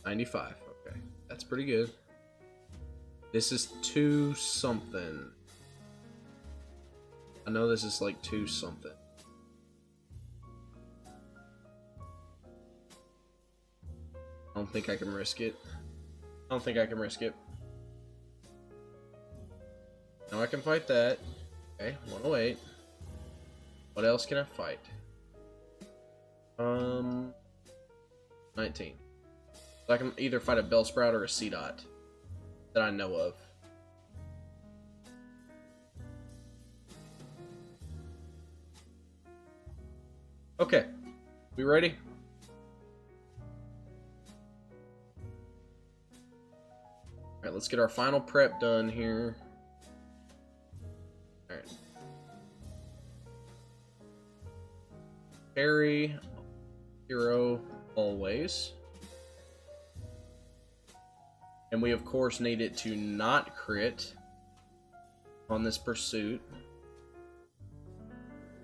$95. Okay, that's pretty good. This is 2 something. I know this is like 2 something. I don't think I can risk it. I don't think I can risk it. No, I can fight that. Okay, 108. What else can I fight? 19. So I can either fight a Bellsprout or a Seedot that I know of. Okay, we ready? Alright, let's get our final prep done here. Alright. carry, hero always. And we of course need it to not crit on this pursuit.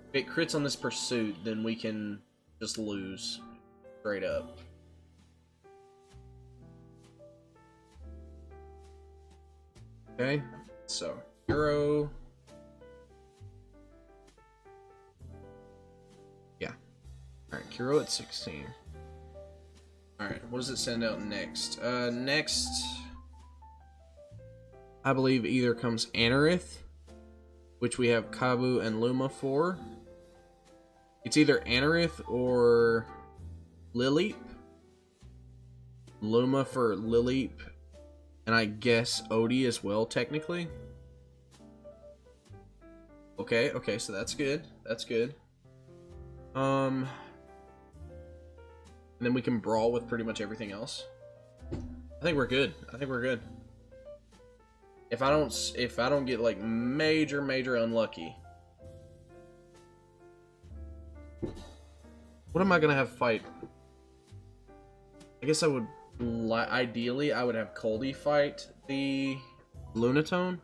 If it crits on this pursuit, then we can just lose straight up. Okay, so hero. Yeah. Alright, Kuro at 16. Alright, what does it send out next? Next, I believe either comes Anorith, which we have Kabu and Luma for. It's either Anorith or Lileep. Luma for Lileep, and I guess Odie as well, technically. Okay, okay, so that's good. That's good. And then we can brawl with pretty much everything else. I think we're good. I think we're good. If I don't get like major unlucky. What am I gonna have fight? I guess I would ideally I would have Coldy fight the Lunatone.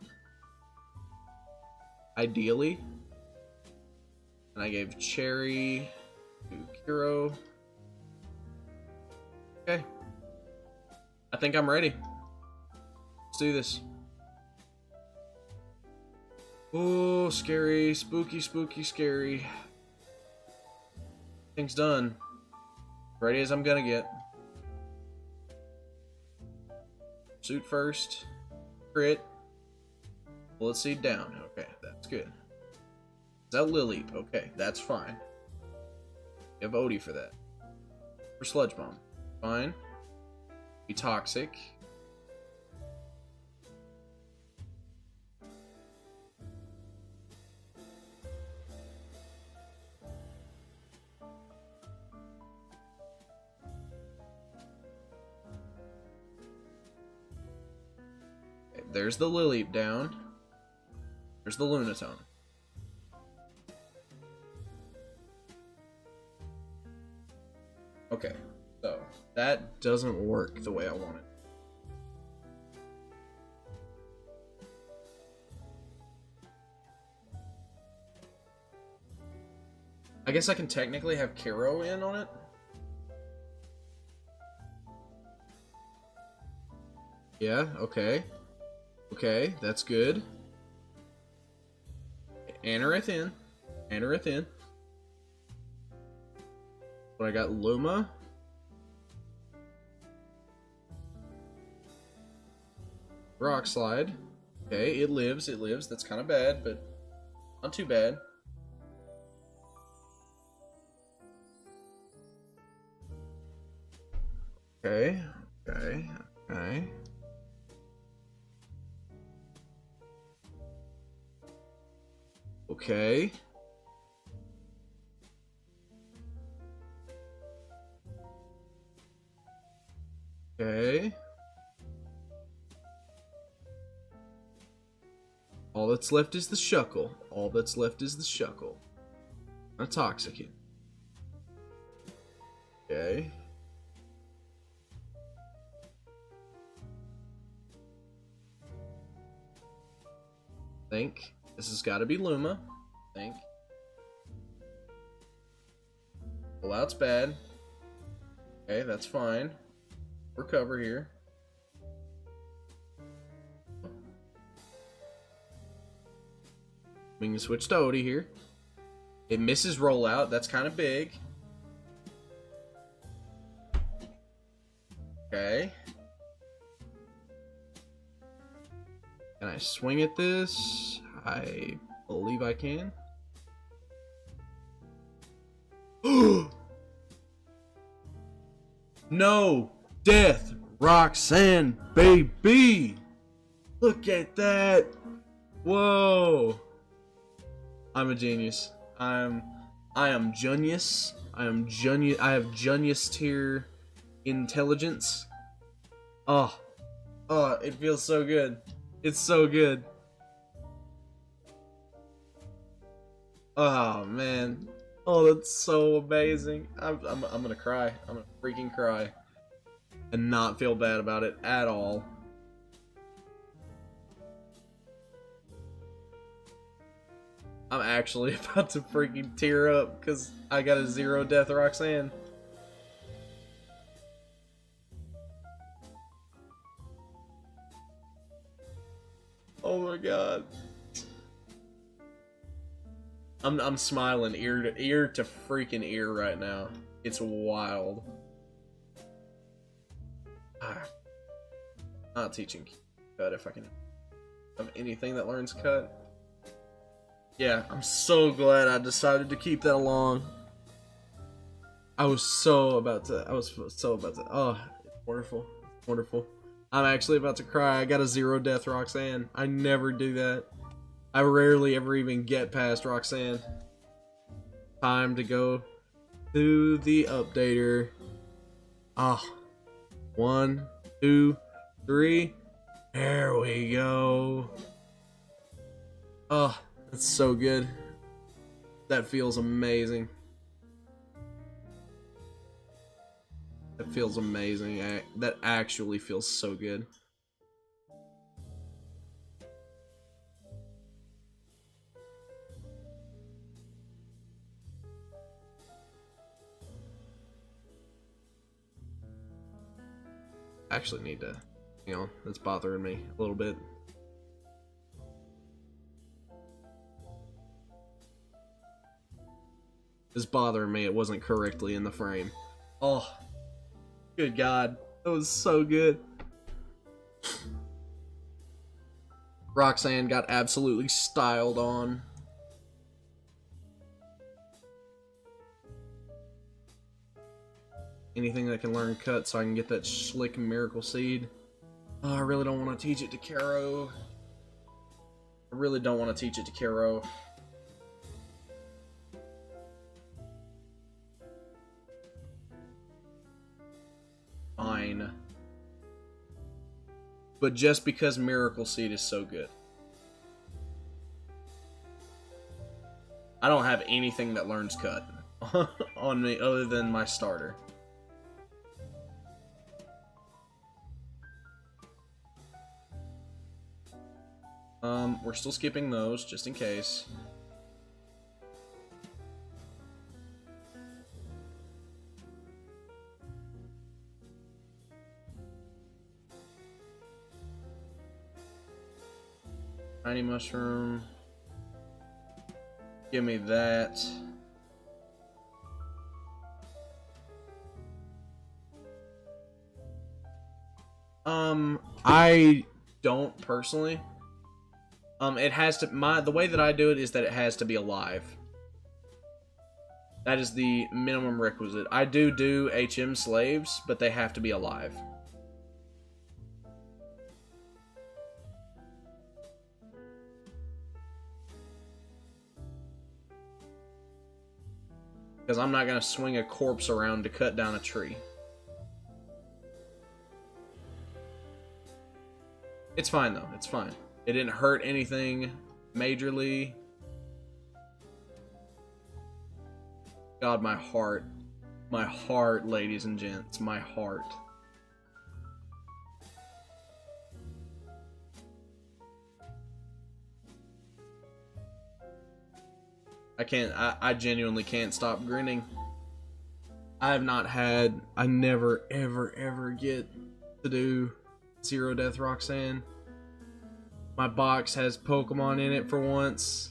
Ideally. And I gave Cherry to Kuro. Okay. I think I'm ready. Let's do this. Oh, scary. Spooky, spooky, scary. Thing's done. Ready as I'm gonna get. Suit first. Crit. Bullet seed down. Okay, that's good. Is that Lileep? Okay, that's fine. You have Odie for that. For Sludge Bomb. Fine. Be toxic. Okay, there's the Lileep down. There's the Lunatone. Okay, so that doesn't work the way I want it. I guess I can technically have Kuro in on it. Yeah, okay. Okay, that's good. Anorith in. Anorith in. But I got Luma. Rock Slide. Okay, it lives, it lives. That's kind of bad, but not too bad. Okay, okay, okay. Okay. Okay. All that's left is the Shuckle. All that's left is the Shuckle. A Toxicant. Okay. Think. This has got to be Luma. Think. Well, out's bad. Okay, that's fine. Recover here. We can switch to Odie here. It misses rollout. That's kind of big. Okay. Can I swing at this? I believe I can. No! Death! Roxanne, baby! Look at that! Whoa! I'm a genius. I am genius. I have genius tier intelligence. Oh, it feels so good. It's so good. Oh man, Oh, that's so amazing. I'm gonna cry. I'm gonna freaking cry. And not feel bad about it at all. I'm actually about to freaking tear up because I got a 0 death Roxanne. Oh my god. I'm smiling ear to freaking ear right now. It's wild. Not teaching cut if I can have anything that learns cut. Yeah, I'm so glad I decided to keep that along. I was so about to. Oh, it's wonderful. It's wonderful. I'm actually about to cry. I got a 0 death Roxanne. I never do that. I rarely ever even get past Roxanne. Time to go to the updater. Ah. 1, 2, 3. There we go. Oh, that's so good. That feels amazing. That feels amazing. That actually feels so good. I actually need to, that's bothering me a little bit. It's bothering me it wasn't correctly in the frame. Oh, good God. That was so good. Roxanne got absolutely styled on. Anything that can learn cut so I can get that slick miracle seed. Oh, I really don't want to teach it to Karo. I really don't want to teach it to Karo. Fine. But just because miracle seed is so good. I don't have anything that learns cut on me other than my starter. We're still skipping those, just in case. Tiny mushroom. Give me that. I don't personally. It has to, the way that I do it is that it has to be alive. That is the minimum requisite. I do HM slaves, but they have to be alive. Because I'm not going to swing a corpse around to cut down a tree. It's fine though, it's fine. It didn't hurt anything majorly. God, my heart. My heart, ladies and gents. My heart. I genuinely can't stop grinning. I never, ever get to do 0 death Roxanne. My box has Pokemon in it for once.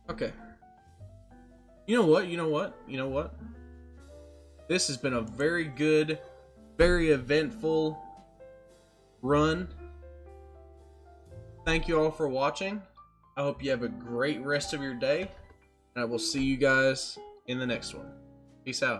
Okay. You know what? This has been a very good, very eventful run. Thank you all for watching. I hope you have a great rest of your day. And I will see you guys in the next one. Peace out.